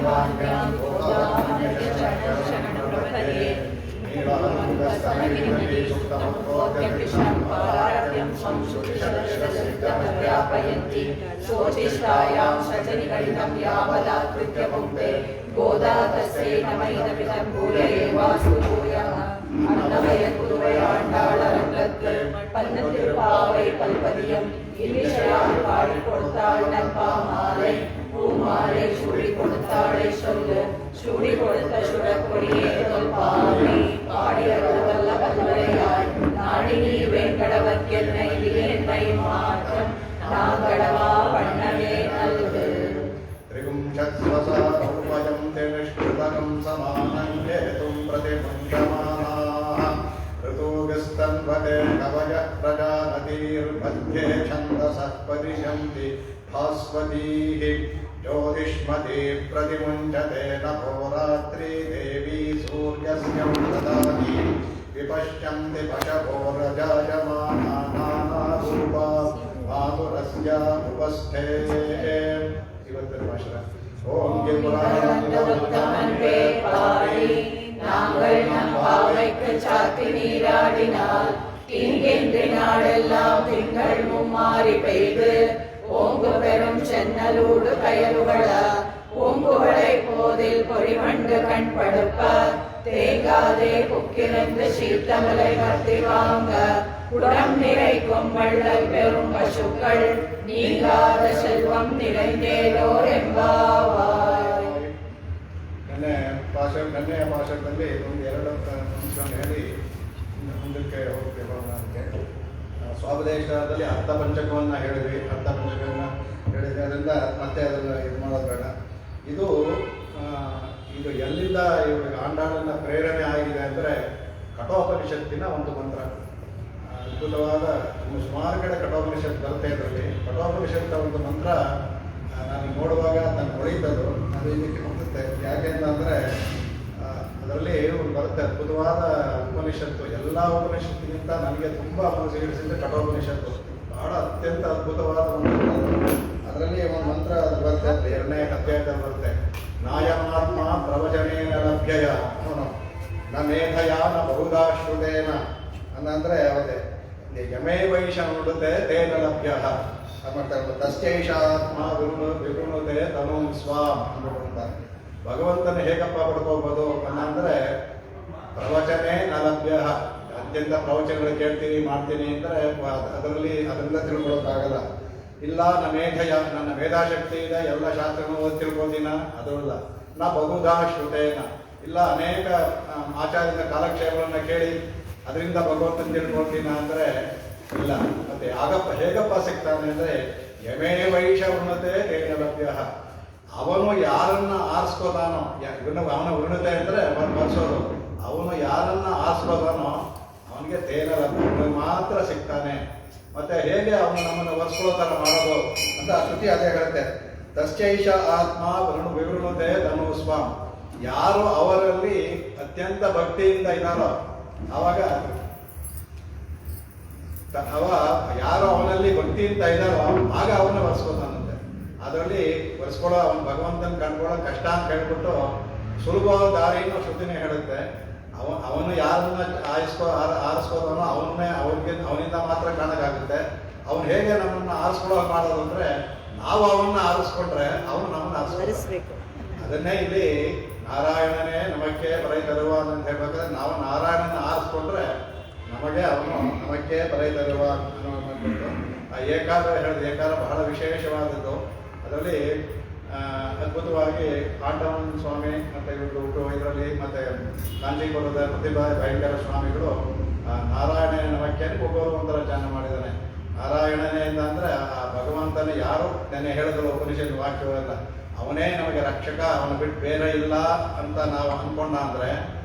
ಧನ್ವಾನ್ಯಾಂ ಗೋದಾನಂದಯ ಶರಣ ಪ್ರಪದ್ಯೆ ನೀಲಾನಂದಸ್ತನಗಿರಿಮತಿ ಸುತ್ತಮೋದ್ಯಂ ಪಾರಾಯಂ ಸಂಶುದ್ಧಶರಶರಶರವ್ಯಾಪಯಂತಿ ಸೋಚಿಷ್ಟಾಯಾಂ ಶತನಿಗಳಿತಂ ಯಾವದಾಕೃತ್ಯ ಪುಂಕ್ತೆ ಗೋದಾ ತಸ್ಯೈ ನಮೈದಮಿದಂ ಭೂಯೇವಾಸ್ತು ಭೂಯಃ அன்னவயக்குருவையாண்டாளரங்கத்து பன்னத்திருப்பாவை பல்பதியம் இனிஷையால் பாடி கொடுத்தாள் நற்பாமாலை பூமாலை சூடி கொடுத்தாளை சொல்லு சூடி கொடுத்த சுடற்கொடியே தொல்பாவை பாடியவல்ல வல்லுரையாய் நாடி நீ வேங்கடவத் என்னை வியன்மை மாற்றம் நாங்கடவா வண்ணமே நல்கு त्रिगुंशत्स्वसारूपयं ते निष्कृतं समानं हेतुं प्रतिपुञ्जमानाः ऋतुभिस्तन्वते कवयः प्रजानतीर्मध्ये छन्दसः परिशन्ति भास्वतीः ज्योतिष्मती प्रतिमुञ्चते नभोरात्रि देवी सूर्यस्य ददाति विपश्यन्ति पशवोरजायमाना नानारूपा मातुरस्य उपस्थे ಇವತ್ತಿನ ಭಾಷಣ ஓம் நாங்கள் நம் பாவைக்கு சாத்தி நீராடினால் தீங்கென்று நாடெல்லாம் திங்கள் மும்மாறி பெய்து ஓங்கு பெரும் சென்னலூடு கயலுகள பூங்குகளை போதில் பொறிவண்டு கண் படுப்ப தேங்காதே புக்கிருந்து சீத்தமலை கத்தி வாங்க குடம் நிறைக்கும் வள்ளல் பெரும் பசுக்கள் நீங்காத செல்வம் நிறைந்தேலோர் ಎಂಬಾವಾಯ್. ನೆನ್ನೆಯ ಭಾಷಣದಲ್ಲಿ ಒಂದು ಎರಡು ಅಂಶ ಹೇಳಿ ಮುಂದಕ್ಕೆ ಹೋಗ್ತೇವೆ. ಸ್ವಾಪದೇಶದಲ್ಲಿ ಅರ್ಧ ಪಂಚಕವನ್ನು ಹೇಳಿದ್ವಿ. ಅರ್ಧ ಪಂಚಕವನ್ನು ಹೇಳಿದ್ರಿಂದ ಮತ್ತೆ ಅದನ್ನು ಇದು ಮಾಡೋದು ಬೇಡ. ಇದು ಎಲ್ಲಿಂದ ಇವ್ರಿಗೆ ಆಂಡಾಳನ ಪ್ರೇರಣೆ ಆಗಿದೆ ಅಂದರೆ ಕಠೋಪನಿಷತ್ತಿನ ಒಂದು ಮಂತ್ರ. ಅದ್ಭುತವಾದ ಸುಮಾರು ಕಡೆ ಕಠೋಪನಿಷತ್ ಬರುತ್ತೆ. ಇದರಲ್ಲಿ ಕಠೋಪನಿಷತ್ತ ಒಂದು ಮಂತ್ರ ನಾನು ನೋಡುವಾಗ ನಾನು ಹೊಳಿತದ್ದು ಅದು ಇದಕ್ಕೆ ಹೊಂದುತ್ತೆ. ಯಾಕೆಂತಂದರೆ ಅದರಲ್ಲಿ ಒಂದು ಬರುತ್ತೆ ಅದ್ಭುತವಾದ ಉಪನಿಷತ್ತು. ಎಲ್ಲ ಉಪನಿಷತ್ತಿಗಿಂತ ನನಗೆ ತುಂಬ ಮನಸ್ಸಿಗೆ ಹಿಡಿಸಿದ್ರೆ ಕಠೋಪನಿಷತ್ತು ಬಹಳ ಅತ್ಯಂತ ಅದ್ಭುತವಾದ ಒಂದು ಅದರಲ್ಲಿ ಒಂದು ಮಂತ್ರ ಅದು ಬರುತ್ತೆ. 2ನೇ ಅಧ್ಯಾಯದಲ್ಲಿ ಬರುತ್ತೆ. ನಾಯಮಾತ್ಮ ಪ್ರವಚನೇನ ಲಭ್ಯಯ ನ ಮೇಧಯ ನ ಬಹುಧಾಶ್ರುತೇನ ಅಂದರೆ ಯಾವುದೇ ಯಮೇ ವೈಷ ನೋಡುತ್ತೆ ತೇನ ಲಭ್ಯ ಮಾಡ್ತಾರೆ. ತಸ್ಯೈಷಾತ್ಮ ವಿವೃಣುತೆ ತನು ಸ್ವಾಮ್ ಅಂದ್ಬಿಟ್ಟು ಭಗವಂತನ ಹೇಗಪ್ಪ ಪಡ್ಕೋಬೋದು ಅನ್ನಂದ್ರೆ ಪ್ರವಚನೇ ನ ಲಭ್ಯ. ಅತ್ಯಂತ ಪ್ರವಚನಗಳು ಕೇಳ್ತೀನಿ ಮಾಡ್ತೀನಿ ಅಂದರೆ ಅದರಿಂದ ತಿಳ್ಕೊಳಕ್ಕಾಗಲ್ಲ. ಇಲ್ಲ ನನ್ನ ಮೇಧಾಶಕ್ತಿ ಇದೆ, ಎಲ್ಲ ಶಾಸ್ತ್ರಗಳು ಓದಿ ತಿಳ್ಕೊತೀನ, ಅದು ಇಲ್ಲ. ನ ಬಹುಧಾ ಶ್ರುತೇನ ಇಲ್ಲ ಅನೇಕ ಆಚಾರ್ಯರ ಕಾಲಕ್ಷೇಪಗಳನ್ನು ಕೇಳಿ ಅದರಿಂದ ಭಗವಂತನ ತಿಳ್ಕೊಳ್ತೀನ ಅಂದರೆ ಇಲ್ಲ. ಮತ್ತೆ ಹೇಗಪ್ಪ ಸಿಗ್ತಾನೆ ಅಂದರೆ ಯಮೇ ವೈಷ ಉನ್ನತೆ ತೇನ ಲಭ್ಯ. ಅವನು ಯಾರನ್ನ ಆರಿಸ್ಕೋತಾನೋ ಅವನ ಉನ್ನತೆ ಅಂದರೆ ಬರ್ಸೋದು. ಅವನು ಯಾರನ್ನ ಆರಿಸ್ಕೋತಾನೋ ಅವನಿಗೆ ತೇನ ಲಭ್ಯ ಮಾತ್ರ ಸಿಗ್ತಾನೆ. ಮತ್ತೆ ಹೇಗೆ ಅವನು ನಮ್ಮನ್ನು ಒರೆಸ್ಕೊಳ್ಳೋ ಥರ ಮಾಡೋದು ಅಂತ ಶ್ರುತಿ ಅದೇ ಹೇಳುತ್ತೆ. ತಸ್ಯೈಷ ಆತ್ಮ ವಿವೃಣುತೆ ಧನು ಸ್ವಾಮ್. ಯಾರು ಅವರಲ್ಲಿ ಅತ್ಯಂತ ಭಕ್ತಿಯಿಂದ ಇದ್ದಾರೋ ಯಾರು ಅವನಲ್ಲಿ ಭಕ್ತಿಯಿಂದ ಇದ್ದಾರೋ ಆಗ ಅವನ್ನ ಒರೆಸ್ಕೋತಾನಂತೆ. ಅದರಲ್ಲಿ ಒರೆಸ್ಕೊಳ್ಳೋ ಅವನು ಭಗವಂತನ ಕಂಡುಕೊಳ್ಳೋ ಕಷ್ಟ ಅಂತ ಹೇಳ್ಬಿಟ್ಟು ಸುಲಭವಾದ ದಾರಿಯನ್ನು ಶ್ರುತಿನೇ ಹೇಳುತ್ತೆ. ಅವನು ಯಾರನ್ನ ಆರಿಸ್ಕೋತಾನೋ ಅವನಿಂದ ಮಾತ್ರ ಕಾಣಕ್ಕಾಗುತ್ತೆ. ಅವನು ಹೇಗೆ ನಮ್ಮನ್ನು ಆರಿಸ್ಕೊಳ್ಳೋ ಮಾಡೋದು ಅಂದರೆ ನಾವು ಅವನ್ನ ಆರಿಸ್ಕೊಂಡ್ರೆ ಅವನು ನಮ್ಮನ್ನು ಆರಿಸ್ಬೇಕು. ಅದನ್ನೇ ಇಲ್ಲಿ ನಾರಾಯಣನೇ ನಮಕ್ಕೆ ಬರೈ ತರುವ ಅಂತ ಹೇಳ್ಬೇಕಾದ್ರೆ ನಾವು ನಾರಾಯಣನ ಆರಿಸ್ಕೊಂಡ್ರೆ ಅವನು ನಮಕ್ಕೆ ಬರೈ ತರುವ ಅನ್ನೋದು. ಆ ಏಕಾರ ಹೇಳಿದ ಏಕಾರ ಬಹಳ ವಿಶೇಷವಾದದ್ದು. ಅದರಲ್ಲಿ ಅದ್ಭುತವಾಗಿ ಆಂಡವನ್ ಸ್ವಾಮಿ ಮತ್ತು ಇವರು ಇದರಲ್ಲಿ ಮತ್ತು ಕಾಂಚೀಪುರದ ಪ್ರತಿಭಾ ಭಯಂಕರ ಸ್ವಾಮಿಗಳು ನಾರಾಯಣನೇ ನಮಕ್ಕೆ ಒಬ್ಬರು ಒಂಥರ ಧ್ಯಾನ ಮಾಡಿದ್ದಾನೆ. ನಾರಾಯಣನೇ ಅಂದರೆ ಆ ಭಗವಂತನೇ ಯಾರು ನೆನ್ನೆ ಹೇಳಿದ್ರು ಉಪನಿಷತ್ ವಾಕ್ಯವೆಲ್ಲ ಅವನೇ ನಮಗೆ ರಕ್ಷಕ, ಅವನು ಬಿಟ್ಟು ಬೇರೆ ಇಲ್ಲ ಅಂತ ನಾವು ಅಂದ್ಕೊಂಡ ಅಂದರೆ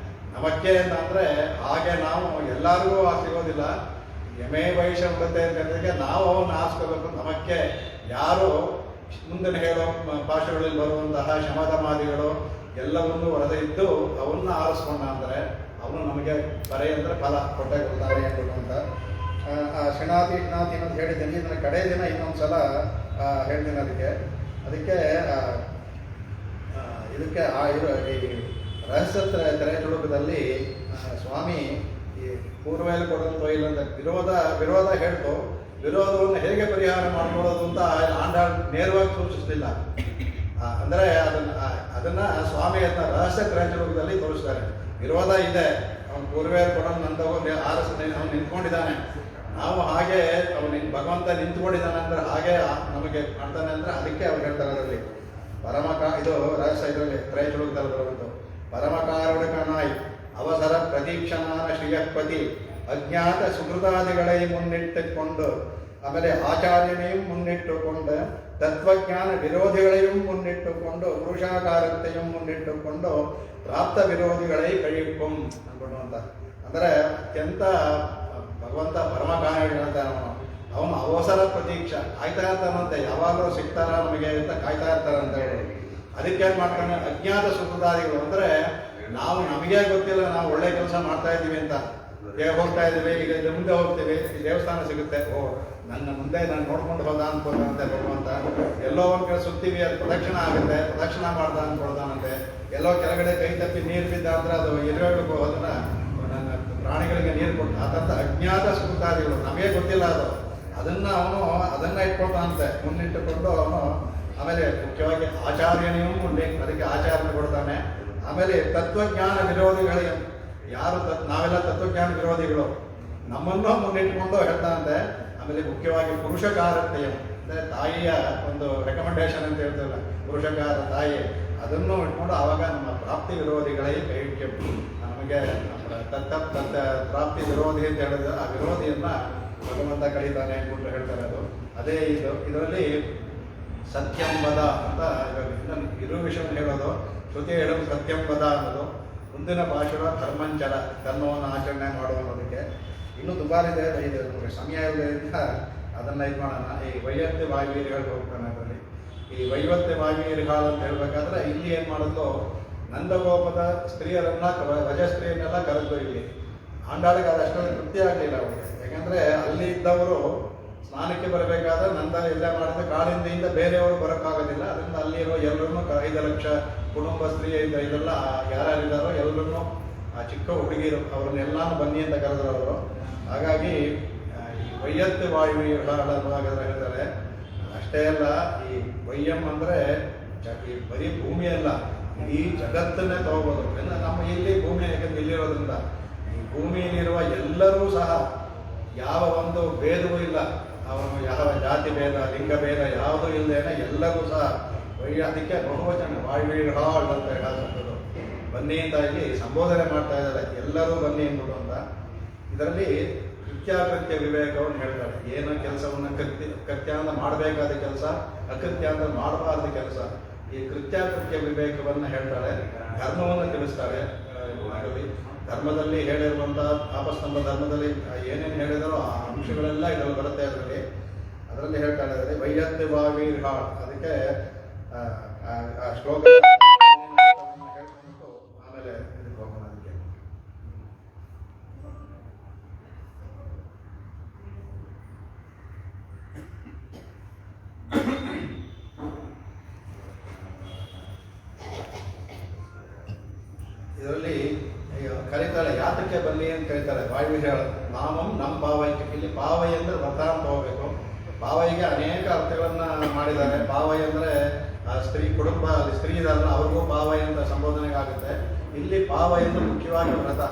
ನಮಕ್ಕೆ ಅಂತಂದರೆ ಹಾಗೆ ನಾವು ಎಲ್ಲರಿಗೂ ಸಿಗೋದಿಲ್ಲ. ಯಮೇ ವೈಷ ಬರುತ್ತೆ ಅಂತಂದ್ರೆ ನಾವು ಅವನ್ನ ಆರಿಸ್ಕೋಬೇಕು. ನಮಕ್ಕೆ ಯಾರು ಮುಂದಿನ ಹೇಳೋ ಭಾಷೆಗಳಲ್ಲಿ ಬರುವಂತಹ ಶಮಧಮಾದಿಗಳು ಎಲ್ಲವನ್ನೂ ಹೊರದೆ ಇದ್ದು ಅವನ್ನ ಆರಿಸ್ಕೊಂಡ ಅಂದರೆ ಅವನು ನಮಗೆ ಬರೆ ಅಂದರೆ ಫಲ ಕೊಟ್ಟೆ ಕೊಡ್ತಾರೆ ಅಂತ ಶನಾತಿ ಅಂತ ಹೇಳಿದ್ದೀನಿ. ಇದನ್ನ ಕಡೆ ದಿನ ಇನ್ನೊಂದು ಸಲ ಹೇಳ್ತೀನಿ. ಅದಕ್ಕೆ ಇದಕ್ಕೆ ಈ ರಹಸ್ಯ ತೆರೆಚುಳುಕದಲ್ಲಿ ಸ್ವಾಮಿ ಈ ಪೂರ್ವೇಲಿ ಕೊಡೋದು ಇಲ್ಲ ಅಂತ ವಿರೋಧ ಹೇಳ್ತು. ವಿರೋಧವನ್ನು ಹೇಗೆ ಪರಿಹಾರ ಮಾಡ್ಕೊಳ್ಳೋದು ಅಂತ ಆಂಡಾಳ್ ನೇರವಾಗಿ ಸೂಚಿಸಲಿಲ್ಲ. ಅಂದರೆ ಅದನ್ನ ಸ್ವಾಮಿ ಅದನ್ನ ರಹಸ್ಯ ತೆರೆಚುಳುಕದಲ್ಲಿ ತೋರಿಸ್ತಾರೆ. ವಿರೋಧ ಇದೆ, ಅವನು ಪೂರ್ವೇಲಿ ಕೊಡೋದು ನಂತವು ಅವನು ನಿಂತ್ಕೊಂಡಿದ್ದಾನೆ, ನಾವು ಹಾಗೆ ಅವನು ಭಗವಂತ ನಿಂತ್ಕೊಂಡಿದ್ದಾನೆ ಅಂದ್ರೆ ಹಾಗೆ ನಮಗೆ ಮಾಡ್ತಾನೆ ಅಂದ್ರೆ ಅದಕ್ಕೆ ಅವ್ರು ಹೇಳ್ತಾರೆ ಅದರಲ್ಲಿ ಇದು ರಹಸ್ಯ ಇದರಲ್ಲಿ ತ್ರೈಚುಳುಕದಲ್ಲಿ ಬರುವಂಥದ್ದು. ಪರಮಕಾರುಣಿಕನಾಯ್ ಅವಸರ ಪ್ರದೀಕ್ಷಣಾನ ಶ್ರೀಯಪತಿ ಅಜ್ಞಾತ ಸುಕೃತಾದಿಗಳೇ ಮುನ್ನಿಟ್ಟುಕೊಂಡು, ಆಮೇಲೆ ಆಚಾರ್ಯನೆಯೂ ಮುನ್ನಿಟ್ಟುಕೊಂಡು, ತತ್ವಜ್ಞಾನ ವಿರೋಧಿಗಳೆಯೂ ಮುನ್ನಿಟ್ಟುಕೊಂಡು, ಪುರುಷಾಕಾರತೆಯೂ ಮುನ್ನಿಟ್ಟುಕೊಂಡು, ಪ್ರಾಪ್ತ ವಿರೋಧಿಗಳೇ ಕೈಯಿಕ್ಕುಂ ಅನ್ಬಿಡುವಂತ. ಅಂದರೆ ಅತ್ಯಂತ ಭಗವಂತ ಪರಮಕಾರುಣಿಕ ಅವನು ಅವಸರ ಪ್ರತೀಕ್ಷಾ ಕಾಯ್ತಾ ಇರ್ತಾನಂತೆ, ಯಾವಾಗಲೂ ಸಿಗ್ತಾರ ನಮಗೆ ಅಂತ ಕಾಯ್ತಾ ಇರ್ತಾರಂತ ಹೇಳಿ. ಅದಕ್ಕೆ ಏನ್ ಮಾಡ್ತಾನೆ, ಅಜ್ಞಾತ ಸುಕೃತಾದಿಗಳು ಅಂದ್ರೆ ನಾವು ನಮಗೆ ಗೊತ್ತಿಲ್ಲ ನಾವು ಒಳ್ಳೆ ಕೆಲಸ ಮಾಡ್ತಾ ಇದ್ದೀವಿ ಅಂತ ಹೋಗ್ತಾ ಇದ್ದೀವಿ, ಈಗ ಮುಂದೆ ಹೋಗ್ತೀವಿ, ಈ ದೇವಸ್ಥಾನ ಸಿಗುತ್ತೆ, ನನ್ನ ಮುಂದೆ ನಾನು ನೋಡ್ಕೊಂಡು ಹೋದ ಅನ್ಕೊಳ್ತಾನಂತೆ ಭಗವಂತ. ಎಲ್ಲೋ ಒಂದ್ ಕಡೆ ಸುತ್ತೀವಿ, ಅದು ಪ್ರದಕ್ಷಿಣ ಆಗುತ್ತೆ, ಪ್ರದಕ್ಷಿಣ ಮಾಡ್ದ ಅನ್ಕೊಳ್ತಾನಂತೆ. ಎಲ್ಲೋ ಕೆಳಗಡೆ ಕೈ ತಪ್ಪಿ ನೀರು ಬಿದ್ದ ಅಂದ್ರೆ ಅದು ಎದುರುಗಳು ಅದನ್ನ ನನ್ನ ಪ್ರಾಣಿಗಳಿಗೆ ನೀರು ಕೊಟ್ಟು ಆತಂತ ಅಜ್ಞಾತ ಸುಕೃತಾದಿಗಳು ನಮಗೆ ಗೊತ್ತಿಲ್ಲ ಅದು, ಅದನ್ನ ಇಟ್ಕೊಳ್ತಾನಂತೆ ಮುನ್ನಿಟ್ಟುಕೊಂಡು ಅವನು. ಆಮೇಲೆ ಮುಖ್ಯವಾಗಿ ಆಚಾರ್ಯನೆಯೂ ಅದಕ್ಕೆ ಆಚಾರ್ಯ ಕೊಡ್ತಾನೆ. ಆಮೇಲೆ ತತ್ವಜ್ಞಾನ ವಿರೋಧಿಗಳೇ ಯಾರು ನಾವೆಲ್ಲ ತತ್ವಜ್ಞಾನ ವಿರೋಧಿಗಳು ನಮ್ಮನ್ನು ಮುನ್ನಿಟ್ಟುಕೊಂಡು ಹೇಳ್ತಾನಂತೆ. ಆಮೇಲೆ ಮುಖ್ಯವಾಗಿ ಪುರುಷಕಾರತೆಯ ಅಂದರೆ ತಾಯಿಯ ಒಂದು ರೆಕಮೆಂಡೇಶನ್ ಅಂತ ಹೇಳ್ತೇವಲ್ಲ, ಪುರುಷಕಾರ ತಾಯಿ, ಅದನ್ನು ಇಟ್ಕೊಂಡು ಆವಾಗ ನಮ್ಮ ಪ್ರಾಪ್ತಿ ವಿರೋಧಿಗಳೇ ಕೈಗೆ ನಮಗೆ ಪ್ರಾಪ್ತಿ ವಿರೋಧಿ ಅಂತ ಹೇಳಿದ್ರೆ ಆ ವಿರೋಧಿಯನ್ನ ಭಗವಂತ ಕಳೀತಾನೆ ಅಂತ ಹೇಳ್ತಾರೆ. ಅದು ಅದೇ ಇದರಲ್ಲಿ ಸತ್ಯಂಬದ ಅಂತ ಇರೋ ವಿಷಯವನ್ನು ಹೇಳೋದು, ಶ್ರುತಿ ಹೇಳೋದು ಸತ್ಯಂಬದ ಅನ್ನೋದು. ಮುಂದಿನ ಭಾಷಣ ಧರ್ಮಂಚರ, ಧರ್ಮವನ್ನು ಆಚರಣೆ ಮಾಡುವುದಕ್ಕೆ ಇನ್ನೂ ದುಬಾರಿ ಇದೆ, ಸಮಯ ಇರೋದ್ರಿಂದ ಅದನ್ನ ಇದು ಮಾಡೋಣ. ಈ ವೈಯತ್ಯ ವಾಯುವೀರಿಗಳಿಗೆ ಹೋಗ್ತಾನೆ. ಅದರಲ್ಲಿ ಈ ವೈವತ್ಯ ವಾಯುವೀರಿಗಳು ಅಂತ ಹೇಳ್ಬೇಕಾದ್ರೆ ಇಲ್ಲಿ ಏನ್ ಮಾಡೋದು, ನಂದಗೋಪದ ಸ್ತ್ರೀಯರನ್ನ ವಜ ಸ್ತ್ರೀಯನ್ನೆಲ್ಲ ಕರೆದು ಇಲ್ಲಿ ಆಂಡಾಳಿಗೆ ಅದಷ್ಟೊಂದು ತೃಪ್ತಿ ಆಗಲಿಲ್ಲ ಅವರಿಗೆ. ಯಾಕಂದ್ರೆ ಅಲ್ಲಿ ಇದ್ದವರು ಸ್ನಾನಕ್ಕೆ ಬರಬೇಕಾದ್ರೆ ನಂದ ಎಲ್ಲ ಮಾಡಿದ ಕಾಳಿಂದಿಯಿಂದ ಬೇರೆಯವರು ಬರೋಕ್ಕಾಗೋದಿಲ್ಲ. ಅದರಿಂದ ಅಲ್ಲಿರೋ ಎಲ್ಲರನ್ನೂ 5 ಲಕ್ಷ ಕುಟುಂಬ ಸ್ತ್ರೀ ಇದೆಲ್ಲ ಯಾರ್ಯಾರಿದ್ದಾರೋ ಎಲ್ಲರನ್ನೂ ಆ ಚಿಕ್ಕ ಹುಡುಗಿರು ಅವ್ರನ್ನೆಲ್ಲಾನು ಬನ್ನಿ ಅಂತ ಕರೆದ್ರು ಅವರು. ಹಾಗಾಗಿ ಈ ವೈಯತ್ಯ ವಾಯುವಿಗಳಾಗಿದ್ರೆ ಹೇಳ್ತಾರೆ. ಅಷ್ಟೇ ಅಲ್ಲ, ಈ ವೈಯಂ ಅಂದ್ರೆ ಈ ಬರೀ ಭೂಮಿ ಅಲ್ಲ, ಈ ಜಗತ್ತನ್ನೇ ತಗೋಬೋದು. ನಮ್ಮ ಇಲ್ಲಿ ಭೂಮಿ ಯಾಕಂದ್ರೆ ಇಲ್ಲಿರೋದ್ರಿಂದ ಈ ಭೂಮಿಯಲ್ಲಿರುವ ಎಲ್ಲರೂ ಸಹ ಯಾವ ಒಂದು ಭೇದವೂ ಇಲ್ಲ, ಅವನು ಯಾವ ಜಾತಿ ಭೇದ ಲಿಂಗ ಭೇದ ಯಾವುದೂ ಇಲ್ಲದೇನೆ ಎಲ್ಲರೂ ಸಹ ಅದಕ್ಕೆ ಬಹುವಚನ ವಾಯುವೀರ್ಹಾಳ್ ಅಂತ ಹೇಳೋದು. ಬನ್ನಿ ಅಂತ ಇಲ್ಲಿ ಸಂಬೋಧನೆ ಮಾಡ್ತಾ ಇದ್ದಾರೆ, ಎಲ್ಲರೂ ಬನ್ನಿ ಎಂಬುದು ಅಂತ. ಇದರಲ್ಲಿ ಕೃತ್ಯಾಕೃತ್ಯ ವಿವೇಕವನ್ನು ಹೇಳ್ತಾರೆ. ಏನು ಕೆಲಸವನ್ನು ಕೃತ್ಯ ಅಂತ ಮಾಡಬೇಕಾದ ಕೆಲಸ, ಅಕೃತ್ಯ ಅಂತ ಮಾಡಬಾರ್ದ ಕೆಲಸ, ಈ ಕೃತ್ಯಾಕೃತ್ಯ ವಿವೇಕವನ್ನು ಹೇಳ್ತಾರೆ. ಧರ್ಮವನ್ನು ತಿಳಿಸ್ತಾರೆ. ಧರ್ಮದಲ್ಲಿ ಹೇಳಿರುವಂತಹ ಆಪಸ್ತಂಭ ಧರ್ಮದಲ್ಲಿ ಏನೇನು ಹೇಳಿದಾರೋ ಆ ಅಂಶಗಳೆಲ್ಲ ಇದರಲ್ಲಿ ಬರುತ್ತೆ. ಅದರಲ್ಲಿ ಹೇಳ್ತಾ ಇದ್ದಾರೆ ವೈಯತ್ಯ ವಾಯುವೀರ್ಹಾಳ್. ಅದಕ್ಕೆ ಆ ಶ್ಲೋಕ ಹೇಳ್ಕೊಂಡು ಆಮೇಲೆ ಇದಕ್ಕೆ ಹೋಗೋಣ. ಅದಕ್ಕೆ ಇದರಲ್ಲಿ ಕರೀತಾರೆ, ಯಾತಕ್ಕೆ ಬನ್ನಿ ಅಂತ ಕರೀತಾರೆ. ವಾಯು ಹೇಳ ನಾಮಂ ನಮ್ಮ ಪಾವೈಕೆ. ಇಲ್ಲಿ ಪಾವೈ ಅಂದ್ರೆ ವ್ರತ ಅಂತ ಹೋಗ್ಬೇಕು. ಪಾವೈಗೆ ಅನೇಕ ಅರ್ಥಗಳನ್ನ ಮಾಡಿದ್ದಾರೆ. ಪಾವೈ ಅಂದ್ರೆ ಸ್ತ್ರೀ ಕುಟುಂಬ, ಸ್ತ್ರೀ ಇದಾರಲ್ಲ ಅವ್ರಿಗೂ ಪಾವೈ ಅಂತ ಸಂಬೋಧನೆಗೆ ಆಗುತ್ತೆ. ಇಲ್ಲಿ ಪಾವೈ ಅಂದ್ರೆ ಮುಖ್ಯವಾಗಿ ವ್ರತ.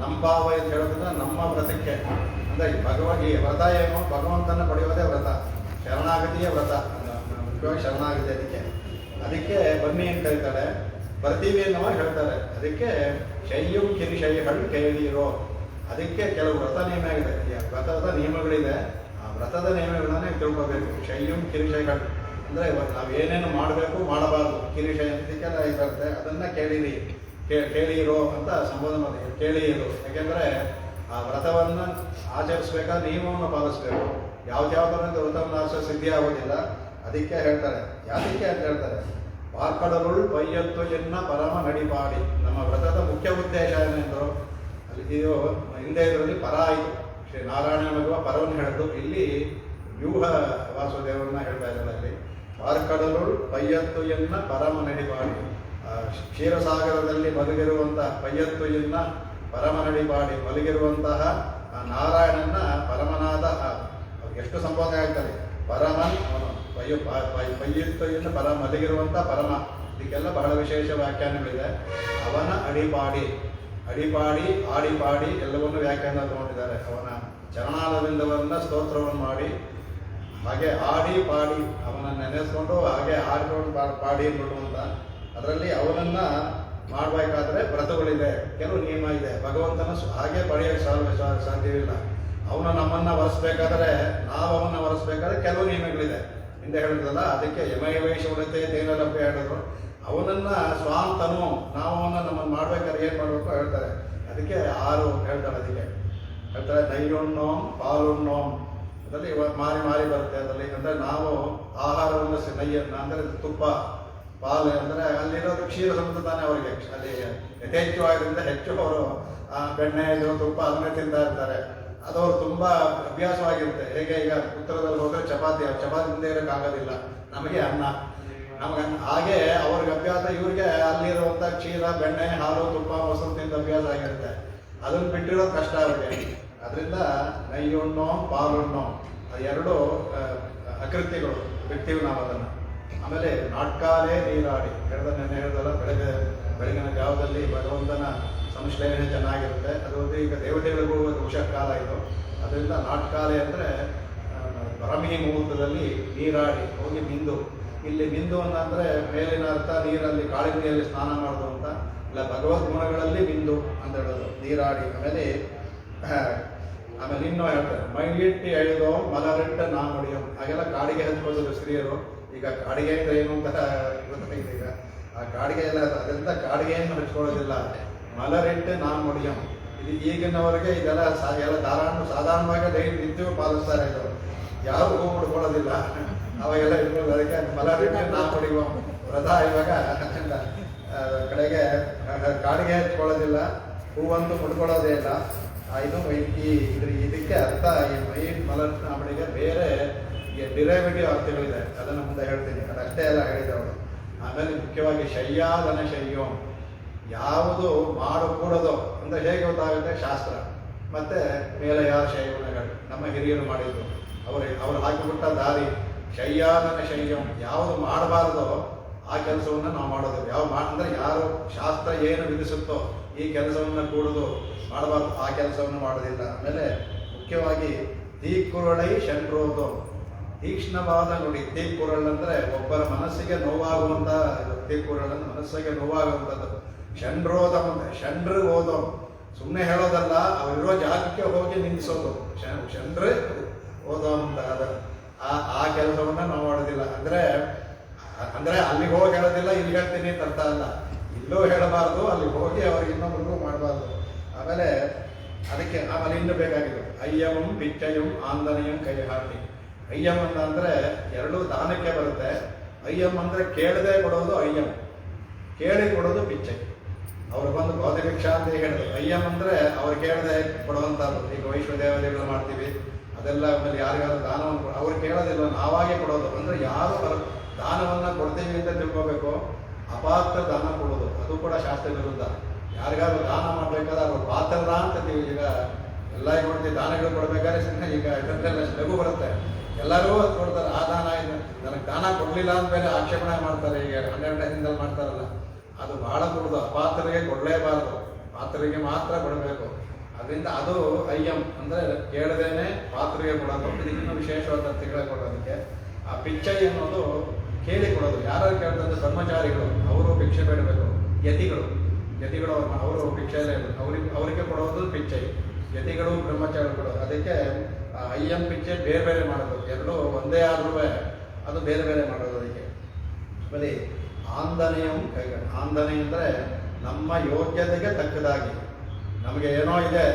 ನಮ್ಮ ಪಾವೈ ಅಂತ ಹೇಳೋದ್ರಿಂದ ನಮ್ಮ ವ್ರತಕ್ಕೆ ಅಂದ್ರೆ ಈ ವ್ರತ ಏನು, ಭಗವಂತನ ಪಡೆಯೋದೇ ವ್ರತ, ಶರಣಾಗತಿಯ ವ್ರತ, ಮುಖ್ಯವಾಗಿ ಶರಣಾಗತಿ. ಅದಕ್ಕೆ ಬನ್ನಿ ಅಂತ ಕರೀತಾರೆ. ಬರ್ತೀವಿ ಅನ್ನೋ ಹೇಳ್ತಾರೆ. ಅದಕ್ಕೆ ಶಯ್ಯಂ ಕಿರಿಶೈಗಳು ಕೇಳಿರೋ. ಅದಕ್ಕೆ ಕೆಲವು ವ್ರತ ನಿಯಮ ಇದೆ, ವ್ರತದ ನಿಯಮಗಳಿದೆ. ಆ ವ್ರತದ ನಿಯಮಗಳನ್ನೇ ತಿಳ್ಕೋಬೇಕು. ಶಯ್ಯಂ ಕಿರಿಶೈಗಳು ಅಂದ್ರೆ ನಾವೇನೇನು ಮಾಡಬೇಕು ಮಾಡಬಾರ್ದು, ಕಿರಿಶೈ ಅದಕ್ಕೆಲ್ಲ ಇರುತ್ತೆ. ಅದನ್ನ ಕೇಳಿರೋ ಅಂತ ಸಂಬೋಧನೆ ಮಾಡಿ, ಕೇಳಿರು. ಯಾಕೆಂದ್ರೆ ಆ ವ್ರತವನ್ನ ಆಚರಿಸ್ಬೇಕಾದ್ರೆ ನಿಯಮವನ್ನು ಪಾಲಿಸ್ಬೇಕು. ಯಾವ ಥರದ ವ್ರತವನ್ನು ಆಚರಿಸ ಸಿದ್ಧಿ ಆಗೋದಿಲ್ಲ. ಅದಕ್ಕೆ ಹೇಳ್ತಾರೆ. ಯಾದಕ್ಕೆ ಅಂತ ಹೇಳ್ತಾರೆ, ಪಾರ್ಕಡರುಳ್ ವೈಯತ್ತು ಎನ್ನ ಪರಮ ನಡಿಪಾಡಿ. ನಮ್ಮ ವ್ರತದ ಮುಖ್ಯ ಉದ್ದೇಶ ಏನೆಂದರು, ಅಲ್ಲಿ ಇದು ಹಿಂದೆ ಇದರಲ್ಲಿ ಪರ ಆಯಿತು, ಶ್ರೀ ನಾರಾಯಣ ಮಗುವ ಪರವನ್ನು ಹೇಳಿದ್ದು. ಇಲ್ಲಿ ವ್ಯೂಹ ವಾಸುದೇವರನ್ನ ಹೇಳ್ತಾ ಇದ್ದಾರೆ. ಅಲ್ಲಿ ಪಾರ್ಕಡರುಳ್ ವೈಯತ್ತು ಎನ್ನ ಪರಮ ನಡಿಪಾಡಿ. ಕ್ಷೀರಸಾಗರದಲ್ಲಿ ಮಲಗಿರುವಂತಹ ಪಯ್ಯತ್ತು ಇನ್ನ ಪರಮನಡಿಪಾಡಿ ಮಲಗಿರುವಂತಹ ಆ ನಾರಾಯಣನ ಪರಮನಾದ ಎಷ್ಟು ಸಂಬೋಧನೆ ಆಗ್ತದೆ. ಪರಮನ್ ಅವನು ಪಯ್ಯತ್ತು ಇನ್ನು ಮಲಗಿರುವಂಥ ಪರಮ. ಇದಕ್ಕೆಲ್ಲ ಬಹಳ ವಿಶೇಷ ವ್ಯಾಖ್ಯಾನಗಳಿದೆ. ಅವನ ಅಡಿಪಾಡಿ ಆಡಿಪಾಡಿ ಎಲ್ಲವನ್ನು ವ್ಯಾಖ್ಯಾನ ತಗೊಂಡಿದ್ದಾರೆ. ಅವನ ಚರಣಾರವಿಂದವನ್ನ ಸ್ತೋತ್ರವನ್ನು ಮಾಡಿ ಹಾಗೆ ಆಡಿ ಪಾಡಿ ಅವನನ್ನು ನೆನೆಸ್ಕೊಂಡು ಹಾಗೆ ಆಡ್ಕೊಂಡು ಪಾಡಿ ಅಂತ ಅದರಲ್ಲಿ ಅವನನ್ನ ಮಾಡಬೇಕಾದ್ರೆ ವ್ರತಗಳಿದೆ, ಕೆಲವು ನಿಯಮ ಇದೆ. ಭಗವಂತನ ಹಾಗೆ ಪಡೆಯೋಕ್ಕೆ ಸಾಧ್ಯವಿಲ್ಲ. ಅವನು ನಮ್ಮನ್ನ ವರೆಸ್ಬೇಕಾದ್ರೆ, ನಾವು ಅವನ್ನ ವರೆಸ್ಬೇಕಾದ್ರೆ ಕೆಲವು ನಿಯಮಗಳಿದೆ. ಹಿಂದೆ ಹೇಳಿದ್ರಲ್ಲ, ಅದಕ್ಕೆ ಯಮಯವೇಶ ಉಡತೆ ತೇನ ಲಭ್ಯ ಹೇಳಿದ್ರು. ಅವನನ್ನ ಸ್ವಾಂತನು ನಾವು ಅವನ್ನ ನಮ್ಮನ್ನು ಮಾಡ್ಬೇಕಾದ್ರೆ ಏನು ಮಾಡಬೇಕು ಹೇಳ್ತಾರೆ. ಅದಕ್ಕೆ 6 ಹೇಳ್ತಾರೆ. ಅದಕ್ಕೆ ಹೇಳ್ತಾರೆ ನೈಯುಣ್ಣೋಂ ಪಾಲುಣ್ಣೋಂ, ಅದರಲ್ಲಿ ಮಾರಿ ಬರುತ್ತೆ. ಅದರಲ್ಲಿ ಅಂದರೆ ನಾವು ಆಹಾರವನ್ನು ನೈಯನ್ನ ಅಂದರೆ ತುಪ್ಪ, ಪಾಲು ಅಂದರೆ ಅಲ್ಲಿರೋದು ಕ್ಷೀರ ಸಮುದ್ರ ತಾನೇ ಅವರಿಗೆ. ಅಲ್ಲಿ ಯಥೇಚ್ಛವಾಗಿದ್ದರಿಂದ ಹೆಚ್ಚು ಅವರು ಬೆಣ್ಣೆ ತುಪ್ಪ ಅದನ್ನೇ ತಿಂತಾ ಇರ್ತಾರೆ. ಅದು ಅವ್ರು ತುಂಬ ಅಭ್ಯಾಸವಾಗಿರುತ್ತೆ. ಹೇಗೆ ಈಗ ಉತ್ತರದಲ್ಲಿ ಹೋದರೆ ಚಪಾತಿ ತಿಂದೇ ಇರೋಕ್ಕಾಗೋದಿಲ್ಲ, ನಮಗೆ ಅನ್ನ. ಹಾಗೆ ಅವ್ರಿಗೆ ಅಭ್ಯಾಸ, ಇವ್ರಿಗೆ ಅಲ್ಲಿರುವಂಥ ಕ್ಷೀರ, ಬೆಣ್ಣೆ, ಹಾಲು, ತುಪ್ಪ, ಮೊಸರು ತಿಂದ ಅಭ್ಯಾಸ ಆಗಿರುತ್ತೆ. ಅದನ್ನು ಬಿಟ್ಟಿರೋದು ಕಷ್ಟ ಅವ್ರಿಗೆ. ಅದರಿಂದ ನೈಯುಣ್ಣೋ ಪಾಲುಣ್ಣೋ ಎರಡು ಅಕೃತ್ಯಗಳು ಬಿಡ್ತೀವಿ ನಾವು ಅದನ್ನು. ಆಮೇಲೆ ನಾಟ್ಕಾಲೇ ನೀರಾಡಿ ಹೇಳ್ದಲ್ಲ, ಬೆಳಗಿನ ಜಾವದಲ್ಲಿ ಭಗವಂತನ ಸಂಶ್ಲೇಷಣೆ ಚೆನ್ನಾಗಿರುತ್ತೆ. ಅದು ಈಗ ದೇವತೆಗಳಿಗೂ ಉಷಕಾಲ ಇದು. ಅದರಿಂದ ನಾಟ್ಕಾಲೆ ಅಂದರೆ ಬ್ರಹ್ಮಿ ಮುಹೂರ್ತದಲ್ಲಿ ನೀರಾಡಿ ಹೋಗಿ ಮಿಂದು. ಇಲ್ಲಿ ಮಿಂದು ಅಂದರೆ ಮೇಲಿನ ಅರ್ಥ ನೀರಲ್ಲಿ ಕಾಳಿಂದಿಯಲ್ಲಿ ಸ್ನಾನ ಮಾಡೋದು ಅಂತ, ಇಲ್ಲ ಭಗವದ್ ಗುಣಗಳಲ್ಲಿ ಮಿಂದು ಅಂತ ಹೇಳೋದು ನೀರಾಡಿ. ಆಮೇಲೆ ಇನ್ನೂ ಹೇಳ್ತಾರೆ ಮೈಲಿಟ್ಟು ಎಳೆದೋ ಮಲರಿಟ್ಟ ನಾ ಮುಡಿಯಂ. ಹಾಗೆಲ್ಲ ಕಾಡಿಗೆ ಹಚ್ಕೊಳ್ಳೋದು ಸ್ತ್ರೀಯರು. ಈಗ ಕಾಡಿಗೆ ಅಂತ ಏನು ಅಂತ ಗೊತ್ತಾಗಿದೆ. ಈಗ ಆ ಕಾಡಿಗೆ ಎಲ್ಲ ಅದರಿಂದ ಕಾಡಿಗೆಯನ್ನು ಹಚ್ಕೊಳ್ಳೋದಿಲ್ಲ. ಮಲರಿಟ್ಟು ನಾ ಮುಡಿಯಂ, ಇದು ಈಗಿನವರೆಗೆ ಇದೆಲ್ಲ ಎಲ್ಲ ಸಾಧಾರಣವಾಗಿ ಡೈಲಿ ನಿತ್ಯವೂ ಪಾಲಿಸ್ತಾರೆ. ಇದು ಯಾರು ಹೂ ಮುಡ್ಕೊಳ್ಳೋದಿಲ್ಲ, ಅವಾಗೆಲ್ಲ ಇಟ್ಕೊಳ್ಳೋದು. ಅದಕ್ಕೆ ಮಲರಿಟ್ಟು ನಾ ಮುಡಿಯುವ ವ್ರತ ಇವಾಗ ಕಡೆಗೆ ಕಾಡಿಗೆ ಹಚ್ಕೊಳ್ಳೋದಿಲ್ಲ, ಹೂವಂತೂ ಮುಡ್ಕೊಳ್ಳೋದೇ ಇಲ್ಲ. ಇದು ಇದಕ್ಕೆ ಅರ್ಥ ಈ ಮೈ ಮಲರ್ಪಣೆಗೆ ಬೇರೆ ಡಿರೈವೇಟಿವ್ ಅರ್ಥಗಳಿದೆ. ಅದನ್ನು ಮುಂದೆ ಹೇಳ್ತೀನಿ. ಅದಷ್ಟೇ ಎಲ್ಲ ಹೇಳಿದೆ ಅವರು. ಆಮೇಲೆ ಮುಖ್ಯವಾಗಿ ಶಯ್ಯಾದನ ಶಯ್ಯೋ, ಯಾವುದು ಮಾಡಕೂಡದು ಅಂದರೆ ಹೇಗೆ ಗೊತ್ತಾಗುತ್ತೆ? ಶಾಸ್ತ್ರ ಮತ್ತು ಮೇಲೆ ಯಾರು ಶೈವನಗಳು ನಮ್ಮ ಹಿರಿಯರು ಮಾಡಿದ್ರು, ಅವರು ಹಾಕಿಬಿಟ್ಟ ದಾರಿ. ಶಯ್ಯಾದನ ಶಯ್ಯಂ, ಯಾವುದು ಮಾಡಬಾರ್ದೋ ಆ ಕೆಲಸವನ್ನು ನಾವು ಮಾಡೋದು. ಅಂದರೆ ಯಾರು ಶಾಸ್ತ್ರ ಏನು ವಿಧಿಸುತ್ತೋ ಈ ಕೆಲಸವನ್ನು ಕೂಡುದು ಮಾಡಬಾರ್ದು, ಆ ಕೆಲಸವನ್ನು ಮಾಡೋದಿಲ್ಲ. ಆಮೇಲೆ ಮುಖ್ಯವಾಗಿ ತೀಕುರಳೈ ಶಂಡ್ರೋದು, ತೀಕ್ಷ್ಣವಾದ ನುಡಿ. ತೀಕುರಳ್ ಅಂದರೆ ಒಬ್ಬರ ಮನಸ್ಸಿಗೆ ನೋವಾಗುವಂಥ ತೀಕುರಳ್ ಅಂದ್ರೆ ಮನಸ್ಸಿಗೆ ನೋವಾಗುವಂಥದ್ದು. ಶಂಡ್ರೋದ ಮುಂದೆ ಶಂಡ್ರ ಓದೋ, ಸುಮ್ಮನೆ ಹೇಳೋದಲ್ಲ, ಅವರಿರೋ ಜಾಗಕ್ಕೆ ಹೋಗಿ ನಿಲ್ಲಿಸೋದು. ಶಂಡ್ರ ಓದೋ ಅಂತ ಆ ಕೆಲಸವನ್ನು ನಾವು ಮಾಡೋದಿಲ್ಲ. ಅಂದರೆ ಅಲ್ಲಿಗೆ ಹೋಗಿ ಹೇಳೋದಿಲ್ಲ, ಇಲ್ಲಿ ಹೇಳ್ತೀನಿ ಅಂತ ಅರ್ಥ ಅಲ್ಲ. ಇಲ್ಲೂ ಹೇಳಬಾರ್ದು, ಅಲ್ಲಿ ಹೋಗಿ ಅವ್ರಿಗೆ ಇನ್ನೊಬ್ರಿಗೂ ಮಾಡಬಾರ್ದು. ಆಮೇಲೆ ಇನ್ನು ಬೇಕಾಗಿದ್ದು ಅಯ್ಯಮಂ ಪಿಚ್ಚಯಂ ಆಂದನೆಯಂ ಕೈ ಹಾಕಿ. ಅಯ್ಯಂ ಅಂದರೆ ಎರಡೂ ದಾನಕ್ಕೆ ಬರುತ್ತೆ. ಅಯ್ಯಂ ಅಂದರೆ ಕೇಳದೆ ಕೊಡೋದು ಅಯ್ಯಂ, ಕೇಳಿ ಕೊಡೋದು ಪಿಚ್ಚೈ. ಅವ್ರು ಬಂದು ಭಿಕ್ಷಾ ಅಂತ ಹೇಳಿದ್ರು. ಅಯ್ಯಂ ಅಂದರೆ ಅವ್ರು ಕೇಳದೆ ಕೊಡುವಂಥದ್ದು. ಈಗ ವೈಶ್ವದೇವತೆಗಳು ಮಾಡ್ತೀವಿ, ಅದೆಲ್ಲ ಆಮೇಲೆ ಯಾರಿಗಾದ್ರು ದಾನವನ್ನು ಅವ್ರು ಕೇಳೋದಿಲ್ಲ, ನಾವಾಗೆ ಕೊಡೋದು. ಅಂದರೆ ಯಾರು ದಾನವನ್ನು ಕೊಡ್ತೀವಿ ಅಂತ ತಿಳ್ಕೋಬೇಕು. ಅಪಾತ್ರ ದಾನ ಕೊಡೋದು ಅದು ಕೂಡ ಶಾಸ್ತ್ರ ವಿರುದ್ಧ. ಯಾರಿಗಾದ್ರು ದಾನ ಮಾಡಬೇಕಾದ್ರೆ ಅವ್ರು ಪಾತ್ರದ ಅಂತ ಈಗ ಎಲ್ಲ ಕೊಡ್ತೀವಿ. ದಾನಗಳು ಕೊಡಬೇಕಾದ್ರೆ ಸುಮ್ಮನೆ ಈಗ ಇದರಲ್ಲೆಲ್ಲ ಲಘು ಬರುತ್ತೆ, ಎಲ್ಲರೂ ಅದು ಕೊಡ್ತಾರೆ. ಆ ದಾನ ಇದು ನನಗೆ ದಾನ ಕೊಡಲಿಲ್ಲ ಅಂತ ಬೇರೆ ಆಕ್ಷೇಪಣೆ ಮಾಡ್ತಾರೆ. ಈಗ 12 ದಿನದಲ್ಲಿ ಮಾಡ್ತಾರಲ್ಲ, ಅದು ಬಹಳ ಕೊಡೋದು. ಅಪಾತ್ರರಿಗೆ ಕೊಡಲೇಬಾರ್ದು, ಪಾತ್ರಿಗೆ ಮಾತ್ರ ಕೊಡಬೇಕು. ಅದರಿಂದ ಅದು ಅಯ್ಯಂ ಅಂದರೆ ಕೇಳದೇನೆ ಪಾತ್ರಿಗೆ ಕೊಡೋದು. ಇದಕ್ಕಿನ್ನೂ ವಿಶೇಷವಾದ ಅರ್ಥಗಳೇ ಕೊಡೋದಕ್ಕೆ. ಆ ಪಿಚ್ಚೈ ಅನ್ನೋದು ಕೇಳಿ ಕೊಡೋದು. ಯಾರು ಕೇಳ್ತಂದ್ರೆ ಬ್ರಹ್ಮಚಾರಿಗಳು, ಅವರು ಭಿಕ್ಷೆ ಬೇಡಬೇಕು. ಯತಿಗಳು ಅವರು ಭಿಕ್ಷೆಯಲ್ಲೇ ಅವರಿಗೆ ಕೊಡೋದು ಪಿಚ್ಚೈ. ಯತಿಗಳು ಬ್ರಹ್ಮಚಾರಿಗಳು ಕೊಡೋದು. ಅದಕ್ಕೆ ಅಯ್ಯಂ ಪಿಚ್ಚೆ ಬೇರೆ ಬೇರೆ ಮಾಡೋದು. ಎರಡೂ ಒಂದೇ ಆದ್ರೂ ಅದು ಬೇರೆ ಬೇರೆ ಮಾಡೋದು. ಅದಕ್ಕೆ ಆಮೇಲೆ ಆಂದನೆಯಂ ಕೈಗಳು. ಆಂದನೆ ಅಂದರೆ ನಮ್ಮ ಯೋಗ್ಯತೆಗೆ ತಕ್ಕದಾಗಿ. ನಮಗೆ ಏನೋ ಇದೆ,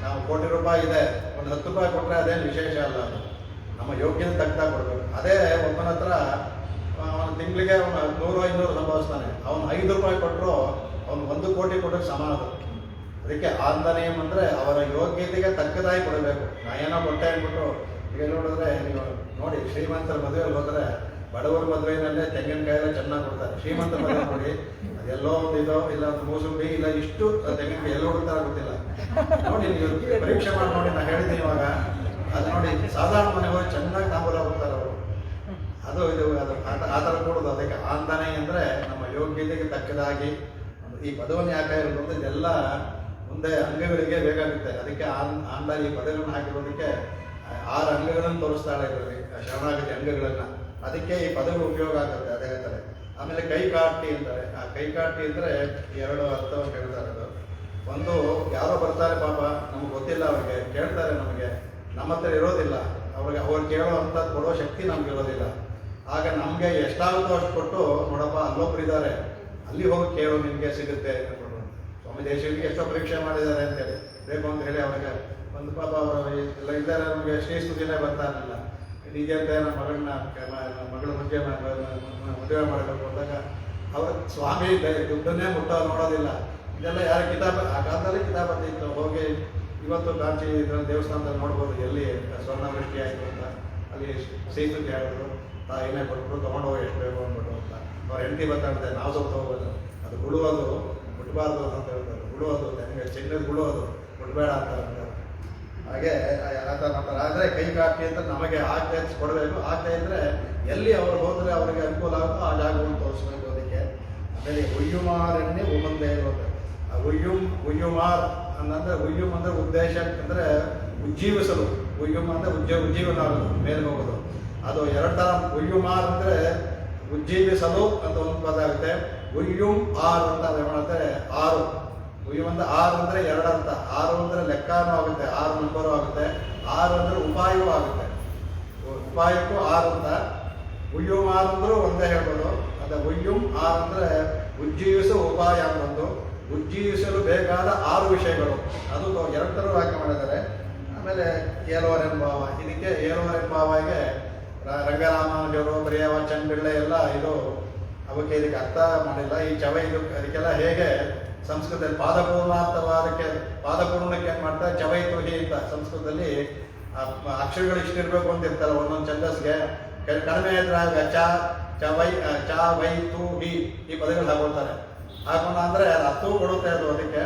ನಾವು ಕೋಟಿ ರೂಪಾಯಿ ಇದೆ, ಒಂದು 10 ರೂಪಾಯಿ ಕೊಟ್ಟರೆ ಅದೇನು ವಿಶೇಷ ಅಲ್ಲ. ಅದು ನಮ್ಮ ಯೋಗ್ಯತೆ ತಕ್ಕದಾಗಿ ಕೊಡಬೇಕು. ಅದೇ ಒಬ್ಬನ ಹತ್ರ ಅವನು ತಿಂಗಳಿಗೆ 100-500 ಸಂಭಾವಿಸ್ತಾನೆ, ಅವನು 5 ರೂಪಾಯಿ ಕೊಟ್ಟರು ಅವನು 1 ಕೋಟಿ ಕೊಟ್ಟರೆ ಸಮಾನ. ಅದಕ್ಕೆ ಆಂದನೆಯಂ ಅಂದರೆ ಅವರ ಯೋಗ್ಯತೆಗೆ ತಕ್ಕದಾಗಿ ಕೊಡಬೇಕು. ನಾ ಏನೋ ಕೊಟ್ಟೆ ಅಂದ್ಬಿಟ್ಟು ಈಗ ನೋಡಿದ್ರೆ ನೀವು ನೋಡಿ, ಶ್ರೀಮಂತರ ಮದುವೆಯಲ್ಲಿ ಹೋದರೆ ಬಡವರ ಮದುವೆಯಲ್ಲೇ ತೆಂಗಿನಕಾಯೆಲ್ಲ ಚೆನ್ನಾಗಿ ಕೊಡ್ತಾರೆ. ಶ್ರೀಮಂತರ ಮದುವೆ ನೋಡಿ ಎಲ್ಲೋ ಒಂದು ಇದೋ ಇಲ್ಲ ಒಂದು ಮೂಸುಂಬಿ ಇಲ್ಲ ಇಷ್ಟು ತೆಂಗಿನಕಾಯಿ ಎಲ್ಲ ಹುಡುಕ್ತಾರ ಗೊತ್ತಿಲ್ಲ. ನೋಡಿ ನೀವು ಪರೀಕ್ಷೆ ಮಾಡಿ ನೋಡಿ, ನಾನು ಹೇಳಿದ್ದೀನಿ ಇವಾಗ. ಅದು ನೋಡಿ ಸಾಧಾರಣ ಮನೆ ಹೋಗಿ ಚೆನ್ನಾಗಿ ತಾಂಬೂಲ ಹೋಗ್ತಾರೆ ಅವರು. ಅದು ಇದು ಅದು ಆ ಥರ ಕೊಡೋದು. ಅದಕ್ಕೆ ಆಂದನೆ ಅಂದರೆ ನಮ್ಮ ಯೋಗ್ಯತೆಗೆ ತಕ್ಕದಾಗಿ ಈ ಪದವನ್ನು ಯಾಕೆ ಇರೋದು ಇದೆಲ್ಲ ಮುಂದೆ ಅಂಗಗಳಿಗೆ ಬೇಕಾಗುತ್ತೆ. ಅದಕ್ಕೆ ಆಂದ ಈ ಪದಗಳನ್ನು ಹಾಕಿರೋದಕ್ಕೆ 6 ಅಂಗಗಳನ್ನು ತೋರಿಸ್ತಾಳೆ ಇದರಲ್ಲಿ, ಶರಣಾಗತಿ ಅಂಗಗಳನ್ನು. ಅದಕ್ಕೆ ಈ ಪದಗಳು ಉಪಯೋಗ ಆಗುತ್ತೆ. ಅದೇ ಹೇಳ್ತಾರೆ. ಆಮೇಲೆ ಕೈಕಾಟಿ ಅಂತಾರೆ. ಆ ಕೈಕಾಟಿ ಅಂದರೆ 2 ಅರ್ಥವನ್ನು ಹೇಳ್ತಾರೆ. ಅದು ಒಂದು, ಯಾರೋ ಬರ್ತಾರೆ ಪಾಪ, ನಮ್ಗೆ ಗೊತ್ತಿಲ್ಲ, ಅವ್ರಿಗೆ ಕೇಳ್ತಾರೆ, ನಮಗೆ ನಮ್ಮ ಹತ್ರ ಇರೋದಿಲ್ಲ, ಅವ್ರು ಕೇಳೋ ಅಂಥದ್ದು ಕೊಡೋ ಶಕ್ತಿ ನಮ್ಗೆ ಇರೋದಿಲ್ಲ. ಆಗ ನಮಗೆ ಎಷ್ಟಾಗುತ್ತೋ ಅಷ್ಟು ಕೊಟ್ಟು, ನೋಡಪ್ಪ ಅಲ್ಲೊಬ್ರು ಇದ್ದಾರೆ, ಅಲ್ಲಿ ಹೋಗಿ ಕೇಳೋ, ನಿಮಗೆ ಸಿಗುತ್ತೆ ಅಂದ್ಕೊಂಡು. ಸ್ವಾಮಿ ದೇಶಿಗೆ ಎಷ್ಟೋ ಪರೀಕ್ಷೆ ಮಾಡಿದ್ದಾರೆ ಅಂತೇಳಿ ಬೇಕು ಅಂತ ಹೇಳಿ ಅವ್ರಿಗೆ ಒಂದು ಪಾಪ ಅವರು ಎಲ್ಲ ಇದ್ದಾರೆ, ನಮಗೆ ಶ್ರೀಸ್ತುತಿನೇ ಬರ್ತಾ ಇರಲಿಲ್ಲ. ನಿಜ ಅಂತ ನಮ್ಮ ಮಗಳ ಮದುವೆ ಮಾಡಬೇಕು ಅಂದಾಗ ಅವ್ರ ಸ್ವಾಮಿ ದುಡ್ಡನ್ನೇ ನೋಡೋದಿಲ್ಲ. ಇದೆಲ್ಲ ಯಾರು ಕಿತಾಬ್, ಆ ಕಾಲದಲ್ಲಿ ಕಿತಾಬ್ ಇತ್ತು. ಹೋಗಿ ಇವತ್ತು ಕಾಂಚಿ ದೇವಸ್ಥಾನದಲ್ಲಿ ನೋಡ್ಬೋದು, ಎಲ್ಲಿ ಸ್ವರ್ಣವೃಷ್ಟಿ ಆಯಿತು ಅಂತ ಅಲ್ಲಿ ಶ್ರೀಸ್ತುತಿ ಹೇಳಿದ್ರು, ತಾಯಿನೇ ಕೊಟ್ಟರು, ತೊಗೊಂಡೋಗಿ ಎಷ್ಟು ಬೇಕು ಅಂದ್ಬಿಟ್ಟು ಅಂತ. ಅವ್ರ ಹೆಂಡತಿ ಬರ್ತಾಯಿರುತ್ತೆ, ನಾವು ಸ್ವಲ್ಪ ಹೋಗೋದು, ಅದು ಗುಳುವುದು ಮುಟ್ಬಾರ್ದು ಅಂತ ಹೇಳ್ತಾರೆ. ಗುಳುವುದು ನನಗೆ ಚಿನ್ನದ ಗುಳುವುದು ಮುಟ್ಬೇಡ ಅಂತ ಹೇಳ್ತಾರೆ. ಹಾಗೆ ಆ ಥರ ಮಾಡ್ತಾರೆ. ಆದರೆ ಕೈಕಾಟಿ ಅಂತ ನಮಗೆ ಆಗ್ತಾ ಕೊಡಬೇಕು. ಆಗ್ತಾ ಇದ್ದರೆ ಎಲ್ಲಿ ಅವ್ರು ಹೋದರೆ ಅವರಿಗೆ ಅನುಕೂಲ ಆಗುತ್ತೋ ಆ ಜಾಗವನ್ನು ತೋರಿಸ್ಬೇಕು. ಅದಕ್ಕೆ ಆಮೇಲೆ ಉಯ್ಯುಮಾರನ್ನೇ ಉಮಂದೆ ಇರುತ್ತೆ. ಆ ಉಯ್ಯುಮಾರ್ ಅಂದರೆ ಉಯ್ಯುಮ್ ಅಂದರೆ ಉದ್ದೇಶ ಅಂದರೆ ಉಜ್ಜೀವಿಸಲು. ಉಯ್ಯುಮ್ ಅಂದರೆ ಉಜ್ಜೀವನ ಆಗೋದು, ಮೇಲೆ ಹೋಗೋದು. ಅದು 2 ಥರ. ಉಯ್ಯುಮಾರ್ ಅಂದರೆ ಉಜ್ಜೀವಿಸಲು ಅಂತ ಒಂದು ಪದ ಆಗುತ್ತೆ. ಉಯ್ಯುಮ್ ಆರ್ ಅಂತ ಮಾಡುತ್ತೆ 6. ಉಯ್ಯುಮ್ ಅಂದರೆ 6 ಅಂದರೆ 2 ಅರ್ಥ. 6 ಅಂದರೆ ಲೆಕ್ಕನೂ ಆಗುತ್ತೆ, 6 ನಂಬರು ಆಗುತ್ತೆ. 6 ಅಂದರೆ ಉಪಾಯವೂ ಆಗುತ್ತೆ. ಉಪಾಯಕ್ಕೂ 6 ಅಂತ. ಉಯ್ಯುಮ್ ಆರ್ ಅಂದರೂ ಒಂದೇ ಹೇಳ್ಬೋದು. ಅದೇ ಉಯ್ಯುಮ್ ಆರ್ ಅಂದರೆ ಉಜ್ಜೀವಿಸುವ ಉಪಾಯ ಅಂತಂದು, ಉಜ್ಜೀವಿಸಲು ಬೇಕಾದ 6 ವಿಷಯಗಳು. ಅದು 2 ಥರ ವಾಕ್ಯ ಮಾಡಿದ್ದಾರೆ. ಆಮೇಲೆ ಏಲೋರೆಂಬಾವ, ಇದಕ್ಕೆ ಏಲೋರೆಂಬಾವಿಗೆ ರಂಗರಾಮಾನುಜರು, ಪ್ರಿಯವಾಚನ್ ಬಿಳ್ಳೆ ಎಲ್ಲ ಇದು ಅವಕ್ಕೆ ಇದಕ್ಕೆ ಅರ್ಥ ಮಾಡಿಲ್ಲ. ಈ ಚವ ಇದು ಅದಕ್ಕೆಲ್ಲ ಹೇಗೆ ಸಂಸ್ಕೃತದಲ್ಲಿ ಪಾದಪೂರ್ಣಾರ್ಥವಾದಕ್ಕೆ ಪಾದಪೂರ್ಣಕ್ಕೆ ಏನು ಮಾಡ್ತಾರೆ, ಚವೈ ತುಹಿ ಅಂತ ಸಂಸ್ಕೃತದಲ್ಲಿ ಅಕ್ಷರಗಳು ಇಷ್ಟಿರಬೇಕು ಅಂತ ಇರ್ತಾರೆ ಒಂದೊಂದು ಛಂದಸ್ಗೆ. ಕಡಿಮೆ ಇದ್ರೆ ಚ ವೈ ತು ಹಿ ಈ ಪದಗಳು ಹಾಕೊಳ್ತಾರೆ. ಹಾಕೋಣ ಅಂದರೆ ಅರ್ಥವೂ ಕೊಡುತ್ತೆ ಅದು ಅದಕ್ಕೆ,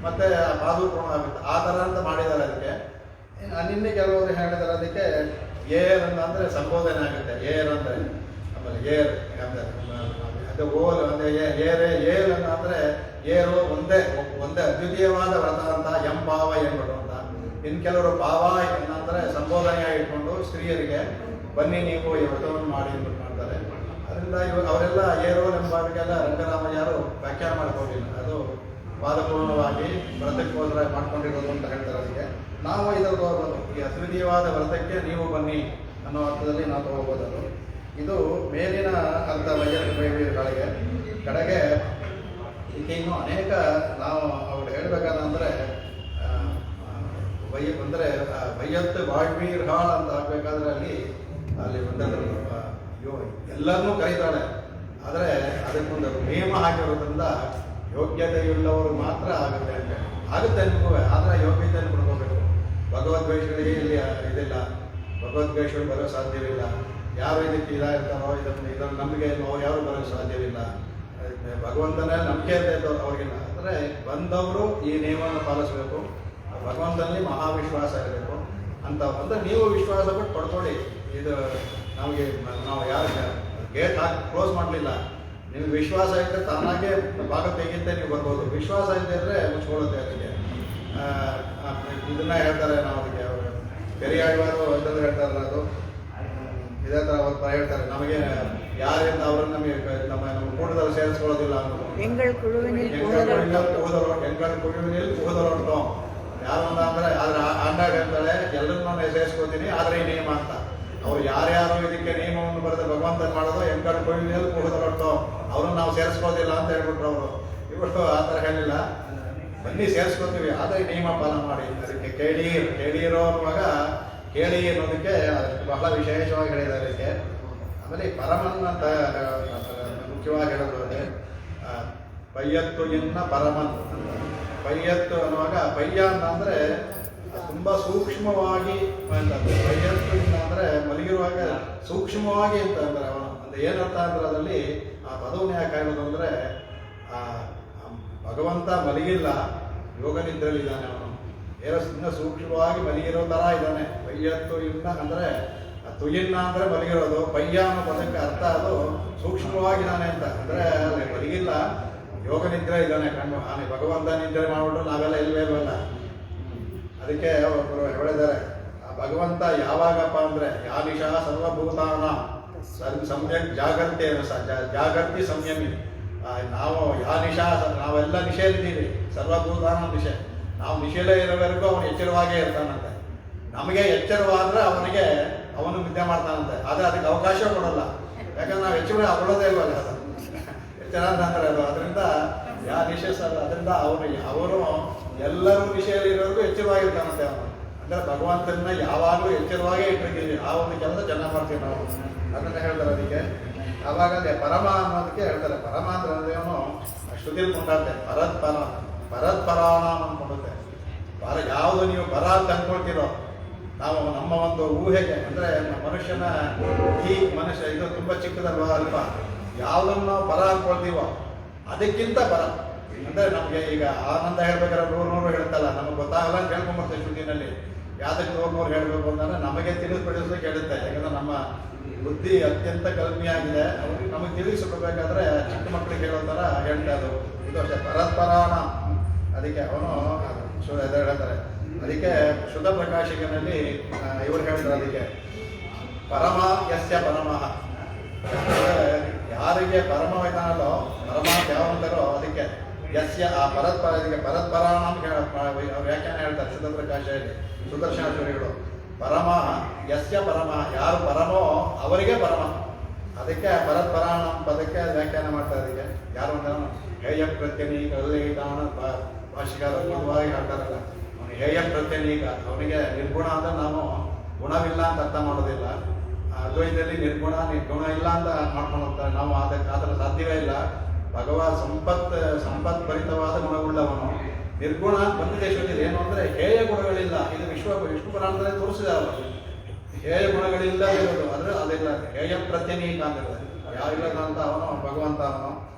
ಮತ್ತೆ ಪಾದೂ ಪೂರ್ಣ ಆಗುತ್ತೆ. ಆ ಥರ ಅಂತ ಮಾಡಿದ್ದಾರೆ ಅದಕ್ಕೆ. ನಿನ್ನೆ ಕೆಲವರು ಹೇಳಿದ್ದಾರೆ ಅದಕ್ಕೆ ಏರ್ ಅಂದರೆ ಸಂಬೋಧನೆ ಆಗುತ್ತೆ. ಏರ್ ಅಂದರೆ ಆಮೇಲೆ ಏರ್ ಅದು ಓಲ್ ಅಂದರೆ ಏರ್ ಅಂದರೆ ಏರು ಒಂದೇ ಅದ್ವಿತೀಯವಾದ ವ್ರತ ಅಂತ ಭಾವ ಏನ್ಬಿಡು ಅಂತ. ಇನ್ನು ಕೆಲವರು ಭಾವ ಅಂದರೆ ಸಂಬೋಧನೆಯಾಗಿ ಇಟ್ಕೊಂಡು ಸ್ತ್ರೀಯರಿಗೆ ಬನ್ನಿ ನೀವು ಈ ವ್ರತವನ್ನು ಮಾಡಿ ಅಂದ್ಬಿಟ್ಟು ಮಾಡ್ತಾರೆ. ಅದರಿಂದ ಅವರೆಲ್ಲ ಏರೋ ಎಂಬಾವಿಗೆಲ್ಲ ರಂಗರಾಮಯ್ಯರು ವ್ಯಾಖ್ಯಾನ ಮಾಡ್ಕೊಂಡಿಲ್ಲ. ಅದು ವಾದಪೂರ್ಣವಾಗಿ ವ್ರತಕ್ಕೋಸ್ಕರ ಮಾಡ್ಕೊಂಡಿರೋದು ಅಂತ ಹೇಳ್ತಾರೆ. ಅದಕ್ಕೆ ನಾವು ಇದರಲ್ಲಿ ಹೋಗ್ಬೋದು, ಈ ಅದ್ವಿತೀಯವಾದ ವ್ರತಕ್ಕೆ ನೀವು ಬನ್ನಿ ಅನ್ನೋ ಅರ್ಥದಲ್ಲಿ ನಾವು ತಗೋಬೋದದು. ಇದು ಮೇಲಿನ ಅರ್ಥ ವೈಯಗಳಿಗೆ ಕಡೆಗೆ ಇದಕ್ಕೆ ಇನ್ನೂ ಅನೇಕ ನಾವು ಅವ್ರು ಹೇಳ್ಬೇಕಾದಂದರೆ ಅಂದರೆ ವೈಯತ್ತು ಬಾಳ್ವೀರ್ ಹಾಳ್ ಅಂತ ಆಗಬೇಕಾದ್ರೆ ಅಲ್ಲಿ ಬಂದವರು ಎಲ್ಲರನ್ನೂ ಕರೀತಾಳೆ. ಆದರೆ ಅದಕ್ಕೊಂದು ನಿಯಮ ಹಾಕಿರೋದ್ರಿಂದ ಯೋಗ್ಯತೆಯುಳ್ಳವರು ಮಾತ್ರ ಆಗುತ್ತೆ ಅಂತ ಆಗುತ್ತೆ ನಿಮಗೂ. ಆದರೆ ಯೋಗ್ಯತೆಯನ್ನು ಕೊಡ್ಕೋಬೇಕು. ಭಗವದ್ವೇಷಗಳಿಗೆ ಇಲ್ಲಿ ಇದಿಲ್ಲ, ಭಗವದ್ವೇಷಗಳು ಬರೋ ಸಾಧ್ಯವಿಲ್ಲ. ಯಾರು ಇದಕ್ಕೆ ಇದಾಗಿರ್ತಾರೋ ಇದನ್ನು ನಂಬಿಕೆ ಅವ್ರು ಯಾರು ಬರೋಕ್ಕೆ ಸಾಧ್ಯವಿಲ್ಲ. ಭಗವಂತನೇ ನಂಬಿಕೆ ಅಂತ ಇದ್ದವ್ರು ಅವ್ರಿಗಿಲ್ಲ. ಅಂದರೆ ಬಂದವರು ಈ ನಿಯಮವನ್ನು ಪಾಲಿಸಬೇಕು. ಭಗವಂತನಲ್ಲಿ ಮಹಾವಿಶ್ವಾಸ ಇರಬೇಕು ಅಂತ. ಅಂದರೆ ನೀವು ವಿಶ್ವಾಸ ಪಟ್ಟು ಪಡ್ಕೊಳ್ಳಿ. ಇದು ನಮಗೆ ನಾವು ಯಾರು ಗೇಟ್ ಹಾಕಿ ಕ್ಲೋಸ್ ಮಾಡಲಿಲ್ಲ. ನಿಮ್ಗೆ ವಿಶ್ವಾಸ ಇದ್ದರೆ ತಾನಾಗೆ ಭಾಗ ತೆಗಿಯುತ್ತೆ, ನೀವು ಬರ್ಬೋದು. ವಿಶ್ವಾಸ ಇದ್ದರೆ ಮುಚ್ಕೊಳ್ಳುತ್ತೆ. ಅದಕ್ಕೆ ಇದನ್ನ ಹೇಳ್ತಾರೆ ನಾವು ಅದಕ್ಕೆ ಅವರು ಪೆರಿಯಾಳ್ವಾರು ಅಂತಂದ್ರೆ ಹೇಳ್ತಾರಲ್ಲ, ಅದು ಇದೇ ಥರ ಅವ್ರು ಹೇಳ್ತಾರೆ, ನಮಗೆ ಯಾರಿಂದ ಅವ್ರನ್ನ ನಮಗೆ ನಮ್ಮ ಕೂಟದಲ್ಲಿ ಸೇರಿಸ್ಕೊಳ್ಳೋದಿಲ್ಲ ಅನ್ನೋದು. ಎಂಗಳ ಕುழுವಿನಲ್ಲಿ ಕೂದಲೊಂಟು ಯಾರು ಅಂದರೆ ಆದ್ರೆ ಆಂಡಾಗ ಹೇಳ್ತಾಳೆ ಎಲ್ಲರನ್ನೂ ನಾನು ಸೇರಿಸ್ಕೊತೀನಿ, ಆದರೆ ಈ ನಿಯಮ ಅಂತ. ಅವ್ರು ಯಾರ್ಯಾರು ಇದಕ್ಕೆ ನಿಯಮವನ್ನು ಬರೆದು ಭಗವಂತನ ಮಾಡೋದು ಎಂಗಳ ಕುழுವಿನಲ್ಲಿ ಕೂದಲೊಂಟು ಅವ್ರನ್ನ ನಾವು ಸೇರಿಸ್ಕೋದಿಲ್ಲ ಅಂತ ಹೇಳ್ಬಿಟ್ರು ಅವರು. ಇವತ್ತು ಆ ಥರ ಹೇಳಿಲ್ಲ, ಬನ್ನಿ ಸೇರಿಸ್ಕೊತೀವಿ, ಆದರೆ ನಿಯಮ ಪಾಲನೆ ಮಾಡಿ. ಅದಕ್ಕೆ ಕೇಳಿರೋ ಅನ್ನುವಾಗ ಕೇಳಿ ಅನ್ನೋದಕ್ಕೆ ಬಹಳ ವಿಶೇಷವಾಗಿ ಹೇಳಿದ್ದಾರೆ ಅದಕ್ಕೆ. ಆಮೇಲೆ ಪರಮನ್ ಅಂತ ಮುಖ್ಯವಾಗಿ ಹೇಳಿದ್ರು. ಅದೇ ಪಯ್ಯತ್ತು ಇನ್ನ ಪರಮನ್. ಪಯ್ಯತ್ತು ಅನ್ನುವಾಗ ಪಯ್ಯ ಅಂದರೆ ತುಂಬ ಸೂಕ್ಷ್ಮವಾಗಿ ಅಂತಂದ್ರೆ, ಪಯ್ಯತ್ತು ಇನ್ನ ಅಂದರೆ ಮಲಗಿರುವಾಗ ಸೂಕ್ಷ್ಮವಾಗಿ ಅಂತ ಅಂದ್ರೆ ಅವನು ಅಂದರೆ ಏನರ್ಥ ಅಂದ್ರೆ ಅದರಲ್ಲಿ ಆ ಪದವನ್ನು ಯಾಕೆ ಹೇಳೋದು ಅಂದರೆ ಭಗವಂತ ಮಲಗಿಲ್ಲ, ಯೋಗ ನಿದ್ರೆಯಲ್ಲಿದ್ದಾನೆ. ಅವನು ಏನೋ ಇನ್ನ ಸೂಕ್ಷ್ಮವಾಗಿ ಮಲಗಿರೋ ಥರ ಇದ್ದಾನೆ. ಪಯ್ಯತ್ತು ಇನ್ನ ಅಂದರೆ ತುಯಿನ್ನ ಅಂದರೆ ಮಲಗಿರೋದು, ಪಯ್ಯ ಅನ್ನೋ ಪದಕ್ಕೆ ಅರ್ಥ ಅದು ಸೂಕ್ಷ್ಮವಾಗಿದ್ದಾನೆ ಅಂತ. ಅಂದರೆ ಅಲ್ಲಿ ಮಲಗಿಲ್ಲ, ಯೋಗ ನಿದ್ರೆ ಇದ್ದಾನೆ. ಕಣ್ಣು ಆನೆ ಭಗವಂತ ನಿದ್ರೆ ಮಾಡಿಬಿಟ್ಟು ನಾವೆಲ್ಲ ಇಲ್ವೇಲ್ವಲ್ಲ. ಅದಕ್ಕೆ ಒಬ್ಬರು ಹೇಳಿದ್ದಾರೆ, ಆ ಭಗವಂತ ಯಾವಾಗಪ್ಪ ಅಂದರೆ ಯಾನಿಶಾ ಸರ್ವಭೂತಾನ ಸಮ್ಯಕ್ ಜಾಗರ್ತಿ ಜಾಗರ್ತಿ ಸಂಯಮಿ. ನಾವು ಯಾನಿಶಾ ನಾವೆಲ್ಲ ನಿಷೇಧಿದ್ದೀವಿ, ಸರ್ವಭೂತಾನ ನಿಷೇ. ನಾವು ನಿಷೇಧ ಇರೋವರೆಗೂ ಅವನು ಎಚ್ಚರವಾಗೇ ಇರ್ತಾನಂತೆ. ನಮಗೆ ಎಚ್ಚರವಾದ್ರೆ ಅವನು ನಿದ್ದೆ ಮಾಡ್ತಾನಂತೆ. ಆದರೆ ಅದಕ್ಕೆ ಅವಕಾಶ ಕೊಡಲ್ಲ, ಯಾಕಂದ್ರೆ ನಾವು ಎಚ್ಚರ ಕೊಡೋದೇ ಇಲ್ವಲ್ಲ. ಅದು ಎಚ್ಚರ ಅಂತಂದ್ರೆ ಅದು. ಅದರಿಂದ ಯಾ ನಿಷೇಧ ಅದರಿಂದ ಅವರು ಎಲ್ಲರೂ ವಿಷಯ ಇರೋರ್ಗೂ ಎಚ್ಚರವಾಗಿರ್ತಾನಂತೆ ಅವನು. ಅಂದರೆ ಭಗವಂತನ ಯಾವಾಗಲೂ ಎಚ್ಚರವಾಗೇ ಇಟ್ಟಿರ್ತೀವಿ. ಆ ಒಂದು ಕೆಲಸ ಚೆನ್ನಾಗಿ ಮಾಡ್ತೀವಿ ನಾವು. ಅದನ್ನ ಹೇಳ್ತಾರೆ. ಅದಕ್ಕೆ ಆವಾಗಲೇ ಪರಮ ಅನ್ನೋದಕ್ಕೆ ಹೇಳ್ತಾರೆ. ಪರಮ ಅಂದ್ರೆ ಅವನು ಶ್ರುತಿಯಲ್ಲಿ ಕೊಂಡಾಡ್ತೆ. ಪರತ್ಪರಾಣ ಅಂದ್ಕೊಂಡುತ್ತೆ. ಯಾವುದು ನೀವು ಪರ ಅಂತ ಅಂದ್ಕೊಳ್ತೀರೋ, ನಾವು ನಮ್ಮ ಒಂದು ಊಹೆಗೆ ಅಂದರೆ ಮನುಷ್ಯನ ಈ ಮನುಷ್ಯ ಇದು ತುಂಬ ಚಿಕ್ಕದಲ್ವ, ಅಲ್ಪ. ಯಾವುದನ್ನು ನಾವು ಪರ ಅಂದ್ಕೊಳ್ತೀವೋ ಅದಕ್ಕಿಂತ ಪರ. ಅಂದರೆ ನಮಗೆ ಈಗ ಆನಂದ ಹೇಳ್ಬೇಕಾದ್ರೆ 100 ಹೇಳ್ತಲ್ಲ, ನಮಗೆ ಗೊತ್ತಾಗಲ್ಲ ಅಂತ ಹೇಳ್ಕೊಂಬರ್ತೇವೆ ಶ್ರುತಿನಲ್ಲಿ. ಯಾವ್ದಕ್ಕೆ 100 ಹೇಳಬೇಕು ಅಂತಂದ್ರೆ ನಮಗೆ ತಿಳಿಸ್ಪಡಿಸೋದಕ್ಕೆ ಹೇಳುತ್ತೆ. ಯಾಕಂದ್ರೆ ನಮ್ಮ ಬುದ್ಧಿ ಅತ್ಯಂತ ಕಲ್ಮಿಯಾಗಿದೆ. ಅವ್ರಿಗೆ ನಮಗೆ ತಿಳಿಸ್ಕೊಡ್ಬೇಕಾದ್ರೆ ಚಿಕ್ಕ ಮಕ್ಕಳಿಗೆ ಹೇಳೋ ಥರ ಹೇಳ್ತಾ ಅದು. ಇದು ಅಷ್ಟೇ ಪರಸ್ಪರಾಣ. ಅದಕ್ಕೆ ಅವನು ಹೇಳ್ತಾರೆ. ಅದಕ್ಕೆ ಶುದ್ಧ ಪ್ರಕಾಶಿಕನಲ್ಲಿ ಇವರು ಹೇಳ್ತಾರೆ, ಅದಕ್ಕೆ ಪರಮ ಯಸ್ಯ ಪರಮಃ. ಯಾರಿಗೆ ಪರಮವಿಧಾನಲ್ಲೋ ಪರಮ ಯಾವಂತಾರೋ ಅದಕ್ಕೆ ಯಸ್ಯ ಆ ಅದಕ್ಕೆ ಪರತ್ಪರಾಣ ವ್ಯಾಖ್ಯಾನ ಹೇಳ್ತಾರೆ ಶುದ್ಧ ಪ್ರಕಾಶದಲ್ಲಿ ಸುದರ್ಶನಾಚಾರ್ಯಗಳು. ಪರಮ ಯಸ್ಯ ಪರಮ, ಯಾರು ಪರಮೋ ಅವರಿಗೆ ಪರಮ. ಅದಕ್ಕೆ ಪರತ್ಪರಾಣ ಪದಕ್ಕೆ ವ್ಯಾಖ್ಯಾನ ಮಾಡ್ತಾರೆ. ಅದಕ್ಕೆ ಯಾರು ಅಂದ್ರೆ ಹೇಯ ಪ್ರತ್ಯನೀಕ ಭಾಷಿಕಾರ ಹೇಳ್ತಾರಲ್ಲ, ಅವನು ಹೇಯ ಪ್ರತ್ಯನೀಕ. ಅವನಿಗೆ ನಿರ್ಗುಣ ಅಂದ್ರೆ ನಾವು ಗುಣವಿಲ್ಲ ಅಂತ ಅರ್ಥ ಮಾಡೋದಿಲ್ಲ. ಅದ್ವೈತದಲ್ಲಿ ನಿರ್ಗುಣ ಇಲ್ಲ ಅಂತ ಮಾಡ್ಕೊಂಡು ಹೋಗ್ತಾರೆ. ನಾವು ಅದರ ಸಾಧ್ಯವೇ ಇಲ್ಲ. ಭಗವಾನ್ ಸಂಪತ್ ಭರಿತವಾದ ಗುಣವುಳ್ಳವನು. ನಿರ್ಗುಣ ಬಂದಿದೆ ಶ್ರುತಿಯಲ್ಲಿ. ಏನು ಅಂದರೆ ಹೇಯ ಗುಣಗಳಿಲ್ಲ. ಇದು ವಿಷ್ಣು ಪುರಾಣದಲ್ಲಿ ತೋರಿಸಿದಾರಲ್ಲ, ಹೇಯ ಗುಣಗಳಿಲ್ಲ ಇರೋದು. ಆದರೆ ಅದೆಲ್ಲ ಹೇಯ ಪ್ರತ್ಯನೀಕ ಅಂತಿದೆ. ಯಾರಿಲ್ಲದಂತ ಅವನು ಭಗವಂತ. ಅವನು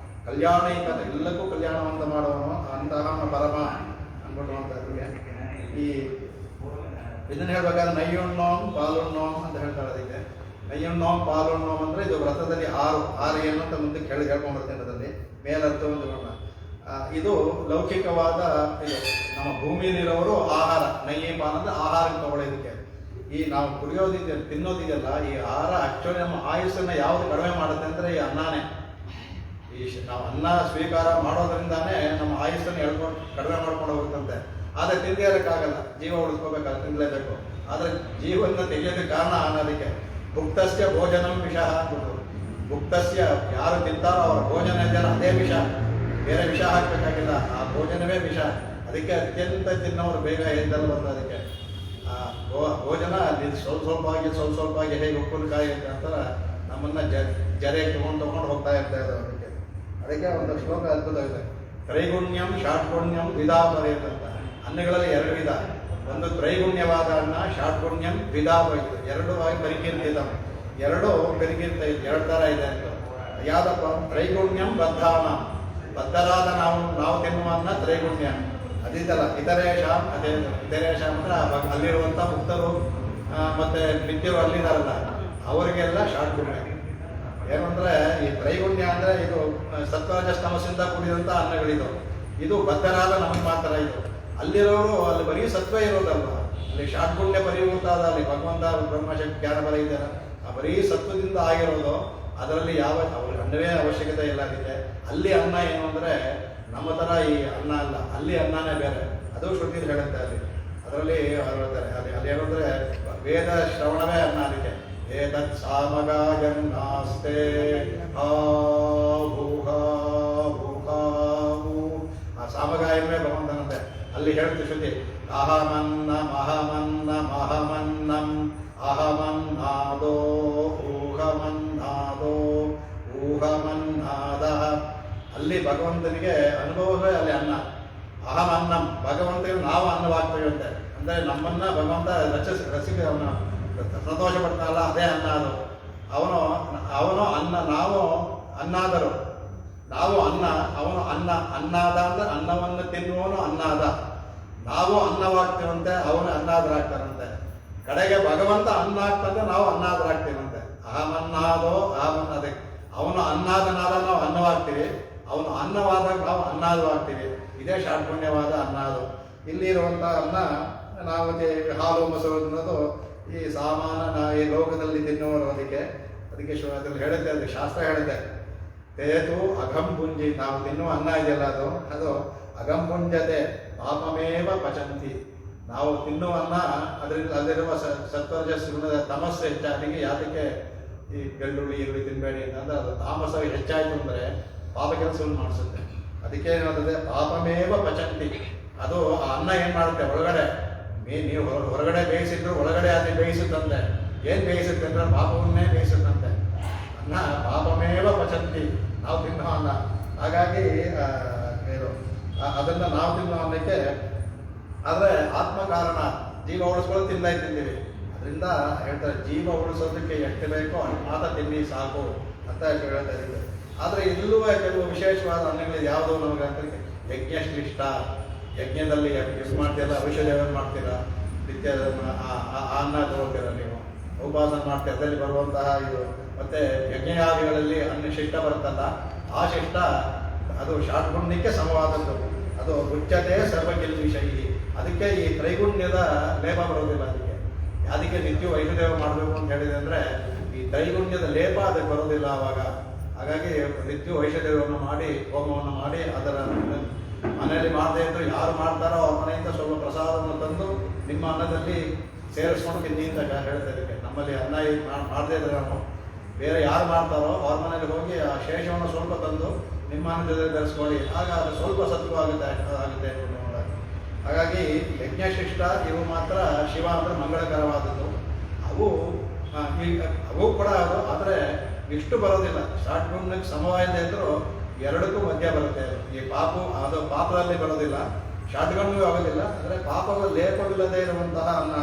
ಕಲ್ಯಾಣೀಕ, ಎಲ್ಲಕ್ಕೂ ಕಲ್ಯಾಣವಂತ ಮಾಡುವವನು. ಅಂತಹ ಪರಮ ಅನ್ಬಿಟ್ಟು ಈ ಇದನ್ನ ಹೇಳ್ಬೇಕಾದ್ರೆ ನಯ್ಯುಣ್ಣೋಂ ಪಾಲುಣ್ಣೋಂ ಅಂತ ಹೇಳ್ತಾರೆ. ಅದಕ್ಕೆ ನಯ್ಯುಣ್ಣೋಂ ಪಾಲುಣ್ಣೋಂ ಅಂದ್ರೆ ಇದು ವ್ರತದಲ್ಲಿ 6 ಏನು ಅಂತ ಮುಂದೆ ಹೇಳ್ಕೊಂಡ್ಬರ್ತೇನೆ. ಅದರಲ್ಲಿ ಮೇಲತ್ತು ಒಂದು ಇದು ಲೌಕಿಕವಾದ ಇದು. ನಮ್ಮ ಭೂಮಿಯಲ್ಲಿರೋರು ಆಹಾರ ನಯ್ಯಪಾನ ಅಂದ್ರೆ ಆಹಾರಕ್ಕೆ ತಗೊಳ್ಳೋದಕ್ಕೆ. ಈ ನಾವು ತಿನ್ನೋದಿದೆಯಲ್ಲ, ಈ ಆಹಾರ ಆಕ್ಚುಲಿ ನಮ್ಮ ಆಯುಸ್ಸನ್ನ ಯಾವುದು ಕಡಿಮೆ ಮಾಡುತ್ತೆ ಅಂದ್ರೆ ಈ ಅನ್ನನೇ. ನಾವು ಅನ್ನ ಸ್ವೀಕಾರ ಮಾಡೋದ್ರಿಂದಾನೇ ನಮ್ಮ ಆಯುಸ್ಸನ್ನು ಕಡಿಮೆ ಮಾಡ್ಕೊಂಡು ಹೋಗುತ್ತಂತೆ. ಆದರೆ ತಿಂದೇ ಇರೋಕ್ಕಾಗಲ್ಲ, ಜೀವ ಉಳಿಸ್ಕೋಬೇಕಾದ್ರೆ ತಿನ್ನಲೇಬೇಕು. ಆದರೆ ಜೀವನ ತೆಗೆಯೋದಕ್ಕೆ ಕಾರಣ ಅನ್ನೋದಕ್ಕೆ ಭುಕ್ತಸ್ಯ ಭೋಜನಂ ವಿಷ ಅಂದ್ಬಿಟ್ಟು. ಭುಕ್ತಸ್ಯ ಯಾರು ತಿಂತಾರೋ ಅವರ ಭೋಜನ ಇದೆಯಲ್ಲ ಅದೇ ವಿಷ, ಬೇರೆ ವಿಷ ಹಾಕಬೇಕಾಗಿಲ್ಲ, ಆ ಭೋಜನವೇ ವಿಷ. ಅದಕ್ಕೆ ಅತ್ಯಂತ ತಿನ್ನೋರು ಬೇಗ ಎದ್ದಲ್ಲ ಬರ್ತದೆ. ಅದಕ್ಕೆ ಭೋಜನ ಸ್ವಲ್ಪವಾಗಿ ಹೇಗೆ ಉಪ್ಪಿನಕಾಯಿ ಅಂತಾರ ನಮ್ಮನ್ನ ಜರೆ ತಗೊಂಡು ಹೋಗ್ತಾ ಇರ್ತಾ ಇದ್ದಾರೆ. ಅದಕ್ಕೆ ಒಂದು ಶ್ಲೋಕ ಅದ್ಭುತ ಇದೆ. ತ್ರೈಗುಣ್ಯಂ ಷಾಡ್ಗುಣ್ಯಂ ದ್ವಿಧಾಪರೇತ ಅಂತ. ಅನ್ನಗಳಲ್ಲಿ 2 ವಿಧ. ಒಂದು ತ್ರೈಗುಣ್ಯವಾದ ಅನ್ನ, ಷಾಡ್ಗುಣ್ಯಂ ದ್ವಿಧಾಪರೇತ. 2 ಆಗಿ ಪರಿಕೀರ್ತಿದ. 2 ಪರಿಕೀರ್ತ ಇದೆ. 2 ಥರ ಇದೆ ಅಂತ. ಯಾವ್ದಪ್ಪ? ತ್ರೈಗುಣ್ಯಂ ಬದ್ಧಾನ, ಬದ್ಧರಾದ ನಾವು ತಿನ್ನುವ ಅನ್ನ ತ್ರೈಗುಣ್ಯ. ಅದಿದ್ದಲ್ಲ ಇತರೇಶಾಂ. ಅದೇ ಇತರೇಶಾಂ ಅಂದ್ರೆ ಅಲ್ಲಿರುವಂಥ ಮುಕ್ತರು ಮತ್ತೆ ನಿತ್ಯರು ಅಲ್ಲಿದಾರಲ್ಲ ಅವರಿಗೆಲ್ಲ ಷಾಡ್ಗುಣ್ಯ. ಏನು ಅಂದರೆ ಈ ತ್ರೈಗುಣ್ಯ ಅಂದರೆ ಇದು ಸತ್ವರಜಸ್ತಮಸ್ಸಿಂದ ಕೂಡಿದಂಥ ಅನ್ನಗಳಿದು. ಇದು ಬದ್ಧರಾದ ನಮಗೆ ಮಾತ್ರ ಇದು. ಅಲ್ಲಿರೋರು ಅಲ್ಲಿ ಬರೀ ಸತ್ವ ಇರೋದಲ್ವ, ಅಲ್ಲಿ ಷಾಡ್ಗುಣ್ಯ ಪರಿವೃತ ಅದ. ಅಲ್ಲಿ ಭಗವಂತ ಬ್ರಹ್ಮಶಕ್ತಿ ಜ್ಞಾನ ಬಲ ಇದೆಯಲ್ಲ, ಆ ಬರೀ ಸತ್ವದಿಂದ ಆಗಿರೋದು. ಅದರಲ್ಲಿ ಅವ್ರಿಗೆ ಅನ್ನವೇ ಅವಶ್ಯಕತೆ ಇಲ್ಲ. ಅದಕ್ಕೆ ಅಲ್ಲಿ ಅನ್ನ ಏನು ಅಂದರೆ ನಮ್ಮ ಥರ ಈ ಅನ್ನ ಅಲ್ಲ, ಅಲ್ಲಿ ಅನ್ನನೇ ಬೇರೆ. ಅದು ಶ್ರುತಿಯಲ್ಲಿ ಹೇಳುತ್ತೆ. ಅದರಲ್ಲಿ ಹೇಳ್ತಾರೆ. ಅಲ್ಲಿ ಏನಂದರೆ ವೇದ ಶ್ರವಣವೇ ಅನ್ನ. ಅದಕ್ಕೆ ಏತತ್ ಸಾಮಗಾಯನ್ನಾಸ್ತೆ ಆ ಸಾಮಗಾಯವೇ ಭಗವಂತನಂತೆ ಅಲ್ಲಿ ಹೇಳುತ್ತೆ ಶ್ರುತಿ. ಅಹಮನ್ನಂ ಅಹಮನ್ನಂ ಅಹಮನ್ನಂ ಅಹಮನ್ನಾದೋ ಊಹಮನ್ನಾದೋ ಊಹಮನ್ನಾದ. ಅಲ್ಲಿ ಭಗವಂತನಿಗೆ ಅನುಭವವೇ ಅಲ್ಲಿ ಅನ್ನ. ಅಹಮನ್ನಂ ಭಗವಂತನಿಗೆ ನಾವು ಅನ್ನವಾಗ್ತೇವೆ ಅಂತೆ. ಅಂದರೆ ನಮ್ಮನ್ನ ಭಗವಂತ ರಸಿಕ ಅವನ ಸಂತೋಷ ಪಡ್ತಾನಲ್ಲ ಅದೇ ಅನ್ನ. ಅದು ಅವನು ಅನ್ನ, ನಾವು ಅನ್ನಾದರು. ನಾವು ಅನ್ನ, ಅವನು ಅನ್ನ. ಅನ್ನಾದ ಅಂದ್ರೆ ಅನ್ನವನ್ನು ತಿನ್ನುವವನು ಅನ್ನಾದ. ನಾವು ಅನ್ನವಾಗ್ತೀವಂತೆ, ಅವನು ಅನ್ನಾದರಾಗ್ತಾರಂತೆ. ಕಡೆಗೆ ಭಗವಂತ ಅನ್ನ ಆಗ್ತಂದ್ರೆ ನಾವು ಅನ್ನಾದರಾಗ್ತೀವಂತೆ. ಅಹಮನ್ನಾದೋ ಅಹಮನ್ನದೆ. ಅವನು ಅನ್ನಾದನಾದ ನಾವು ಅನ್ನವಾಗ್ತೀವಿ, ಅವನು ಅನ್ನವಾದಾಗ ನಾವು ಅನ್ನಾದವಾಗ್ತೀವಿ. ಇದೇ ಷಾಡ್ಗುಣ್ಯವಾದ ಅನ್ನಾದು. ಇಲ್ಲಿರುವಂಥ ಅನ್ನ ನಾವು ಹಾಲು ಮೊಸರು ಅನ್ನೋದು ಈ ಸಾಮಾನ್ಯ ಈ ಲೋಕದಲ್ಲಿ ತಿನ್ನುವರು. ಅದಕ್ಕೆ ಅದ್ರಲ್ಲಿ ಹೇಳುತ್ತೆ, ಅದಕ್ಕೆ ಶಾಸ್ತ್ರ ಹೇಳುತ್ತೆ, ತೇತು ಅಗಂಪುಂಜಿ. ನಾವು ತಿನ್ನುವ ಅನ್ನ ಇದೆಯಲ್ಲ ಅದು ಅಗಂಪುಂಜತೆ ಪಾಪಮೇವ ಪಚಂತಿ. ನಾವು ತಿನ್ನುವ ಅನ್ನ ಅದರಿಂದ ಅಲ್ಲಿರುವ ಸತ್ವರಜಸ್ ಗುಣದ ತಮಸ್ಸು ಹೆಚ್ಚಾಗಿ, ಯಾತಕ್ಕೆ ಈ ಬೆಳ್ಳುಳ್ಳಿ ಈರುಳ್ಳಿ ತಿನ್ನಬೇಡಿ ಅಂತಂದ್ರೆ ಅದು ತಾಮಸ ಹೆಚ್ಚಾಯಿತು ಅಂದರೆ ಪಾಪ ಕೆಲಸವನ್ನು ಮಾಡಿಸುತ್ತೆ. ಅದಕ್ಕೆ ಏನಾಗ್ತದೆ, ಪಾಪಮೇವ ಪಚಂತಿ. ಅದು ಆ ಅನ್ನ ಏನು ಮಾಡುತ್ತೆ, ಒಳಗಡೆ ನೀವು ಹೊರಗಡೆ ಬೇಯಿಸಿದ್ರು ಒಳಗಡೆ ಅದು ಬೇಯಿಸುತ್ತಂತೆ. ಏನು ಬೇಯಿಸುತ್ತೆ ಅಂದ್ರೆ ಪಾಪವನ್ನೇ ಬೇಯಿಸುತ್ತಂತೆ. ಅನ್ನ ಪಾಪಮೇವ ಪಚಂತಿ, ನಾವು ತಿನ್ನೋ ಅನ್ನ. ಹಾಗಾಗಿ ಅದನ್ನು ನಾವು ತಿನ್ನೋ ಅನ್ನಕ್ಕೆ, ಆದರೆ ಆತ್ಮಕಾರಣ ಜೀವ ಉಳಿಸ್ಕೊಳ್ಳೋದು ತಿಂತೀವಿ. ಅದರಿಂದ ಹೇಳ್ತಾರೆ, ಜೀವ ಉಳಿಸೋದಕ್ಕೆ ಎಷ್ಟು ಬೇಕೋ ಅಷ್ಟು ಮಾತ್ರ ತಿನ್ನಿ ಸಾಕು ಅಂತ ಹೇಳ್ತಾ ಇದ್ದೀವಿ. ಆದರೆ ಇಲ್ಲೂ ಕೆಲವು ವಿಶೇಷವಾದ ಅನ್ನಗಳಿದೆ. ಯಾವುದು ನಮಗೆ ಅಂತ ಯಜ್ಞಶ್ಲಿಷ್ಟ. ಯಜ್ಞದಲ್ಲಿ ಯೂಸ್ ಮಾಡ್ತೀರ, ಔಷಧಿಯನ್ನು ಮಾಡ್ತೀರಾ, ನಿತ್ಯ ಅನ್ನ ತಗೋತೀರ, ನೀವು ಉಪವಾಸ ಮಾಡ್ತೀರ, ಅದರಲ್ಲಿ ಬರುವಂತಹ ಇದು. ಮತ್ತೆ ಯಜ್ಞಯಾದಿಗಳಲ್ಲಿ ಅನ್ನ ಶಿಷ್ಟ ಬರುತ್ತಲ್ಲ, ಆ ಶಿಷ್ಟ ಅದು ಷಾಡ್ಗುಣ್ಯಕ್ಕೆ ಸಮವಾದದ್ದು. ಅದು ಉಚ್ಚತೆ ಸರ್ವಕಿಲ್ವಿಷಯಿ. ಅದಕ್ಕೆ ಈ ತ್ರೈಗುಣ್ಯದ ಲೇಪ ಬರೋದಿಲ್ಲ. ಅದಕ್ಕೆ ನಿತ್ಯ ವೈಷ್ಣದೇವ ಮಾಡಬೇಕು ಅಂತ ಹೇಳಿದೆ ಅಂದರೆ ಈ ತ್ರೈಗುಣ್ಯದ ಲೇಪ ಅದಕ್ಕೆ ಬರೋದಿಲ್ಲ ಆವಾಗ. ಹಾಗಾಗಿ ನಿತ್ಯ ವೈಷ್ಣದೇವವನ್ನು ಮಾಡಿ, ಹೋಮವನ್ನು ಮಾಡಿ, ಅದರ ಮನೆಯಲ್ಲಿ ಮಾಡದೇ ಇದ್ದು ಯಾರು ಮಾಡ್ತಾರೋ ಅವ್ರ ಮನೆಯಿಂದ ಸ್ವಲ್ಪ ಪ್ರಸಾದವನ್ನು ತಂದು ನಿಮ್ಮ ಅನ್ನದಲ್ಲಿ ಸೇರಿಸ್ಕೊಂಡು ತಿನ್ನಿ ಅಂತ ಹೇಳ್ತಾ ಇದಕ್ಕೆ. ನಮ್ಮಲ್ಲಿ ಅನ್ನ ಮಾಡದೇ ಇದ್ರೆ ನಾವು ಬೇರೆ ಯಾರು ಮಾಡ್ತಾರೋ ಅವ್ರ ಮನೇಲಿ ಹೋಗಿ ಆ ಶೇಷವನ್ನು ಸ್ವಲ್ಪ ತಂದು ನಿಮ್ಮ ಅನ್ನದ ಬೆರೆಸ್ಕೊಳ್ಳಿ, ಆಗ ಅದು ಸ್ವಲ್ಪ ಸತ್ವ ಆಗುತ್ತೆ. ಹಾಗಾಗಿ ಯಜ್ಞಶಿಷ್ಟ ಇವು ಮಾತ್ರ ಶಿವ ಅಂದರೆ ಮಂಗಳಕರವಾದದ್ದು. ಅವು ಕೂಡ ಅದು, ಆದರೆ ಇಷ್ಟು ಬರೋದಿಲ್ಲ. ಷಾಡ್ಗುಣ್ಯಕ್ಕೆ ಸಮವಾಗಿದೆ ಅಂದರೂ ಎರಡಕ್ಕೂ ಮಧ್ಯ ಬರುತ್ತೆ. ಈ ಅದು ಪಾಪದಲ್ಲಿ ಬರೋದಿಲ್ಲ, ಷಾಡ್ಗುಣ್ಯವೂ ಆಗೋದಿಲ್ಲ. ಅಂದರೆ ಪಾಪದ ಲೇಪವಿಲ್ಲದೆ ಇರುವಂತಹ ಅನ್ನ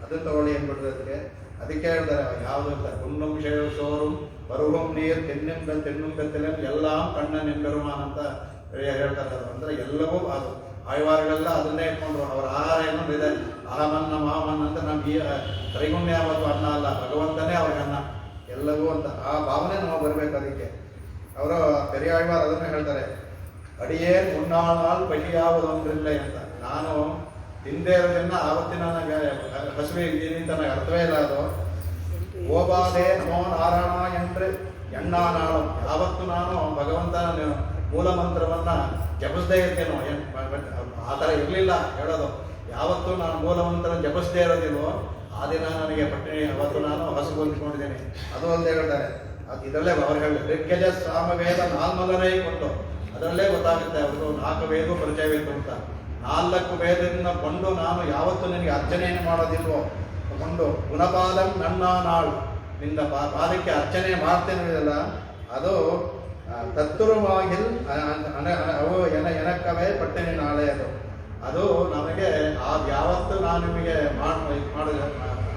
ಅದನ್ನು ತಗೊಳ್ಳಿ ಅಂದ್ಬಿಟ್ರೆ ಅದಕ್ಕೆ ಹೇಳ್ತಾರೆ, ಯಾವುದು ಅಂತ ಗುಂಡುಂ ಶೋರುಂ ಬರುಹುಂ ನೀರು ತೆನ್ನುಂ ಬೆತ್ತಲೆಂ ಎಲ್ಲ ಕಣ್ಣ ನಿಂಬೆರುಮಾನ್ ಅಂತ ಹೇಳ್ತಾರೆ. ಅದು ಅಂದರೆ ಎಲ್ಲವೂ ಅದು ಆಯ್ವಾರಗಳೆಲ್ಲ ಅದನ್ನೇ ಇಟ್ಕೊಂಡು ಅವರ ಆಹಾರ ಏನೊಂದು ಇದೆ. ಅಹಮನ್ನ ಮಹಾಮನ್ನ ಅಂತ ನಮ್ಗೆ ತ್ರೈಗುಣ್ಯ ಯಾವತ್ತು ಅನ್ನ ಅಲ್ಲ, ಭಗವಂತನೇ ಅವ್ರಿಗೆ ಅನ್ನ ಎಲ್ಲವೂ ಅಂತ ಆ ಭಾವನೆ ನಾವು ಬರಬೇಕು. ಅದಕ್ಕೆ ಅವರು ಪೆರಿಯಾಳ್ವಾರ್ ಅದನ್ನೇ ಹೇಳ್ತಾರೆ, ಅಡಿಯೇನ್ ಮುನ್ನಾಳ್ ಪಶಿಯಾವುದೊಂದ್ರಿಲ್ಲ ಅಂತ. ನಾನು ತಿಂದೇ ಇರೋದನ್ನ ಆವತ್ತಿನ ನನಗೆ ಹಸಿವೆ ಇದ್ದೀನಿ ಅಂತ ನನಗೆ ಅರ್ಥವೇ ಇಲ್ಲ. ಅದು ಓಬಾದೆ ನಮೋ ನಾರಾಯಣ ಎಂದ್ರೆ ಎಣ್ಣಾನಾಳು. ಯಾವತ್ತು ನಾನು ಭಗವಂತನ ಮೂಲ ಮಂತ್ರವನ್ನ ಜಪಿಸದೇ ಇರ್ತೇನೋ, ಆ ಥರ ಇರಲಿಲ್ಲ ಹೇಳೋದು. ಯಾವತ್ತು ನಾನು ಮೂಲ ಮಂತ್ರ ಜಪಿಸದೇ ಇರೋದಿಲ್ವೋ ಆ ದಿನ ನನಗೆ ಪಟ್ಟಿಣಿ, ಅವತ್ತು ನಾನು ಹಸಿವು ಹೊಂದ್ಕೊಂಡಿದ್ದೀನಿ. ಅದು ಅಂತ ಹೇಳ್ತಾರೆ. ಇದರಲ್ಲೇ ಅವ್ರು ಹೇಳಿದ್ರು, ಋಗ್ಯಜ ಸಾಮವೇದ ನಾಲ್ಮಲರೇ ಕೊಟ್ಟು ಅದರಲ್ಲೇ ಗೊತ್ತಾಗುತ್ತೆ ಅವ್ರದ್ದು 4 ವೇದ ಪರಿಚಯಬೇಕು ಅಂತ. 4 ವೇದದಿಂದ ಕೊಂಡು ನಾನು ಯಾವತ್ತು ನಿನಗೆ ಅರ್ಚನೆಯನ್ನು ಮಾಡೋದಿಲ್ವೋ ಕೊಂಡು ಗುಣಪಾಲಂ ನನ್ನ ನಾಳು ನಿಂದ ಪಾದಕ್ಕೆ ಅರ್ಚನೆ ಮಾಡ್ತೇನೆ ಇದಲ್ಲ, ಅದು ತತ್ತುರುವಾಗಿಲ್ ಅವು ಎನಕ್ಕವೇ ಪಟ್ಟಿನಿ ನಾಳೆ. ಅದು ನಮಗೆ ಯಾವತ್ತು ನಾನು ನಿಮಗೆ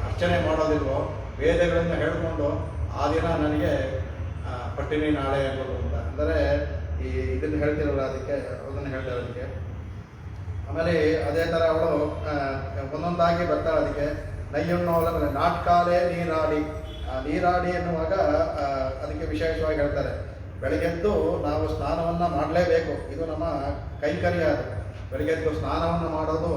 ಅರ್ಚನೆ ಮಾಡೋದಿಲ್ವೋ ವೇದಗಳಿಂದ ಹೇಳ್ಕೊಂಡು ಆ ದಿನ ನನಗೆ ಪಟ್ಟಿನಿ ನಾಳೆ ಅನ್ನೋದು ಅಂತ. ಅಂದರೆ ಇದನ್ನು ಹೇಳ್ತಿರಲ್ಲ, ಅದಕ್ಕೆ ಅದನ್ನು ಹೇಳ್ತಾರೆ. ಅದಕ್ಕೆ ಆಮೇಲೆ ಅದೇ ಥರ ಅವಳು ಒಂದೊಂದಾಗಿ ಬರ್ತಾಳೆ. ಅದಕ್ಕೆ ನೈಯುಣ್ಣೋಲ ನಾಟ್ಕಾಲೇ ನೀರಾಡಿ ಎನ್ನುವಾಗ ಅದಕ್ಕೆ ವಿಶೇಷವಾಗಿ ಹೇಳ್ತಾರೆ, ಬೆಳಗ್ಗೆದ್ದು ನಾವು ಸ್ನಾನವನ್ನು ಮಾಡಲೇಬೇಕು. ಇದು ನಮ್ಮ ಕೈಂಕರ್ಯ. ಅದು ಬೆಳಗ್ಗೆದ್ದು ಸ್ನಾನವನ್ನು ಮಾಡೋದು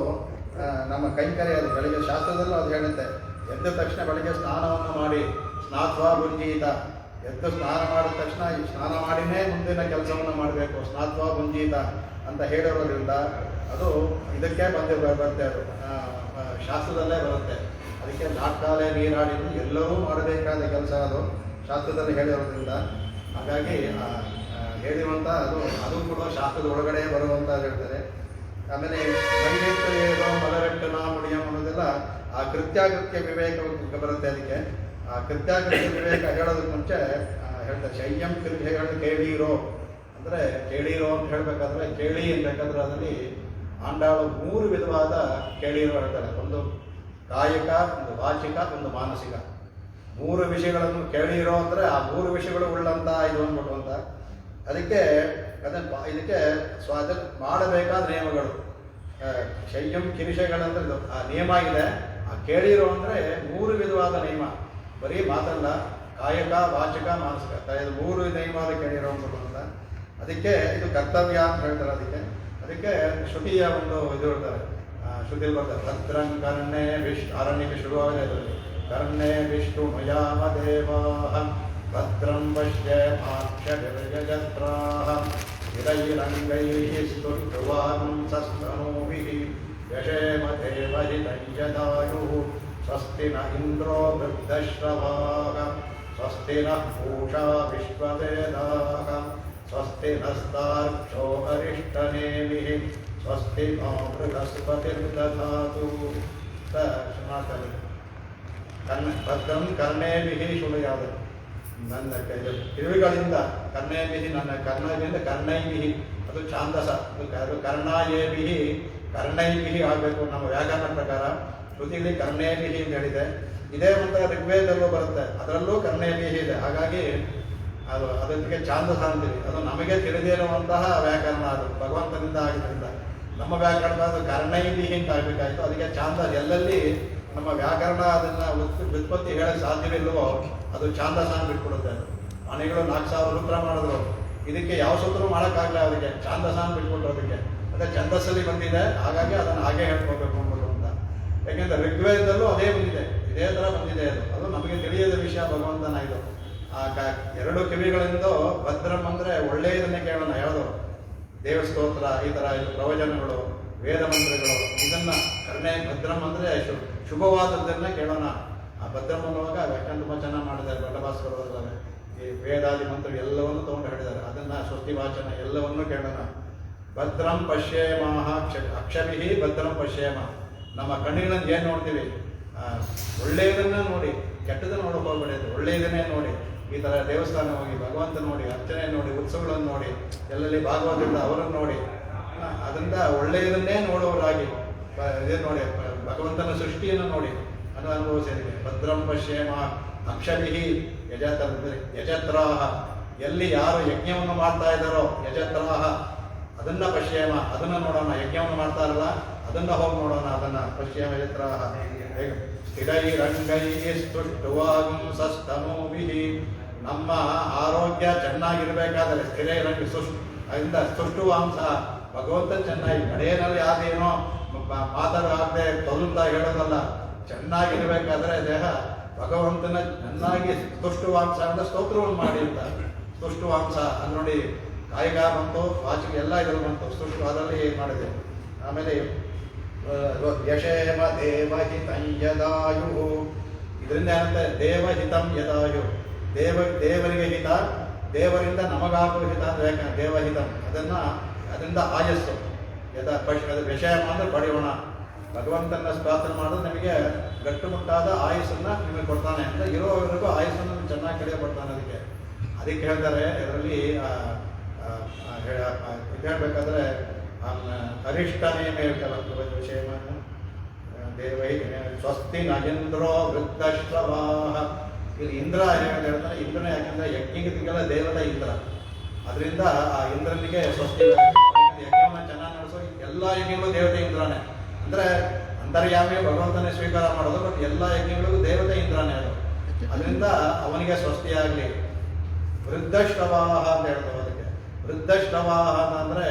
ನಮ್ಮ ಕೈಂಕರ್ಯ. ಅದು ಬೆಳಗ್ಗೆ ಶಾಸ್ತ್ರದಲ್ಲೂ ಅದು ಹೇಳುತ್ತೆ, ಎದ್ದ ತಕ್ಷಣ ಬೆಳಗ್ಗೆ ಸ್ನಾನವನ್ನು ಮಾಡಿ ಸ್ನಾತ್ವಾ ಭುಂಜೀತ. ಎದ್ದು ಸ್ನಾನ ಮಾಡಿದ ತಕ್ಷಣ ಈ ಸ್ನಾನ ಮಾಡಿನೇ ಮುಂದಿನ ಕೆಲಸವನ್ನು ಮಾಡಬೇಕು, ಸ್ನಾತ್ವಾ ಭುಂಜೀತ ಅಂತ ಹೇಳಿರೋದ್ರಿಂದ ಅದು ಇದಕ್ಕೆ ಬರುತ್ತೆ. ಅದು ಶಾಸ್ತ್ರದಲ್ಲೇ ಬರುತ್ತೆ. ಅದಕ್ಕೆ ನಾಟ್ಕಾಲೆ ನೀರಾಡಿದ್ದು ಎಲ್ಲರೂ ಮಾಡಬೇಕಾದ ಕೆಲಸ ಅದು ಶಾಸ್ತ್ರದಲ್ಲಿ ಹೇಳಿರೋದ್ರಿಂದ. ಹಾಗಾಗಿ ಹೇಳಿರುವಂಥ ಅದು ಕೂಡ ಶಾಸ್ತ್ರದ ಒಳಗಡೆ ಬರುವಂತ ಹೇಳ್ತಾರೆ. ಆಮೇಲೆ ಮೈಗೆಟ್ಟು ಏನೋ ಮಲರೆಟ್ಟು ನಾ ಮುಡಿಯಂ ಅನ್ನೋದೆಲ್ಲ ಆ ಕೃತ್ಯಾಕೃತ್ಯ ವಿವೇಕ ಬರುತ್ತೆ. ಅದಕ್ಕೆ ಆ ಕೃತ್ಯಾಕೃತ್ಯ ವಿವೇಕ ಹೇಳೋದಕ್ಕೆ ಮುಂಚೆ ಹೇಳ್ತಾರೆ, ಶಯ್ಯಂ ಕೃತ್ಯಗಳು ಕೇಳೀರೋ ಅಂದರೆ ಕೇಳೀರೋ ಅಂತ ಹೇಳ್ಬೇಕಾದ್ರೆ, ಕೇಳಿ ಅನ್ಬೇಕಾದ್ರೆ ಅದರಲ್ಲಿ ಆಂಡಾಳು 3 ವಿಧವಾದ ಕೇಳೀರೋ ಹೇಳ್ತಾರೆ. ಒಂದು ಕಾಯಿಕ, ಒಂದು ವಾಚಿಕ, ಒಂದು ಮಾನಸಿಕ. 3 ವಿಷಯಗಳನ್ನು ಕೇಳಿರೋ ಅಂದರೆ ಆ 3 ವಿಷಯಗಳು ಉಳ್ಳಂತ ಇದು ಅಂದ್ಬಿಟ್ಟು ಅಂತ. ಅದಕ್ಕೆ ಇದಕ್ಕೆ ಮಾಡಬೇಕಾದ ನಿಯಮಗಳು ಶಯ್ಯಂ ಕಿರಿಶಗಳಂದ್ರೆ ಇದು ಆ ನಿಯಮ ಇದೆ. ಆ ಕೇಳಿರೋ ಅಂದರೆ 3 ವಿಧವಾದ ನಿಯಮ, ಬರೀ ಮಾತಲ್ಲ, ಕಾಯಕ ವಾಚಕ ಮಾನಸಿಕ 3 ನಿಯಮದ ಕೇಳಿರೋವಂಥದ್ದು ಅಂತ. ಅದಕ್ಕೆ ಇದು ಕರ್ತವ್ಯ ಅಂತ ಹೇಳ್ತಾರೆ. ಅದಕ್ಕೆ ಶ್ರುತಿಯ ಒಂದು ಇದು ಹೇಳ್ತಾರೆ, ಶ್ರುತಿಯಲ್ಲಿ ಬರ್ತಾರೆ ಭದ್ರಂ ಕರ್ಣೆ ಅರಣ್ಯಕ್ಕೆ ಶುರುವಾಗಲೇ ಇದರಲ್ಲಿ ಕರ್ಣೆ ವಿಷ್ಣು ಮಯಾಮ ದೇವಾಹ ಭದ್ರಂ ಪಶ್ಯಮಾಕ್ಷಯಜತ್ರಾಹ ಹಿರೈರಂಗೈಃ ಸ್ತುಷ್ಟ್ವಾಗಂ ಸಸ್ತನೂಭಿಃ ಯಶೇಮ ದೇವಹಿತೈಯದಾಯುಃ ಸ್ವಸ್ತಿ ನ ಇಂದ್ರೋ ವೃದ್ಧಶ್ರವಾಃ ಸ್ವಸ್ತಿ ನಃ ಪೂಷಾ ವಿಶ್ವವೇದಾಃ ಸ್ವಸ್ತಿ ನಸ್ತಾರ್ಕ್ಷೋ ಅರಿಷ್ಟನೇಮಿಃ ಸ್ವಸ್ತಿ ನೋ ಬೃಹಸ್ಪತಿರ್ದಧಾತು. ಭದ್ರಂ ಕರ್ಣೇಭಿಃ ಶುಭಯಾದ ನನ್ನ ಕಿವಿಗಳಿಂದ ಕರ್ಣೇಭಿಃ ನನ್ನ ಕರ್ಣದಿಂದ ಕರ್ಣೈಭಿಃ ಅದು ಛಾಂದಸ, ಅದು ಕರ್ಣಾಯೇಭಿಃ ಕರ್ಣೈಭಿಃ ಆಗಬೇಕು ನಮ್ಮ ವ್ಯಾಕರಣ ಪ್ರಕಾರ. ಶ್ರುತಿಯಲ್ಲಿ ಕರ್ಣೇಭಿಃ ಅಂತ ಹೇಳಿದೆ. ಇದೇ ಮಂತ್ರ ಋಗ್ವೇದಲ್ಲೂ ಬರುತ್ತೆ, ಅದರಲ್ಲೂ ಕರ್ಣೇಭಿಃ ಇದೆ. ಹಾಗಾಗಿ ಅದಕ್ಕೆ ಛಾಂದಸ ಅಂತೀವಿ. ಅದು ನಮಗೆ ತಿಳಿದಿರುವಂತಹ ವ್ಯಾಕರಣ, ಅದು ಭಗವಂತನಿಂದ ಆಗಿದ್ದರಿಂದ ನಮ್ಮ ವ್ಯಾಕರಣ ಅದು ಕರ್ಣೈಭಿಃ ಅಂತ ಆಗಬೇಕಾಯಿತು. ಅದಕ್ಕೆ ಛಾಂದಸ ಎಲ್ಲೆಲ್ಲಿ ನಮ್ಮ ವ್ಯಾಕರಣ ಅದನ್ನು ವ್ಯುತ್ಪತ್ತಿ ಹೇಳಕ್ಕೆ ಸಾಧ್ಯವಿಲ್ಲವೋ ಅದು ಛಾಂದಸ ಬಿಟ್ಕೊಡುತ್ತೆ. ಮನೆಗಳು 4000 ಸೂತ್ರ ಮಾಡಿದ್ರು, ಇದಕ್ಕೆ ಯಾವ ಸೂತ್ರ ಮಾಡೋಕ್ಕಾಗಲ್ಲ, ಅದಕ್ಕೆ ಛಾಂದಸ ಬಿಟ್ಕೊಟ್ರು. ಅದಕ್ಕೆ ಅದೇ ಛಂದಸ್ಸಲ್ಲಿ ಬಂದಿದೆ, ಹಾಗಾಗಿ ಅದನ್ನು ಹಾಗೆ ಹೇಳ್ಕೋಬೇಕು ಅಂದ್ಬಿಟ್ಟು ಅಂತ. ಯಾಕೆಂದ್ರೆ ಋಗ್ವೇದದಲ್ಲೂ ಅದೇ ಬಂದಿದೆ, ಇದೇ ಥರ ಬಂದಿದೆ. ಅದು ನಮಗೆ ತಿಳಿಯದ ವಿಷಯ ಭಗವಂತನ ಇದು. ಆ 2 ಕಿವಿಗಳಿಂದ ಭದ್ರಂ ಅಂದರೆ ಒಳ್ಳೆಯದನ್ನೇ ಕೇಳೋಣ. ಯಾವುದು ದೇವಸ್ತೋತ್ರ, ಈ ಥರ ಇದು ಪ್ರವಚನಗಳು, ವೇದ ಮಂತ್ರಗಳು, ಇದನ್ನು ಕರ್ಣೆ ಭದ್ರಂ ಅಂದರೆ ಶುಭವಾದದ್ದನ್ನ ಕೇಳೋಣ. ಆ ಭದ್ರಂ ಅನ್ನುವಾಗ ವ್ಯಾಖ್ಯಾನ ತುಂಬ ಚೆನ್ನಾಗಿ ಮಾಡಿದ್ದಾರೆ ಭಟ್ಟಭಾಸ್ಕರ. ಈ ವೇದಾದಿ ಮಂತ್ರ ಎಲ್ಲವನ್ನು ತೊಗೊಂಡು ಹೇಳಿದ್ದಾರೆ. ಅದನ್ನು ಸ್ವಸ್ತಿ ವಾಚನ ಎಲ್ಲವನ್ನೂ ಕೇಳೋಣ. ಭದ್ರಂ ಪಶ್ಯೇಮಃ ಅಕ್ಷಭಿಃ ಭದ್ರಂ ಪಶ್ಯೇಮ. ನಮ್ಮ ಕಣ್ಣಿನಲ್ಲಿ ಏನು ನೋಡ್ತೀವಿ, ಒಳ್ಳೆಯದನ್ನ ನೋಡಿ, ಕೆಟ್ಟದನ್ನು ನೋಡೋಕೆ ಹೋಗ್ಬೇಡಿ, ಒಳ್ಳೆಯದನ್ನೇ ನೋಡಿ. ಈ ಥರ ದೇವಸ್ಥಾನ ಹೋಗಿ ಭಗವಂತ ನೋಡಿ, ಅರ್ಚನೆ ನೋಡಿ, ಉತ್ಸವಗಳನ್ನು ನೋಡಿ, ಎಲ್ಲೆಲ್ಲಿ ಭಾಗವತದಿಂದ ಅವರನ್ನು ನೋಡಿ, ಅದರಿಂದ ಒಳ್ಳೆಯದನ್ನೇ ನೋಡೋರಾಗಿ ಇದೇ ನೋಡಿ, ಭಗವಂತನ ಸೃಷ್ಟಿಯನ್ನು ನೋಡಿ ಅನ್ನೋ ಅನುಭವಿಸಿದೆ. ಭದ್ರಂ ಪಶ್ಯೇಮ ಅಕ್ಷಭಿಃ ಯಜತ್ರಾಹ. ಎಲ್ಲಿ ಯಾರು ಯಜ್ಞವನ್ನು ಮಾಡ್ತಾ ಇದ್ದಾರೋ ಯಜತ್ರಾಹ ಅದನ್ನ ಪಶ್ಯೇಮ, ಅದನ್ನು ನೋಡೋಣ. ಯಜ್ಞವನ್ನು ಮಾಡ್ತಾರಲ್ಲ ಅದನ್ನ ಹೋಗಿ ನೋಡೋಣ, ಅದನ್ನ ಪಶ್ಯೇಮ ಯಜತ್ರಾಹ. ಸ್ಥಿರೈರಂಗೈಃ ಸ್ತುಷ್ಟ್ವಾಗಂ ಸಸ್ತನೂಭಿಃ. ನಮ್ಮ ಆರೋಗ್ಯ ಚೆನ್ನಾಗಿರ್ಬೇಕಾದರೆ ಸ್ಥಿರೈರಂಗ ಅದರಿಂದ ಸ್ತುಷ್ಟುವಾಂಸ ಭಗವಂತ ಚೆನ್ನಾಗಿ ನಡೆಯಲ್ಲಿ ಆದೇನೋ ಮಾತಾಡದೆ ತೊಲುಂತ ಹೇಳೋದಲ್ಲ. ಚೆನ್ನಾಗಿರ್ಬೇಕಾದ್ರೆ ದೇಹ ಭಗವಂತನ ಚೆನ್ನಾಗಿ ಸ್ತುಷ್ಟುವಾಂಸ ಅಂತ ಸ್ತೋತ್ರವನ್ನು ಮಾಡಿ ಅಂತ. ಸ್ತುಷ್ಟುವಾಂಸ ಅದು ನೋಡಿ, ಕಾಯಿಕ ಬಂತು, ವಾಚಿಕ ಎಲ್ಲ ಇದ್ರಲ್ಲಿ ಬಂತು, ಸ್ತುಷ್ಟು ಅದರಲ್ಲಿ ಮಾಡಿದೆ. ಆಮೇಲೆ ಯಶೇಮ ದೇವಹಿತಂ ಯದಾಯು. ಇದರಿಂದ ಏನಂತೆ ದೇವಹಿತಂ ಯದಾಯು, ದೇವರಿಗೆ ಹಿತ, ದೇವರಿಂದ ನಮಗಾಗುವ ಹಿತ ಅಂತ ಯಾಕಂದ್ರೆ ದೇವಹಿತಂ. ಅದರಿಂದ ಆಯಸ್ಸು ಅದು ವಿಷಯ ಅಂದ್ರೆ ಪಡೆಯೋಣ. ಭಗವಂತನ ಪ್ರಾರ್ಥನೆ ಮಾಡೋದು ನಮಗೆ ಗಟ್ಟುಮುಟ್ಟಾದ ಆಯಸ್ಸನ್ನು ನಿಮಗೆ ಕೊಡ್ತಾನೆ ಅಂತ. ಇರೋವರೆಗೂ ಆಯಸ್ಸನ್ನು ಚೆನ್ನಾಗಿ ಕಡಿಯಪಡ್ತಾನೆ. ಅದಕ್ಕೆ ಹೇಳ್ತಾರೆ ಇದರಲ್ಲಿ ಹೇಳಬೇಕಾದ್ರೆ ಅರಿಷ್ಟನೇ ವಿಷಯ ದೇವೈ ಸ್ವಸ್ತಿ ನಗೇಂದ್ರೋ ವೃದ್ಧಶ್ರವಾಹ. ಇಲ್ಲಿ ಇಂದ್ರ ಹೇಳ್ತಾರೆ, ಇಂದ್ರನೇ ಯಾಕಂದ್ರೆ ಯಜ್ಞಿಗೆಲ್ಲ ದೇವತೆ ಇಂದ್ರ. ಅದರಿಂದ ಆ ಇಂದ್ರನಿಗೆ ಸ್ವಸ್ತಿ, ಯಜ್ಞವನ್ನು ಚೆನ್ನಾಗಿ ನಡೆಸೋ ಎಲ್ಲ ಯಜ್ಞಗಳು ದೇವತೆ ಇಂದ್ರನೇ. ಅಂದರೆ ಅಂತರ್ಯಾಮಿ ಭಗವಂತನೇ ಸ್ವೀಕಾರ ಮಾಡೋದು, ಬಟ್ ಎಲ್ಲ ಯಜ್ಞಗಳಿಗೂ ದೇವತೆ ಇಂದ್ರನೇ ಅದು. ಅದರಿಂದ ಅವನಿಗೆ ಸ್ವಸ್ತಿಯಾಗಲಿ. ವೃದ್ಧಶ್ರವಾಹ ಅಂತ ಹೇಳ್ತಾರೆ. ಅದಕ್ಕೆ ವೃದ್ಧಶ್ರವಾಹ ಅಂದರೆ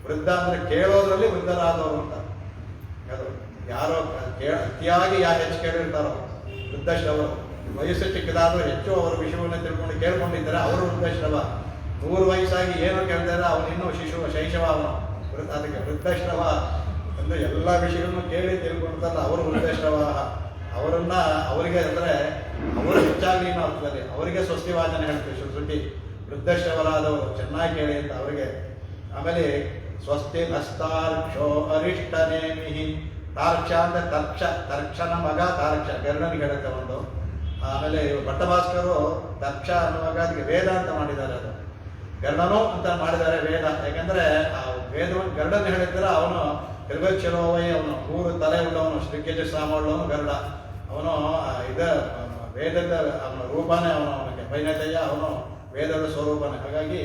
ವೃದ್ಧ ಅಂದರೆ ಕೇಳೋದ್ರಲ್ಲಿ ವೃದ್ಧರಾದವರು ಅಂತ. ಅದು ಯಾರೋ ಅತಿಯಾಗಿ ಯಾರು ಹೆಚ್ಚು ಕೇಳಿರ್ತಾರೋ ವೃದ್ಧಶ್ರವರು. ವಯಸ್ಸು ಚಿಕ್ಕದಾದರೂ ಹೆಚ್ಚು ಅವರ ವಿಷಯವನ್ನು ತಿಳ್ಕೊಂಡು ಕೇಳ್ಕೊಂಡಿದ್ದಾರೆ, ಅವರು ವೃದ್ಧಶ್ರವ. 100 ವಯಸ್ಸಾಗಿ ಏನು ಕೇಳ್ತಾರೆ ಅವನು ಇನ್ನೂ ಶೈಶವ ಅವನು. ಅದಕ್ಕೆ ವೃದ್ಧಶ್ರವ ಅಂದರೆ ಎಲ್ಲ ವಿಷಯಗಳನ್ನು ಕೇಳಿ ತಿಳ್ಕೊಳ್ತಾರಲ್ಲ ಅವರು ವೃದ್ಧಶ್ರವ. ಅವರಿಗೆ ಅಂದರೆ ಅವರು ಹೆಚ್ಚಾಗಲಿ ಅನ್ನೋ ಅರ್ಥದಲ್ಲಿ ಅವರಿಗೆ ಸ್ವಸ್ತಿ ವಾಚನ ಹೇಳ್ತೀವಿ. ಶ್ರುತಿ ವೃದ್ಧಶ್ರವರಾದವರು ಚೆನ್ನಾಗಿ ಕೇಳಿ ಅಂತ ಅವರಿಗೆ. ಆಮೇಲೆ ಸ್ವಸ್ತಿ ನಸ್ತಾರ್ಕ್ಷೋ ಅರಿಷ್ಟನೇಮಿಹಿ. ತಾರ್ಕ್ಷ ಅಂದರೆ ತರ್ಕ್ಷನ ಮಗ ತಾರ್ಕ್ಷ, ಗರುಡನಿಗೆ ಹೇಳುತ್ತೆ ಒಂದು. ಆಮೇಲೆ ಭಟ್ಟಭಾಸ್ಕರು ತರ್ಕ್ಷ ಅನ್ನುವಾಗ ಅದಕ್ಕೆ ವೇದ ಅಂತ ಮಾಡಿದ್ದಾರೆ. ಅದು ಗರುಡನು ಅಂತ ಮಾಡಿದ್ದಾರೆ ವೇದ. ಯಾಕಂದ್ರೆ ಆ ವೇದವನ್ನು ಗರುಡನ್ನು ಹೇಳಿದ್ರೆ ಅವನು ತಿರುಗಕ್ಷರೋವೈ, ಅವನು 3 ತಲೆ ಉಳ್ಳವನು, ಶ್ರೀಕೇಜ ಸಾಮಳ್ಳವನು ಗರುಡ. ಅವನು ವೇದದ ಅವನ ರೂಪನೇ ಅವನಿಗೆ ವೈನತೆಯ ಅವನು ವೇದದ ಸ್ವರೂಪನೇ. ಹಾಗಾಗಿ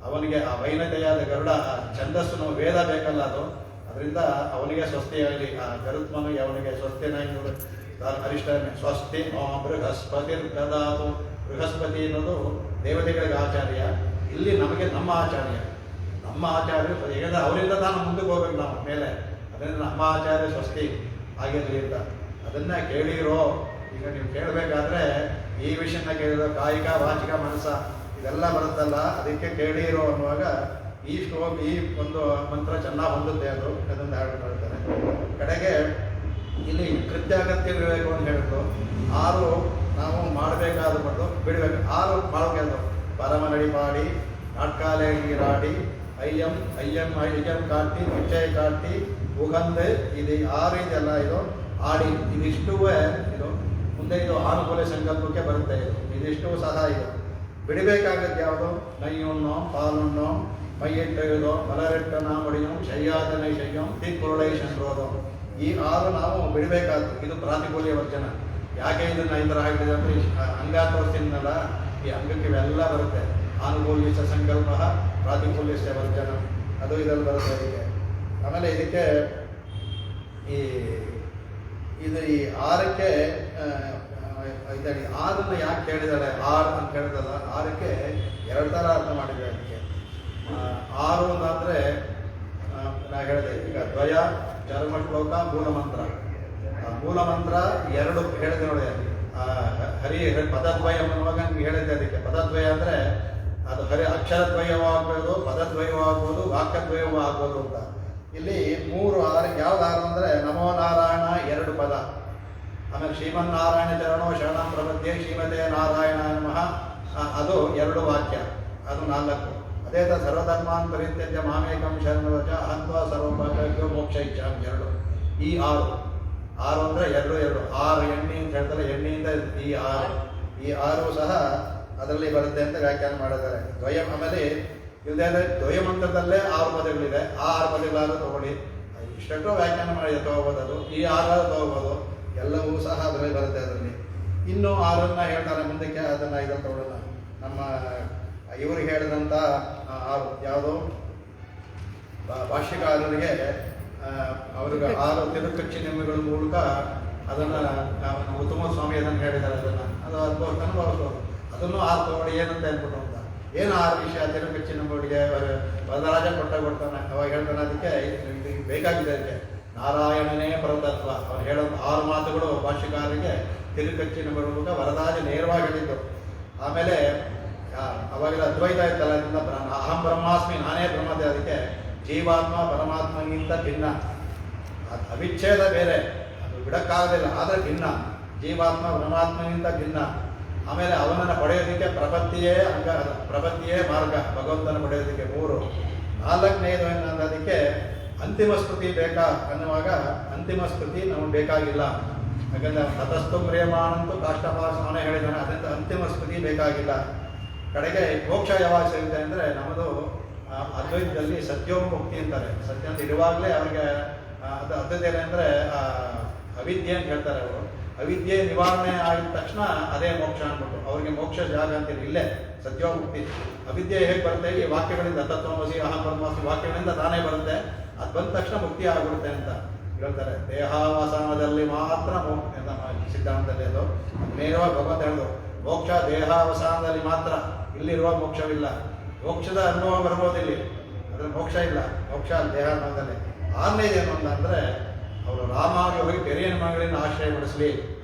ಅವನಿಗೆ ಆ ವೈನತೆಯಾದ ಗರುಡ ಛಂದಸ್ಸು ವೇದ ಬೇಕಲ್ಲ ಅದು, ಅದರಿಂದ ಅವನಿಗೆ ಸ್ವಸ್ತಿಯಾಗಲಿ. ಆ ಗರುತ್ಮನಿಗೆ ಅವನಿಗೆ ಸ್ವಸ್ತಿನಾಗಿ ಅರಿಷ್ಟ ಸ್ವಸ್ತಿ ಬೃಹಸ್ಪತಿ ದದಾತು. ಬೃಹಸ್ಪತಿ ಅನ್ನೋದು ದೇವತೆಗಳಿಗೆ ಆಚಾರ್ಯ, ಇಲ್ಲಿ ನಮಗೆ ನಮ್ಮ ಆಚಾರ್ಯ. ನಮ್ಮ ಆಚಾರ್ಯ ಹೇಗೆ ಅವರಿಂದ ತಾನು ಮುಂದಕ್ಕೆ ಹೋಗ್ಬೇಕು ನಾವು ಮೇಲೆ, ಅದರಿಂದ ನಮ್ಮ ಆಚಾರ್ಯ ಸ್ವಸ್ತಿ ಆಗಿರಲಿ ಅಂತ ಅದನ್ನ ಕೇಳಿರೋ. ಈಗ ನೀವು ಕೇಳಬೇಕಾದ್ರೆ ಈ ವಿಷಯನ ಕೇಳಿರೋ, ಕಾಯಿಕ ವಾಚಿಕ ಮನಸ್ಸ ಇದೆಲ್ಲ ಬರುತ್ತಲ್ಲ, ಅದಕ್ಕೆ ಕೇಳಿರೋ ಅನ್ನುವಾಗ ಈ ಒಂದು ಮಂತ್ರ ಚೆನ್ನಾಗಿ ಹೊಂದುತ್ತೆ. ಅದು ಅದನ್ನು ಹಾಡು ಮಾಡ್ತಾರೆ. ಕಡೆಗೆ ಇಲ್ಲಿ ಕೃತ್ಯಾಗತ್ಯವಿರಬೇಕು ಅಂತ ಹೇಳಿದ್ರು. 6 ನಾವು ಮಾಡಬೇಕಾದ ಮತ್ತು ಬಿಡಬೇಕು. 6 ಮಾಡೋದು ಪರಮ ನಡಿಪಾಡಿ ನಾಟ್ಕಾಲೆ ನೀರಾಡಿ ಅಯ್ಯಂ ಅಯ್ಯಂ ಅಯ್ಯಂ ಕಾಟಿ ನಿಶ್ಚಯ ಕಾಟಿ ಉಗಂದೆ ಇದು 6 ಇದೆಲ್ಲ ಇದು ಆಡಿ ಇದಿಷ್ಟು ಇದು ಮುಂದೆ ಇದು 6 ಕೊಲೆ ಸಂಕಲ್ಪಕ್ಕೆ ಬರುತ್ತೆ. ಇದಿಷ್ಟು ಸಹ ಇದು ಬಿಡಬೇಕಾಗತ್ತೆ. ಯಾವುದು ನೈಯುಣ್ಣೋ ಪಾಲುಣ್ಣೋ ಮೈಯೆಟ್ಟೆಯುವುದೋ ಮಲರೆಟ್ಟನ ಮಡಿಯೋ ಶಯ್ಯಾದನೈ ಶಯ್ಯಂ ತಿಕ್ಕುರುಳೈ ಶಂಡ್ರೋದೋ. ಈ 6 ನಾವು ಬಿಡಬೇಕಾದ್ದು. ಇದು ಪ್ರಾತಿಕೂಲ್ಯ ವರ್ಜನ. ಯಾಕೆ ಇದನ್ನ ಈ ಥರ ಆಗಿಬಿಟ್ಟಿದೆ ಅಂದರೆ ಅಂಗ ತೋರಿಸ್ತೀನಲ್ಲ, ಈ ಅಂಗಕ್ಕೆ ಇವೆಲ್ಲ ಬರುತ್ತೆ. ಆನುಕೂಲ್ಯ ಸಂಕಲ್ಪ ಪ್ರಾತಿಕೂಲ್ಯ ವರ್ಜನ ಅದು ಇದರಲ್ಲಿ ಬರುತ್ತೆ ಇದಕ್ಕೆ. ಆಮೇಲೆ ಇದಕ್ಕೆ ಈ 6ಕ್ಕೆ ಇದರಲ್ಲಿ 6 ಯಾಕೆ ಹೇಳಿದ್ದಾರೆ 6 ಅಂತ ಹೇಳಿದಲ್ಲ, 6ಕ್ಕೆ 2 ಥರ ಅರ್ಥ ಮಾಡಿದ್ದಾರೆ. ಅದಕ್ಕೆ 6 ಅಂತಂದರೆ ನಾ ಹೇಳಿದೆ ಈಗ ದ್ವಯ ಚರ್ಮ ಶ್ಲೋಕ ಮೂಲಮಂತ್ರ. ಮೂಲಮಂತ್ರ 2 ಹೇಳಿದೆ ನೋಡಿ. ಹರಿ ಪದದ್ವಯ ಅನ್ನುವಾಗ ನಿಮ್ಗೆ ಹೇಳಿದ್ದೆ. ಅದಕ್ಕೆ ಪದದ್ವಯ ಅಂದರೆ ಅದು ಹರಿ ಅಕ್ಷರದ್ವಯವೂ ಆಗ್ಬೋದು, ಪದದ್ವಯವೂ ಆಗ್ಬೋದು, ವಾಕ್ಯದ್ವಯವೂ ಆಗ್ಬೋದು ಅಂತ. ಇಲ್ಲಿ 3 6 ಯಾವ್ದು 6 ಅಂದರೆ ನಮೋ ನಾರಾಯಣ 2 ಪದ. ಆಮೇಲೆ ಶ್ರೀಮನ್ನಾರಾಯಣ ಚರಣೋ ಶರಣಂ ಪ್ರಪದ್ಯೆ ಶ್ರೀಮತೆ ನಾರಾಯಣ ನಮಃ ಅದು 2 ವಾಕ್ಯ, ಅದು 4. ಅದೇ ಥರ ಸರ್ವಧರ್ಮಾನ್ ಪರಿತ್ಯಜ್ಯ ಮಾಮೇಕಂ ಶರಣವಚ ಅಹಂತ್ವಾ ಸರ್ವಪಾಪೇಭ್ಯೋ ಮೋಕ್ಷ ಇಚ್ಛಾಮಿ 2. ಈ 6 ಅಂದರೆ 2 6 ಎಣ್ಣೆ ಅಂತ ಹೇಳ್ತಾರೆ. ಎಣ್ಣೆಯಿಂದ ಈ 6 ಸಹ ಅದರಲ್ಲಿ ಬರುತ್ತೆ ಅಂತ ವ್ಯಾಖ್ಯಾನ ಮಾಡಿದ್ದಾರೆ. ದ್ವಯಂ ಆಮೇಲೆ ಇಲ್ಲದೆ ದ್ವಯಮಂತ್ರದಲ್ಲೇ 6 ಪದಗಳಿದೆ. ಆ 6 ಪದಗಳಾದ್ರೂ ತಗೊಳ್ಳಿ, ಇಷ್ಟೆಷ್ಟೋ ವ್ಯಾಖ್ಯಾನ ಮಾಡಿ ತಗೋಬೋದು. ಅದು ಈ 6 ತಗೋಬೋದು, ಎಲ್ಲವೂ ಸಹ ಅದರಲ್ಲಿ ಬರುತ್ತೆ. ಅದರಲ್ಲಿ ಇನ್ನೂ 6 ಹೇಳ್ತಾರೆ ಮುಂದಕ್ಕೆ. ಅದನ್ನು ಇದನ್ನು ತಗೊಳ್ಳೋಣ. ನಮ್ಮ ಇವ್ರಿಗೆ ಹೇಳಿದಂಥ 6 ಯಾವುದು ಭಾಷ್ಯಕಾರರಿಗೆ ಅವ್ರಿಗೆ 6 ತಿರುಕಚ್ಚಿ ನಿಮ್ಮಗಳ ಮೂಲಕ ಅದನ್ನು ಉತ್ತಮ ಸ್ವಾಮಿ ಅದನ್ನು ಹೇಳಿದ್ದಾರೆ. ಅದು ಅನುಭವಿಸ್ಬೋದು. ಅದನ್ನು 6 ತಗೊಳ್ಳಿ ಏನಂತ ಅಂದ್ಬಿಟ್ಟು ಅಂತ. ಏನು 6 ವಿಷಯ ತಿರುಕಚ್ಚಿ ನಿಮ್ಮಗಳಿಗೆ ವರದರಾಜ ಕೊಡ್ತಾನೆ ಅವಾಗ ಹೇಳ್ತಾನೆ. ಅದಕ್ಕೆ ಬೇಕಾಗಿದೆ. ಅದಕ್ಕೆ ನಾರಾಯಣನೇ ಪರತತ್ವ ಅವ್ರು ಹೇಳೋದು 6 ಮಾತುಗಳು ಭಾಷ್ಯಕಾರರಿಗೆ ತಿರುಕಚ್ಚಿನ ಮೂಲಕ ವರದಾಜ ನೇರವಾಗಿ ಹೇಳಿದ್ದು. ಆಮೇಲೆ ಅವಾಗೆಲ್ಲ ಅದ್ವೈತ ಇತ್ತಲ್ಲ, ಅದರಿಂದ ಅಹಂ ಬ್ರಹ್ಮಾಸ್ಮಿ ನಾನೇ ಬ್ರಹ್ಮತೆ. ಅದಕ್ಕೆ ಜೀವಾತ್ಮ ಪರಮಾತ್ಮನಿಗಿಂತ ಭಿನ್ನ, ಅವಿಚ್ಛೇದ ಬೇರೆ, ಅದು ಬಿಡಕ್ಕಾಗೋದಿಲ್ಲ, ಆದರೆ ಭಿನ್ನ. ಜೀವಾತ್ಮ ಪರಮಾತ್ಮನಿಗಿಂತ ಭಿನ್ನ. ಆಮೇಲೆ ಅವನನ್ನು ಪಡೆಯೋದಕ್ಕೆ ಪ್ರಪತ್ತಿಯೇ ಮಾರ್ಗ, ಭಗವಂತನ ಪಡೆಯೋದಕ್ಕೆ 3. 4ನೇದು ಅನ್ನೋದಕ್ಕೆ ಅಂತಿಮ ಸ್ಮೃತಿ ಬೇಕಾ ಅನ್ನುವಾಗ ಅಂತಿಮ ಸ್ಮೃತಿ ನಮಗೆ ಬೇಕಾಗಿಲ್ಲ. ಯಾಕಂದರೆ ತತಸ್ತು ಪ್ರೇಮಾನಂತೂ ಕಾಷ್ಟಪಾಸ ಅವನೇ ಹೇಳಿದ್ದಾನೆ. ಅದರಿಂದ ಅಂತಿಮ ಸ್ಮೃತಿ ಬೇಕಾಗಿಲ್ಲ. ಕಡೆಗೆ ಮೋಕ್ಷ ಯಾವಾಗ ಸಿಗುತ್ತೆ ಅಂದರೆ ನಮ್ಮದು ಅದ್ವೈತದಲ್ಲಿ ಸತ್ಯೋನ್ಮುಕ್ತಿ ಅಂತಾರೆ. ಸತ್ಯ ಅಂತ ಇರುವಾಗಲೇ ಅವ್ರಿಗೆ ಅದು ಅದ್ಯತೆ ಅಂದರೆ ಅವಿದ್ಯೆ ಅಂತ ಹೇಳ್ತಾರೆ ಅವರು. ಅವಿದ್ಯೆ ನಿವಾರಣೆ ಆಗಿದ ತಕ್ಷಣ ಅದೇ ಮೋಕ್ಷ ಅಂದ್ಬಿಟ್ಟು ಅವ್ರಿಗೆ ಮೋಕ್ಷ ಜಾಗ ಅಂತೀರಿ. ಇಲ್ಲೇ ಸತ್ಯೋನ್ಮುಕ್ತಿ. ಅವಿದ್ಯೆ ಹೇಗೆ ಬರುತ್ತೆ? ಈ ವಾಕ್ಯಗಳಿಂದ ತತ್ವಮಸಿ ಅಹಂ ಬ್ರಹ್ಮಾಸ್ಮಿ ವಾಕ್ಯಗಳಿಂದ ತಾನೇ ಬರುತ್ತೆ. ಅದು ಬಂದ ತಕ್ಷಣ ಮುಕ್ತಿ ಆಗಿಬಿಡುತ್ತೆ ಅಂತ ಹೇಳ್ತಾರೆ. ದೇಹಾವಸಾನದಲ್ಲಿ ಮಾತ್ರ ಸಿದ್ಧಾಂತದಲ್ಲಿ ಅದು ನೇರವಾಗಿ ಭಗವಂತ ಹೇಳಿದ್ರು. ಮೋಕ್ಷ ದೇಹಾವಸಾನದಲ್ಲಿ ಮಾತ್ರ, ಇಲ್ಲಿರುವ ಮೋಕ್ಷವಿಲ್ಲ. ಮೋಕ್ಷದ ಅನುಭವ ಬರ್ಬೋದಿಲ್ಲಿ, ಅದ್ರ ಮೋಕ್ಷ ಇಲ್ಲ. ಮೋಕ್ಷ ದೇಹಾವಸಾನದಲ್ಲಿ. 6ನೇದೇನು ಅಂತಂದರೆ ಅವರು ರಾಮಾಗಿ ಹೋಗಿ ಪೆರಿಯನ ಮಗಳಿನ ಆಶ್ರಯ ಪಡಿಸಲಿ.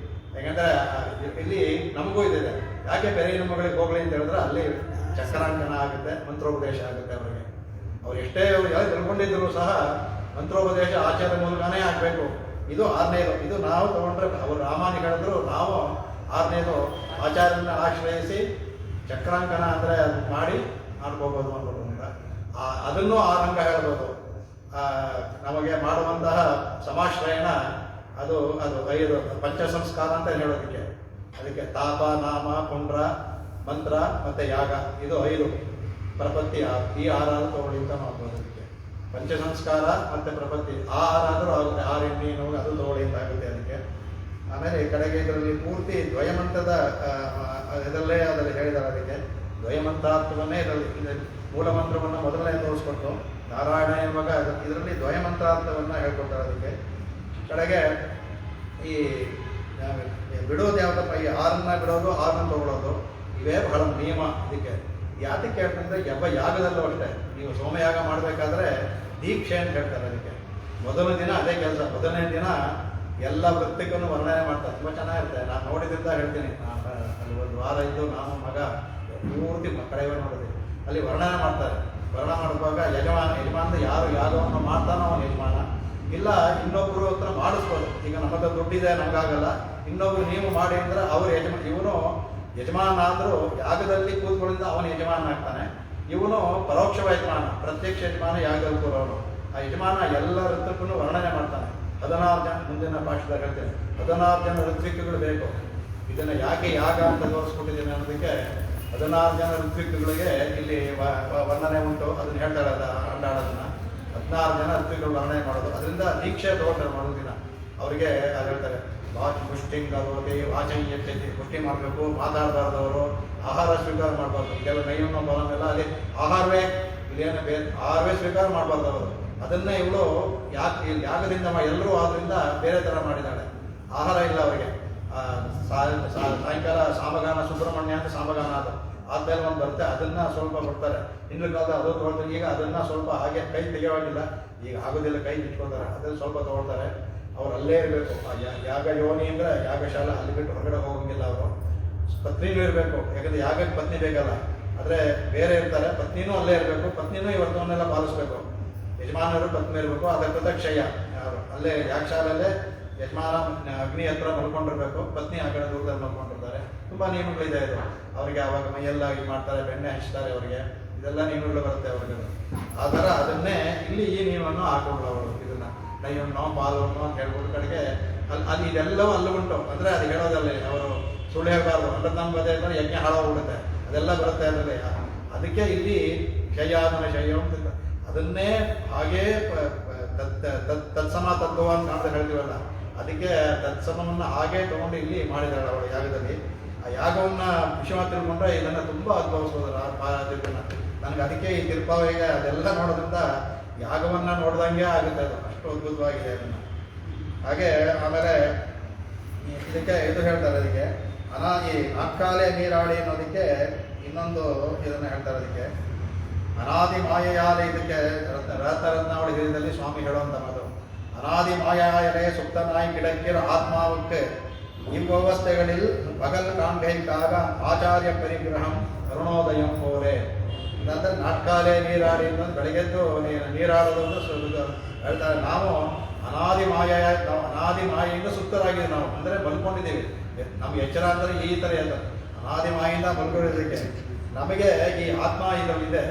ಯಾಕೆಂದರೆ ಇಲ್ಲಿ ನಮಗೂ ಇದೆ. ಯಾಕೆ ಪೆರಿಯನ ಮಗಳಿಗೆ ಹೋಗಲಿ ಅಂತ ಹೇಳಿದ್ರೆ ಅಲ್ಲಿ ಚಕ್ರಾಂಕನ ಆಗುತ್ತೆ, ಮಂತ್ರೋಪದೇಶ ಆಗುತ್ತೆ ಅವರಿಗೆ. ಅವ್ರು ಎಷ್ಟೇ ತಿಳ್ಕೊಂಡಿದ್ರು ಸಹ ಮಂತ್ರೋಪದೇಶ ಆಚಾರ್ಯ ಮೂಲಕನೇ ಆಗಬೇಕು. ಇದು 6ನೇದು. ಇದು ನಾವು ತಗೊಂಡ್ರೆ ಅವರು ರಾಮಾನಿ ಹೇಳಿದ್ರು, ನಾವು 6ನೇದು ಆಚಾರ್ಯನ ಆಶ್ರಯಿಸಿ ಚಕ್ರಾಂಕನ ಅಂದರೆ ಅದು ಮಾಡಿ ಮಾಡ್ಕೋಬೋದು ಅನ್ಬೋದು ಅಂತ. ಅದನ್ನು 6 ಅಂಗ ಹೇಳ್ಬೋದು. ನಮಗೆ ಮಾಡುವಂತಹ ಸಮಾಶ್ರಯಣ ಅದು 5 ಪಂಚ ಸಂಸ್ಕಾರ ಅಂತ ಹೇಳೋದಕ್ಕೆ. ಅದಕ್ಕೆ ತಾಪ, ನಾಮ, ಪುಂಡ್ರ, ಮಂತ್ರ ಮತ್ತು ಯಾಗ, ಇದು 5 ಪ್ರಪತ್ತಿ. ಈ 6 ತಗೊಳ್ಳಿ ಅಂತ ಮಾಡ್ಬೋದು. ಅದಕ್ಕೆ ಪಂಚ ಸಂಸ್ಕಾರ ಮತ್ತು ಪ್ರಪತ್ತಿ 6 ಆದರೂ ಆಗುತ್ತೆ. 6 ಎಣ್ಣೆನು ಅದು ತಗೊಳ್ಳಿ ಅಂತ ಆಗುತ್ತೆ ಅದಕ್ಕೆ. ಆಮೇಲೆ ಕಡೆಗೆ ಇದರಲ್ಲಿ ಪೂರ್ತಿ ದ್ವಯಮಂತ್ರದ ಇದರಲ್ಲೇ ಅದರಲ್ಲಿ ಹೇಳಿದ್ದಾರೆ. ಅದಕ್ಕೆ ದ್ವಯಮಂತ್ರಾರ್ಥವನ್ನೇ ಇದರಲ್ಲಿ ಮೂಲ ಮಂತ್ರವನ್ನು ಮೊದಲನೇ ತೋರಿಸ್ಕೊಟ್ಟು ನಾರಾಯಣ ಎಂಬಾಗ ಇದರಲ್ಲಿ ದ್ವಯಮಂತ್ರಾರ್ಥವನ್ನು ಹೇಳ್ಕೊಡ್ತಾರೆ. ಅದಕ್ಕೆ ಕಡೆಗೆ ಈ ಬಿಡೋದು ಯಾವುದಪ್ಪ, ಈ 6ನ್ನ ಬಿಡೋದು 6ನ್ನ ತಗೊಳ್ಳೋದು, ಇವೇ ಬಹಳ ನಿಯಮ. ಇದಕ್ಕೆ ಯಾತಕ್ಕೆ ಹೇಳ್ತಂದ್ರೆ ಯಾಗದಲ್ಲೂ ಅಷ್ಟೇ, ನೀವು ಸೋಮಯಾಗ ಮಾಡಬೇಕಾದ್ರೆ ದೀಕ್ಷೆ ಅಂತ ಹೇಳ್ತಾರೆ. ಅದಕ್ಕೆ ಮೊದಲ ದಿನ ಅದೇ ಕೆಲಸ. ಮೊದಲನೇ ದಿನ ಎಲ್ಲ ವೃತ್ತಿಗೂ ವರ್ಣನೆ ಮಾಡ್ತಾರೆ. ತುಂಬ ಚೆನ್ನಾಗಿರುತ್ತೆ. ನಾನು ನೋಡಿದ್ರಿಂದ ಹೇಳ್ತೀನಿ. ಅಲ್ಲಿ ಒಂದು ವಾರ ಇದ್ದು ನಾನು ಮಗ ಪೂರ್ತಿ ಕಡೆಯವರು ನೋಡಿದೆ. ಅಲ್ಲಿ ವರ್ಣನೆ ಮಾಡ್ತಾರೆ. ವರ್ಣನೆ ಮಾಡುವಾಗ ಯಜಮಾನ ಯಾರು ಯಾಗವನ್ನು ಮಾಡ್ತಾನೋ ಅವನು ಯಜಮಾನ. ಇಲ್ಲ ಇನ್ನೊಬ್ಬರು ಹತ್ರ ಮಾಡಿಸ್ಬೋದು. ಈಗ ನಮ್ಮ ಹತ್ರ ದುಡ್ಡಿದೆ, ನಮಗಾಗಲ್ಲ, ಇನ್ನೊಬ್ರು ನೀವು ಮಾಡಿ ಅಂದ್ರೆ ಅವ್ರು ಇವನು ಯಜಮಾನ ಆದರೂ ಯಾಗದಲ್ಲಿ ಕೂತ್ಕೊಳ್ಳಿಂದ ಅವನು ಯಜಮಾನ ಆಗ್ತಾನೆ. ಇವನು ಪರೋಕ್ಷ ಯಜಮಾನ, ಪ್ರತ್ಯಕ್ಷ ಯಜಮಾನ ಯಾಗದಲ್ಲಿ ಕೂರೋನು. ಆ ಯಜಮಾನ ಎಲ್ಲ ಋತುಕ್ಕೂ ವರ್ಣನೆ ಮಾಡ್ತಾನೆ. 16 ಜನ, ಮುಂದಿನ ಭಾಷೆದಾಗ ಹೇಳ್ತೇನೆ, 16 ಜನ ಋತ್ವಿಕ್ಗಳು ಬೇಕು. ಇದನ್ನು ಯಾಕೆ ಯಾಗ ಅಂತ ತೋರಿಸ್ಕೊಟ್ಟಿದ್ದೀನಿ ಅನ್ನೋದಕ್ಕೆ 16 ಜನ ಋತ್ವಿಕ್ಗಳಿಗೆ ಇಲ್ಲಿ ವರ್ಣನೆ ಉಂಟು. ಅದನ್ನ ಹೇಳ್ತಾರೆ, ಅಂಡಾಡೋದನ್ನ 16 ಜನ ಋತ್ವಿಕ್ಗಳು ವರ್ಣನೆ ಮಾಡೋದು. ಅದರಿಂದ ದೀಕ್ಷೆ ತಗೊಳ್ತಾರೆ ಮಾಡೋದಿನ. ಅವರಿಗೆ ಅದು ಹೇಳ್ತಾರೆ, ಮುಷ್ಟಿಂಗ್ ಆಗೋದೇ ವಾಚಂಗತೆ, ಮುಷ್ಟಿ ಮಾಡಬೇಕು, ಮಾತಾಡಬಾರ್ದವರು, ಆಹಾರ ಸ್ವೀಕಾರ ಮಾಡಬಾರ್ದು. ಕೆಲವು ನೈಯನ್ನು ಬಲನೆಲ್ಲ ಅಲ್ಲಿ ಆಹಾರವೇ ಇಲ್ಲೇನು ಬೇರೆ ಆಹಾರವೇ ಸ್ವೀಕಾರ ಮಾಡಬಾರ್ದು ಅವರು. ಅದನ್ನೇ ಇವಳು ಯಾಗದಿಂದ ಎಲ್ಲರೂ ಆದ್ರಿಂದ ಬೇರೆ ಥರ ಮಾಡಿದ್ದಾಳೆ. ಆಹಾರ ಇಲ್ಲ ಅವರಿಗೆ. ಸಾಯಂಕಾಲ ಸಾಮಗಾನ, ಸುಬ್ರಹ್ಮಣ್ಯ ಅಂತ ಸಾಮಗಾನ ಅದು ಆದ್ಮೇಲೆ ಒಂದು ಬರುತ್ತೆ, ಅದನ್ನ ಸ್ವಲ್ಪ ಕೊಡ್ತಾರೆ. ಹಿಂದಿನ ಕಾಲದ ಅದು ತೊಗೊಳ್ತಾರೆ. ಈಗ ಅದನ್ನ ಸ್ವಲ್ಪ ಹಾಗೆ ಕೈ ತೆಗೆಯೋವಾಗಿಲ್ಲ, ಈಗ ಆಗೋದಿಲ್ಲ, ಕೈ ಇಟ್ಕೊಳ್ತಾರೆ. ಅದನ್ನು ಸ್ವಲ್ಪ ತೊಗೊಳ್ತಾರೆ. ಅವ್ರು ಅಲ್ಲೇ ಇರಬೇಕು. ಯಾಗ ಯೋನಿ ಅಂದರೆ ಯಾಗಶಾಲೆ, ಅಲ್ಲಿ ಬಿಟ್ಟು ಹೊರಗಡೆ ಹೋಗಂಗಿಲ್ಲ ಅವರು. ಪತ್ನಿನೂ ಇರಬೇಕು, ಯಾಕಂದ್ರೆ ಯಾಗಕ್ಕೆ ಪತ್ನಿ ಬೇಕಲ್ಲ. ಆದರೆ ಬೇರೆ ಇರ್ತಾರೆ, ಪತ್ನಿನೂ ಅಲ್ಲೇ ಇರಬೇಕು. ಪತ್ನಿನೂ ಈ ವ್ರತವನ್ನೆಲ್ಲ ಪಾಲಿಸ್ಬೇಕು. ಯಜಮಾನರು ಪತ್ನಿ ಇರಬೇಕು. ಅದಕ್ಕೆ ಕ್ಷಯ ಅಲ್ಲೇ ಯಾಗಶಾಲೆಯಲ್ಲೇ ಯಜಮಾನ ಅಗ್ನಿ ಹತ್ರ ಮಲ್ಕೊಂಡಿರ್ಬೇಕು, ಪತ್ನಿ ಆ ಕಡೆ ದೂರದಲ್ಲಿ ಮಲ್ಕೊಂಡಿರ್ತಾರೆ. ತುಂಬ ನಿಯಮಗಳಿದೆ ಇದು. ಅವರಿಗೆ ಆವಾಗ ಮೈಯೆಲ್ಲ ಇದು ಮಾಡ್ತಾರೆ, ಬೆಣ್ಣೆ ಹಚ್ತಾರೆ ಅವರಿಗೆ. ಇದೆಲ್ಲ ನಿಯಮಗಳು ಬರುತ್ತೆ ಅವ್ರಿಗೆ. ಆ ಥರ ಅದನ್ನೇ ಇಲ್ಲಿ ಈ ನಿಯಮವನ್ನು ಹಾಕೊಂಡ್ರು ಅವರು. ಇದನ್ನ ನೈಯನ್ನು ಪಾಲನ್ನು ಅಂತ ಹೇಳ್ಬಿಟ್ಟು ಕಡೆಗೆ ಅದು ಇದೆಲ್ಲವೂ ಅಲ್ಲೂ ಉಂಟು. ಅಂದರೆ ಅದು ಹೇಳೋದಲ್ಲಿ ಅವರು ಸುಳ್ಳು ಹೇಳಬಾರ್ದು. ಅಂದ್ರೆ ನಮ್ಮ ಬದೇ ಇದ್ದರೆ ಯಜ್ಞ ಹಾಳಾಗ್ಬಿಡುತ್ತೆ. ಅದೆಲ್ಲ ಬರುತ್ತೆ ಅದರಲ್ಲಿ. ಅದಕ್ಕೆ ಇಲ್ಲಿ ಶಯ್ಯಾದನ ಶಯ್ಯ ಅಂತ ಅದನ್ನೇ ಹಾಗೇ ತತ್ಸಮ ತತ್ವ ಅಂತ ಕಾಣ್ತಾ ಹೇಳ್ತೀವಲ್ಲ, ಅದಕ್ಕೆ ತತ್ಸಮವನ್ನು ಹಾಗೇ ತಗೊಂಡು ಇಲ್ಲಿ ಮಾಡಿದಾಳೆ ಅವಳು ಯಾಗದಲ್ಲಿ. ಆ ಯಾಗವನ್ನ ವಿಷಯ ತಿಳ್ಕೊಂಡ್ರೆ ಇದನ್ನು ತುಂಬ ಅನುಭವಿಸ್ಬೋದು. ನನಗೆ ಅದಕ್ಕೆ ಈ ತಿರುಪಾವಿಗೆ ಅದೆಲ್ಲ ನೋಡೋದ್ರಿಂದ ಯಾಗವನ್ನ ನೋಡ್ದಂಗೆ ಆಗುತ್ತೆ. ಅದು ಅಷ್ಟು ಅದ್ಭುತವಾಗಿದೆ ಅದನ್ನು. ಹಾಗೆ ಆಮೇಲೆ ಇದಕ್ಕೆ ಇದು ಹೇಳ್ತಾರೆ, ಅದಕ್ಕೆ ಈ ನಾಲ್ಕಾಲೆ ನೀರಾಡಿ ಅನ್ನೋದಕ್ಕೆ ಇನ್ನೊಂದು ಇದನ್ನು ಹೇಳ್ತಾರೆ. ಅದಕ್ಕೆ ಅನಾದಿ ಮಾಯೆಯಾಲೆ, ಇದಕ್ಕೆ ರತ್ನಾವಳಿ ಹಿರಿಯದಲ್ಲಿ ಸ್ವಾಮಿ ಹೇಳುವಂಥ ಮಾತು. ಅನಾದಿ ಮಾಯಾಯಲೆ ಸುಪ್ತನಾಯಿ ಗಿಡಕ್ಕಿರ ಆತ್ಮಾವಕ್ಕೆ ಇವ್ಯವಸ್ಥೆಗಳಿಲ್ ಪಗಲ್ ಕಾಂಡೈಕಾಗ ಆಚಾರ್ಯ ಪರಿಗ್ರಹಂ ಕರುಣೋದಯಂ ಹೋರೆ. ಇದಂದ್ರೆ ನಾಟ್ಕಾಲೆ ನೀರಾಡಿ ಅನ್ನೋದು ಬೆಳಗ್ಗೆದ್ದು ನೀರಾಡೋದು ಹೇಳ್ತಾರೆ. ನಾವು ಅನಾದಿ ಮಾಯೆಯಿಂದ ಸುಪ್ತರಾಗಿದೆ ನಾವು. ಅಂದರೆ ಮಲ್ಕೊಂಡಿದ್ದೀವಿ. ನಮ್ಗೆ ಎಚ್ಚರ ಅಂದರೆ ಈ ಥರ ಎಲ್ಲ ಅನಾದಿ ಮಾಯಿಂದ ಮಲ್ಕೊಂಡಿದ್ದಕ್ಕೆ ನಮಗೆ ಈ ಆತ್ಮ ಇದೆ.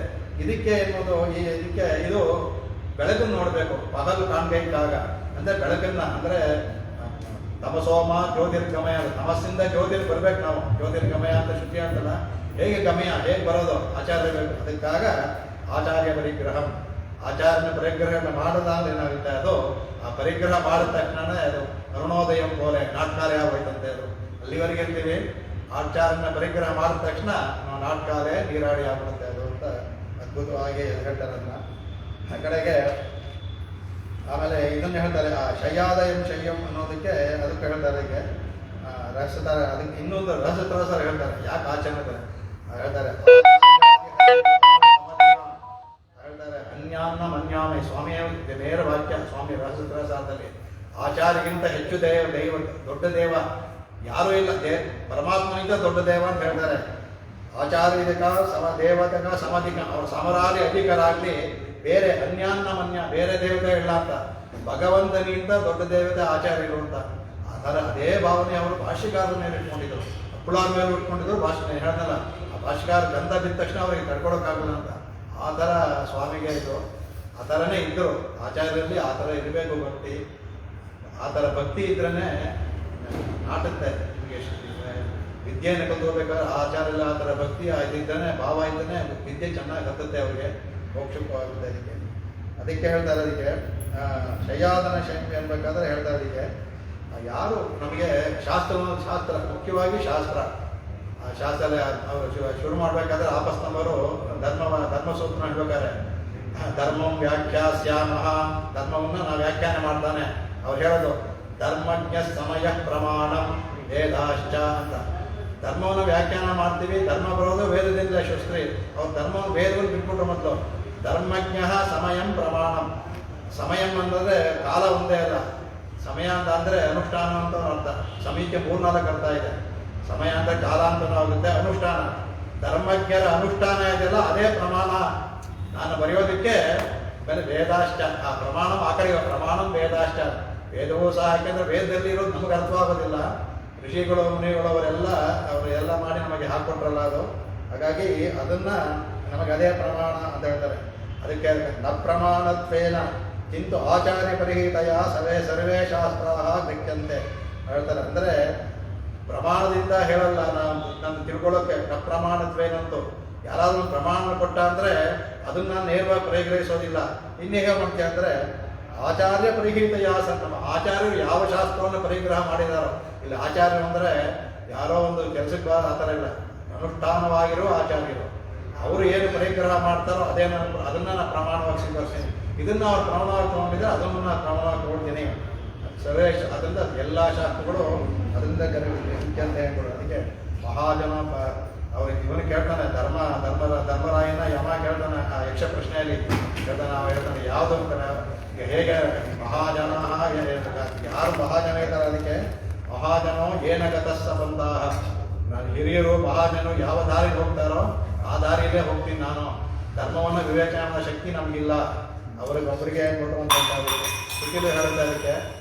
ಇದಕ್ಕೆ ಎನ್ನುವುದು ಇದಕ್ಕೆ ಇದು ಬೆಳಕನ್ನು ನೋಡಬೇಕು. ಪಗಲು ಕಾಣ್ಬೇಕಾಗ ಅಂದರೆ ಬೆಳಕನ್ನ, ಅಂದರೆ ತಮಸೋಮ ಜ್ಯೋತಿರ್ಗಮಯ, ತಮಸ್ಸಿಂದ ಜ್ಯೋತಿರ್ ಬರ್ಬೇಕು ನಾವು. ಜ್ಯೋತಿರ್ಗಮಯ ಅಂತ ಶುಚಿ ಅಂತಲ್ಲ, ಹೇಗೆ ಗಮಯ ಹೇಗೆ ಬರೋದು ಆಚಾರ್ಯ ಬೇಕು. ಅದಕ್ಕಾಗ ಆಚಾರ್ಯ ಪರಿಗ್ರಹಂ, ಆಚಾರ್ಯನ ಪರಿಗ್ರಹವನ್ನು ಮಾಡೋದಾದ್ರೆ ಏನಾಗುತ್ತೆ, ಅದು ಆ ಪರಿಗ್ರಹ ಮಾಡಿದ ತಕ್ಷಣನೇ ಅದು ಅರುಣೋದಯ ಬೋರೆ ನಾಟ್ಕಾಲಯ ಆಗೋಯ್ತಂತೆ. ಅದು ಅಲ್ಲಿವರೆಗೆ ಇರ್ತೀವಿ. ಆಚಾರ್ಯನ ಪರಿಗ್ರಹ ಮಾಡಿದ ತಕ್ಷಣ ನಾವು ನಾಟ್ಕಾಲಯ ನೀರಾಡಿ ಆಗ್ಬಿಡುತ್ತೆ ಅದು ಅಂತ ಅದ್ಭುತವಾಗಿ ಹೇಳ್ತಾರೆ ಅದನ್ನ. ಆ ಕಡೆಗೆ ಆಮೇಲೆ ಇದನ್ನು ಹೇಳ್ತಾರೆ, ಆ ಶಯ್ಯಾದಯಂ ಶಯ್ಯಂ ಅನ್ನೋದಕ್ಕೆ ಅದಕ್ಕೆ ಹೇಳ್ತಾರೆ. ಅದಕ್ಕೆ ರಹಸ್ಯತರ, ಅದಕ್ಕೆ ಇನ್ನೊಂದು ರಹಸ್ಯತರ ಸರ್ ಹೇಳ್ತಾರೆ. ಯಾಕೆ ಆಚರಣೆ ಹೇಳ್ತಾರೆ ಅನ್ಯಾನ್ನ ಮನ್ಯಾಮಿ. ಸ್ವಾಮಿಯ ನೇರ ವಾಕ್ಯ ಸ್ವಾಮಿ ರಹಸ್ಯತರ ಸಾರದಲ್ಲಿ. ಆಚಾರ್ಯಗಿಂತ ಹೆಚ್ಚು ದೈವ ದೊಡ್ಡ ದೇವ ಯಾರೂ ಇಲ್ಲ. ಪರಮಾತ್ಮನಿಂದ ದೊಡ್ಡ ದೇವ ಅಂತ ಹೇಳ್ತಾರೆ. ಆಚಾರ್ಯಕ ದೇವತಕ ಸಮಧಿಕ, ಅವ್ರ ಸಮರಾಗಲಿ ಅಧಿಕರಾಗಲಿ ಬೇರೆ ಅನ್ಯಾನ್ನ ಮನ್ಯ ಬೇರೆ ದೇವತೆ ಇಲ್ಲ ಅಂತ. ಭಗವಂತನಿಂದ ದೊಡ್ಡ ದೇವತೆ ಆಚಾರ್ಯರು ಅಂತ. ಆ ಥರ ಅದೇ ಭಾವನೆ ಅವರು ಭಾಷ್ಯಕಾರರ ಮೇಲೆ ಇಟ್ಕೊಂಡಿದ್ರು, ಅಪ್ಪುಳಾರ ಮೇಲೆ ಇಟ್ಕೊಂಡಿದ್ರು. ಭಾಷೆ ಹೇಳ್ದಲ್ಲ, ಆ ಭಾಷ್ಯಕಾರ ಗಂಧ ಬಿದ್ದ ತಕ್ಷಣ ಅವರಿಗೆ ತಡ್ಕೊಳಕ್ಕಾಗಲ್ಲ ಅಂತ. ಆ ಥರ ಸ್ವಾಮಿಗೆ ಇದು ಆ ಥರನೇ ಇದ್ದರು ಆಚಾರ್ಯರಲ್ಲಿ. ಆ ಥರ ಇರಬೇಕು ಭಕ್ತಿ. ಆ ಥರ ಭಕ್ತಿ ಇದ್ರೇ ನಾಟುತ್ತೆ ನಿಮಗೆ. ವಿದ್ಯೆಯನ್ನು ಕಲ್ತ್ಕೋಬೇಕಾದ್ರೆ ಆಚಾರ್ಯ ಆ ಥರ ಭಕ್ತಿ ಇದ್ದಾನೆ, ಭಾವ ಇದ್ದಾನೆ, ವಿದ್ಯೆ ಚೆನ್ನಾಗಿ ಹತ್ತುತ್ತೆ ಅವ್ರಿಗೆ, ಮೋಕ್ಷವಾಗುತ್ತೆ. ಅದಕ್ಕೆ ಹೇಳ್ತಾರೆ. ಅದಕ್ಕೆ ಶಯ್ಯಾದನ ಶೈಂಪಿ ಅನ್ಬೇಕಾದ್ರೆ ಹೇಳ್ತಾರೆ. ಅದಕ್ಕೆ ಯಾರು ನಮಗೆ ಶಾಸ್ತ್ರ ಮುಖ್ಯವಾಗಿ ಶಾಸ್ತ್ರ. ಆ ಶಾಸ್ತ್ರ ಅವರು ಶುರು ಮಾಡಬೇಕಾದ್ರೆ ಆಪಸ್ತಂಭರು ಧರ್ಮಸೂತ್ರ ಹೇಳ್ಬೇಕಾದ್ರೆ ಧರ್ಮಂ ವ್ಯಾಖ್ಯಾಸ್ಯಾಮಃ, ಧರ್ಮವನ್ನು ನಾವು ವ್ಯಾಖ್ಯಾನ ಮಾಡ್ತಾನೆ. ಅವ್ರು ಹೇಳೋದು ಧರ್ಮಜ್ಞ ಸಮಯ ಪ್ರಮಾಣಂ ವೇದಾಶ್ಚ ಅಂತ. ಧರ್ಮವನ್ನು ವ್ಯಾಖ್ಯಾನ ಮಾಡ್ತೀವಿ, ಧರ್ಮ ಬರೋದು ವೇದದಿಂದ ಶಸ್ತ್ರಿ. ಅವ್ರು ಧರ್ಮವನ್ನು ವೇದವನ್ನು ಬಿಟ್ಬಿಟ್ರು ಮೊದಲು. ಧರ್ಮಜ್ಞ ಸಮಯಂ ಪ್ರಮಾಣಂ. ಸಮಯಂ ಅಂದರೆ ಕಾಲ ಒಂದೇ ಅಲ್ಲ, ಸಮಯ ಅಂತ ಅಂದರೆ ಅನುಷ್ಠಾನ ಅಂತ ಅರ್ಥ. ಸಮಯಕ್ಕೆ 3-4 ಅರ್ಥ ಇದೆ. ಸಮಯ ಅಂದರೆ ಕಾಲ ಅಂತಲೂ ಆಗುತ್ತೆ, ಅನುಷ್ಠಾನ. ಧರ್ಮಜ್ಞರ ಅನುಷ್ಠಾನ ಇದೆಯಲ್ಲ ಅದೇ ಪ್ರಮಾಣ. ನಾನು ಬರೆಯೋದಕ್ಕೆ ಮೇಲೆ ವೇದಾಶ್ಚ, ಆ ಪ್ರಮಾಣ ಆ ಕಡೆ ಪ್ರಮಾಣಂ ವೇದಾಶ್ಚ. ವೇದವೂ ಸಹ, ಯಾಕೆಂದರೆ ವೇದದಲ್ಲಿ ಇರೋದು ನಮಗೆ ಅರ್ಥವಾಗೋದಿಲ್ಲ. ಋಷಿಗಳು ಮುನಿಗಳು ಅವರೆಲ್ಲ ಮಾಡಿ ನಮಗೆ ಹಾಕ್ಕೊಟ್ರಲ್ಲ ಅದು. ಹಾಗಾಗಿ ಅದನ್ನು ನಮಗೆ ಅದೇ ಪ್ರಮಾಣ ಅಂತ ಹೇಳ್ತಾರೆ. ಅದಕ್ಕೆ ನ ಪ್ರಮಾಣತ್ವೇನ ಕಿಂತು ಆಚಾರ್ಯ ಪರಿಹಿತಯ ಸರ್ವೇ ಶಾಸ್ತ್ರಾಹ ಗೃಹ್ಯಂತೆ ಹೇಳ್ತಾರೆ. ಅಂದರೆ ಪ್ರಮಾಣದಿಂದ ಹೇಳಲ್ಲ, ನಾನು ತಿಳ್ಕೊಳ್ಳೋಕ್ಕೆ ನ ಪ್ರಮಾಣತ್ವೇನಂತೂ. ಯಾರಾದ್ರೂ ಪ್ರಮಾಣ ಕೊಟ್ಟ ಅಂದರೆ ಅದನ್ನು ನೇರವಾಗಿ ಪರಿಗ್ರಹಿಸೋದಿಲ್ಲ. ಇನ್ನೇಗ ಮಾಡ್ತೀಯ ಅಂದರೆ ಆಚಾರ್ಯ ಪರಿಹಿತಯ ನಮ್ಮ ಆಚಾರ್ಯರು ಯಾವ ಶಾಸ್ತ್ರವನ್ನು ಪರಿಗ್ರಹ ಮಾಡಿದಾರೋ. ಇಲ್ಲಿ ಆಚಾರ್ಯರು ಅಂದರೆ ಯಾರೋ ಒಂದು ಕೆಲಸಕ್ಕೆ ಆ ಥರ ಇಲ್ಲ, ಅನುಷ್ಠಾನವಾಗಿರೋ ಆಚಾರ್ಯರು. ಅವರು ಏನು ಪರಿಗ್ರಹ ಮಾಡ್ತಾರೋ ಅದನ್ನು ನಾನು ಪ್ರಮಾಣವಾಗಿ ಸ್ವೀಕರಿಸ್ತೀನಿ. ಇದನ್ನು ಅವ್ರು ಪ್ರಮಾಣವಾಗಿ ತೊಗೊಂಡಿದ್ರೆ ಅದನ್ನು ನಾನು ಪ್ರಮಾಣವಾಗಿ ತೊಗೊಳ್ತೀನಿ. ಸರ್ವೇಶ್ ಅದರಿಂದ ಎಲ್ಲ ಶಾಸ್ತ್ರಗಳು ಅದರಿಂದ ಅಂತ ಹೇಳ್ಕೊಡು. ಅದಕ್ಕೆ ಮಹಾಜನ ಅವ್ರಿಗೆ ಇವನು ಕೇಳ್ತಾನೆ, ಧರ್ಮರಾಯನ ಯಮ ಕೇಳ್ತಾನೆ ಆ ಯಕ್ಷ ಪ್ರಶ್ನೆಯಲ್ಲಿ ಕೇಳ್ತಾನೆ. ನಾವು ಹೇಳ್ತಾನೆ ಯಾವುದು ಅಂತಾನೆ, ಹೇಗೆ ಮಹಾಜನ, ಯಾರು ಮಹಾಜನ ಇದ್ದಾರೆ ಅದಕ್ಕೆ ಮಹಾಜನೋ ಏನಗತ ಸಂಬಂಧಾಹ. ನಾನು ಹಿರಿಯರು ಮಹಾಜನರು ಯಾವ ದಾರಿಗೆ ಹೋಗ್ತಾರೋ ಆ ದಾರಿಯಲ್ಲೇ ಹೋಗ್ತೀನಿ ನಾನು. ಧರ್ಮವನ್ನು ವಿವೇಚನದ ಶಕ್ತಿ ನಮಗಿಲ್ಲ. ಒಬ್ಬರಿಗೆ ಕೊಡುವಂಥ ಸುಖಿಲು ಹೇಳುತ್ತೆ. ಅದಕ್ಕೆ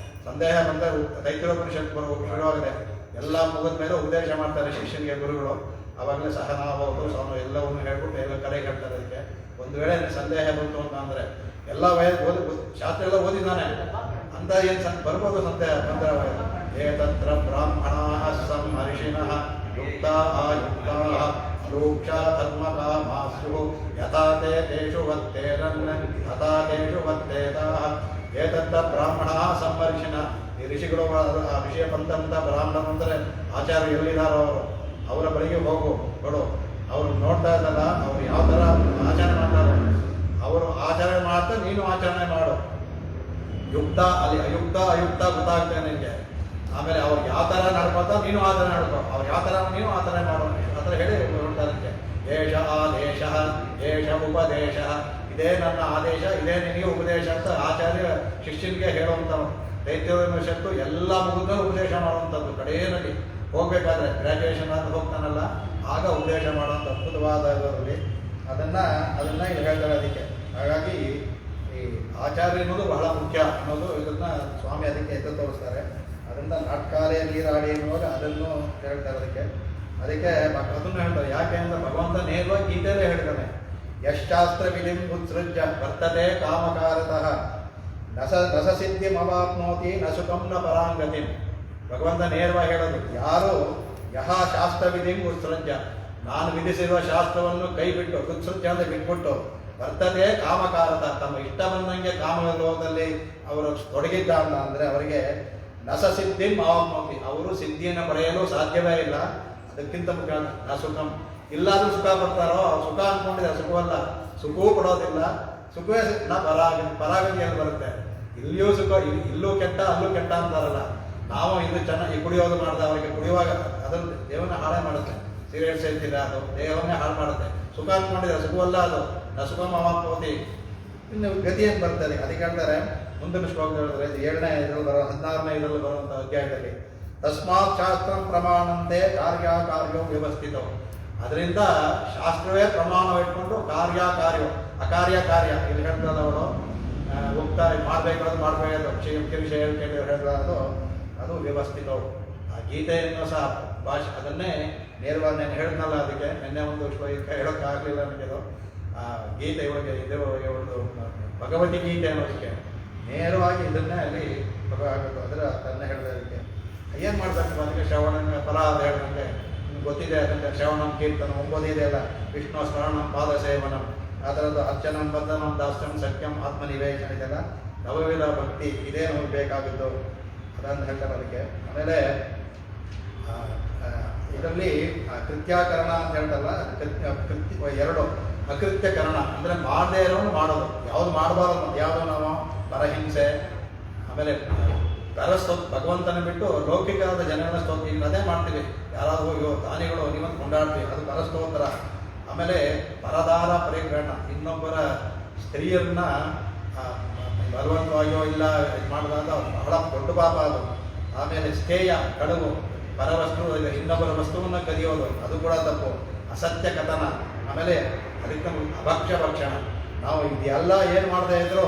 ಸಂದೇಹ ಬಂದರೆ ತೈತ್ರೋಪನಿಷತ್ ಶುರುವಾಗಿದೆ. ಎಲ್ಲ ಮುಗಿದ ಮೇಲೆ ಉಪದೇಶ ಮಾಡ್ತಾರೆ ಶಿಷ್ಯನಿಗೆ ಗುರುಗಳು. ಆವಾಗಲೇ ಸಹನಾಭವತು ಸಹನ ಎಲ್ಲವನ್ನು ಹೇಳ್ಬಿಟ್ಟು ಎಲ್ಲ ಕಡೆ ಹೇಳ್ತಾರೆ. ಅದಕ್ಕೆ ಒಂದು ವೇಳೆ ಸಂದೇಹ ಬಂತು ಅಂತ ಅಂದರೆ ಎಲ್ಲ ಶಾಸ್ತ್ರ ಎಲ್ಲ ಓದಿದ್ದಾನೆ ಅಂತ ಏನು ಬರ್ಬೋದು ಸಂದೇಹ ಬಂದರೆ ಏತತ್ರ ಬ್ರಾಹ್ಮಣಾಃ ಸಂಹರ್ಷಿಣಃ ಯುಕ್ತಾಃ ಯುಕ್ತಾಃ ಅಲೂಕ್ಷಾ ಧರ್ಮಕಾಮಾಸ್ಯುಃ ಯಥಾ ತೇ ತೇಷು ವತ್ತೇರನ್ ಯಥಾ ತೇಷು ವತ್ತೇತಾಃ. ಏತತ್ರ ಬ್ರಾಹ್ಮಣಾಃ ಸಂಹರ್ಷಿಣಃ. ಈ ಋಷಿಗಳು ಋಷಿಯ ಬಂದಂಥ ಬ್ರಾಹ್ಮಣರು ಅಂದರೆ ಆಚಾರ್ಯ ಎಲ್ಲಿದ್ದಾರೋ ಅವರ ಬಳಿಗೆ ಹೋಗು ಕೊಡು. ಅವರು ನೋಡ್ತಾ ಇದ್ದಲ್ಲ ಅವ್ರು ಯಾವ ಥರ ಆಚರಣೆ ಮಾಡ್ತಾರೆ, ಅವರು ಆಚರಣೆ ಮಾಡ್ತಾ ನೀನು ಆಚರಣೆ ಮಾಡು. ಯುಕ್ತ ಅಲ್ಲಿ ಅಯುಕ್ತ ಗೊತ್ತಾಗ್ತದೆ ನಿನಗೆ. ಆಮೇಲೆ ಅವ್ರು ಯಾವ ಥರ ನಡ್ಕೊತಾ ನೀನು ಆ ಥರ ನಡ್ಕೋ, ಅವ್ರು ಯಾವ ಥರ ನೀನು ಆ ಥರ ಮಾಡೋ. ಆ ಥರ ಹೇಳಿ ನೋಡ್ತಾರೆ. ಏಷ ಆದೇಶ ಏಷ ಉಪದೇಶ, ಇದೇ ನನ್ನ ಆದೇಶ, ಇದೇ ನಿನಗೆ ಉಪದೇಶ ಅಂತ ಆಚಾರ್ಯ ಶಿಷ್ಯನಿಗೆ ಹೇಳುವಂಥವ್ರು. ದೈತ್ಯೋಪನಿಷತ್ತು ಎಲ್ಲ ಮುಗಿದ ಉಪದೇಶ ಮಾಡುವಂಥದ್ದು. ಕಡೆಯಲ್ಲಿ ಹೋಗ್ಬೇಕಾದ್ರೆ ಗ್ರ್ಯಾಜುಯೇಷನ್ ಅಂತ ಹೋಗ್ತಾನಲ್ಲ ಆಗ ಉಪದೇಶ ಮಾಡುವಂಥ ಅದ್ಭುತವಾದ ಇದರಲ್ಲಿ ಅದನ್ನು ಇಲ್ಲಿ ಹೇಳ್ತಾರೆ. ಅದಕ್ಕೆ ಹಾಗಾಗಿ ಈ ಆಚಾರ್ಯ ಅನ್ನೋದು ಬಹಳ ಮುಖ್ಯ ಅನ್ನೋದು ಇದನ್ನು ಸ್ವಾಮಿ ಅದಕ್ಕೆ ಎದ್ದು ತೋರಿಸ್ತಾರೆ. ಅದರಿಂದ ನಾಟಕಾಲೇ ನೀರಾಡಿ ಅನ್ನುವಾಗ ಅದನ್ನು ಹೇಳ್ತಾರೆ. ಅದಕ್ಕೆ ಅದನ್ನು ಹೇಳ್ತಾರೆ. ಯಾಕೆ ಅಂದರೆ ಭಗವಂತ ನೇರವಾಗಿ ಗೀತೆಯಲ್ಲೇ ಹೇಳ್ತಾನೆ, ಯಶ್ಚಾಸ್ತ್ರ ವಿಧಿಂ ಉತ್ಸೃಜ್ಯ ವರ್ತತೆ ಕಾಮಕಾರತಃ ನಸ ಸಿದ್ಧಿ ಮವಾಪ್ನೋತಿ ನ ಸುಖಂ ನ ಪರಾಂಗತಿ. ಭಗವಂತ ನೇರವಾಗಿ ಹೇಳೋದು, ಯಾರು ಯಹ ಶಾಸ್ತ್ರ ವಿಧಿಂ ಉತ್ಸೃಜ್ಯ, ನಾನು ವಿಧಿಸಿರುವ ಶಾಸ್ತ್ರವನ್ನು ಕೈ ಬಿಟ್ಟು ಉತ್ಸೃಜ್ಯ ಅಂತ ಬಿಟ್ಬಿಟ್ಟು ವರ್ತತೆ ಕಾಮಕಾರತ, ತಮ್ಮ ಇಷ್ಟ ಬಂದಂಗೆ ಕಾಮಲೋಕದಲ್ಲಿ ಅವರು ತೊಡಗಿದ್ದ ಅಂತ ಅಂದರೆ ಅವರಿಗೆ ನಸ ಸಿದ್ಧಿಂ ಅವಾಪ್ನೋತಿ, ಅವರು ಸಿದ್ಧಿಯನ್ನು ಪಡೆಯಲು ಸಾಧ್ಯವೇ ಇಲ್ಲ. ಅದಕ್ಕಿಂತ ಮುಖ್ಯ ನ ಸುಖಂ, ಇಲ್ಲಾದ್ರೂ ಸುಖ ಪಡ್ತಾರೋ ಸುಖ ಅಂದ್ಕೊಂಡಿದ್ದಾರೆ, ಸುಖವಲ್ಲ, ಸುಖವೂ ಕೊಡೋದಿಲ್ಲ. ಸುಖವೇ ನ ಪರಾಗತಿಯಲ್ಲಿ ಬರುತ್ತೆ. ಇಲ್ಲಿಯೂ ಸುಖ, ಇಲ್ಲೂ ಕೆಟ್ಟ ಅಲ್ಲೂ ಕೆಟ್ಟ ಅಂತಾರಲ್ಲ. ನಾವು ಇದು ಚೆನ್ನಾಗಿ ಕುಡಿಯೋದು ಮಾಡಿದ ಅವರಿಗೆ ಕುಡಿಯುವಾಗ ಅದನ್ನು ದೇವನ ಹಾಳೇ ಮಾಡುತ್ತೆ. ಸಿಗರೇಟ್ ಸೇರ್ತಿಲ್ಲ, ಅದು ದೇಹವನ್ನೇ ಹಾಳು ಮಾಡುತ್ತೆ. ಸುಖ ಅಂದ್ಕೊಂಡಿದ್ದಾರೆ, ಸುಖವಲ್ಲ ಅದು. ನ ಸುಖಂ ಅವಾಪ್ನೋತಿ. ಇನ್ನು ಗತಿಯನ್ನು ಬರ್ತದೆ. ಅದಕ್ಕೆ ಹೇಳ್ತಾರೆ ಮುಂದಿನ ಶ್ಲೋಕ ಹೇಳಿದ್ರೆ 7ನೇ ಇದರಲ್ಲಿ 16ನೇ ಇದರಲ್ಲಿ ಬರುವಂಥ ಅಧ್ಯಾಯದಲ್ಲಿ ತಸ್ಮಾತ್ ಶಾಸ್ತ್ರಂ ಪ್ರಮಾಣಂತೆ ಕಾರ್ಯೋ ವ್ಯವಸ್ಥಿತವು. ಅದರಿಂದ ಶಾಸ್ತ್ರವೇ ಪ್ರಮಾಣ ಇಟ್ಕೊಂಡು ಕಾರ್ಯ ಅಕಾರ್ಯ ಇಲ್ಲಿ ಹೇಳ್ತಾರೆ ಅವರು ಹೋಗ್ತಾ ಮಾಡಬೇಕಾದ್ರು ಮಾಡಬೇಕು. ವಿಷಯ ಹೇಳ್ಬಾರ್ದು, ಅದು ವ್ಯವಸ್ಥಿತವು. ಆ ಗೀತೆಯನ್ನು ಸಹ ಭಾಷೆ ಅದನ್ನೇ ನೇರವಾಗಿ ನಾನು ಹೇಳಿದ್ನಲ್ಲ. ಅದಕ್ಕೆ ನಿನ್ನೆ ಒಂದು ಹೇಳೋಕ್ಕಾಗಲಿಲ್ಲ ನನಗೆ. ಆ ಗೀತೆ ಇದೇ ಒಂದು ಭಗವದ್ಗೀತೆ ಅನ್ನೋದಕ್ಕೆ ನೇರವಾಗಿ ಇದನ್ನೇ ಅಲ್ಲಿ ಆಗಬೇಕು. ಅದರ ಅದನ್ನೇ ಹೇಳಿದಕ್ಕೆ ಏನು ಮಾಡಬೇಕು. ಅದಕ್ಕೆ ಶ್ರವಣ ಫಲ ಅಂತ ಹೇಳಿದಂಗೆ ನಿಮ್ಗೆ ಗೊತ್ತಿದೆ. ಅದಕ್ಕೆ ಶ್ರವಣಂ ಕೀರ್ತನ 9 ಇದೆ ಅಲ್ಲ. ವಿಷ್ಣು ಸ್ಮರಣಂ ಪಾದ ಸೇವನಂ, ಆ ಥರದ್ದು ಅರ್ಚನಂ ಬಂಧನಂ ದಾಸ್ಯಂ ಸತ್ಯಂ ಆತ್ಮನಿವೇಶನ ಇದೆಲ್ಲ ನವವಿಧ ಭಕ್ತಿ ಇದೇ ನಮಗೆ ಬೇಕಾಗಿದ್ದು ಅದನ್ನು ಹೇಳ್ತಾರೆ. ಅದಕ್ಕೆ ಆಮೇಲೆ ಇದರಲ್ಲಿ ಕೃತ್ಯಾಕರಣ ಅಂತ ಹೇಳ್ತಲ್ಲ, ಎರಡು ಅಕೃತ್ಯಕರಣ ಅಂದರೆ ಮಾಡದೇ ಇರೋನು ಮಾಡೋದು, ಯಾವುದು ಮಾಡಬಾರದು, ಯಾವುದು ನಾವು ಪರಹಿಂಸೆ, ಆಮೇಲೆ ಭಗವಂತನ ಬಿಟ್ಟು ಲೌಕಿಕವಾದ ಜನಗಳ ಸ್ತೋತ್ರ, ಈಗ ಅದೇ ಮಾಡ್ತೀವಿ. ಯಾರಾದರೂ ದಾನಿಗಳು ನೀವಂತ ಕೊಂಡಾಡ್ತೀವಿ, ಅದು ಪರಸ್ತೋತ್ರ. ಆಮೇಲೆ ಪರದಾರ ಪರಿಗ್ರಹಣ, ಇನ್ನೊಬ್ಬರ ಸ್ತ್ರೀಯರನ್ನ ಬಲವಂತವಾಗಿಯೋ ಇಲ್ಲ ಇದು ಮಾಡಿದಾಗ ಬಹಳ ದೊಡ್ಡ ಪಾಪ ಅದು. ಆಮೇಲೆ ಸ್ಥೇಯ, ಕಡುವು, ಪರವಸ್ತು ಇನ್ನೊಬ್ಬರ ವಸ್ತುವನ್ನು ಕದಿಯೋದು, ಅದು ಕೂಡ ತಪ್ಪು. ಅಸತ್ಯ ಕಥನ, ಆಮೇಲೆ ಅದಕ್ಕೆ ಅಭಕ್ಷ್ಯ ಭಕ್ಷಣ. ನಾವು ಇದೆಲ್ಲ ಏನು ಮಾಡ್ತಾ ಇದ್ರು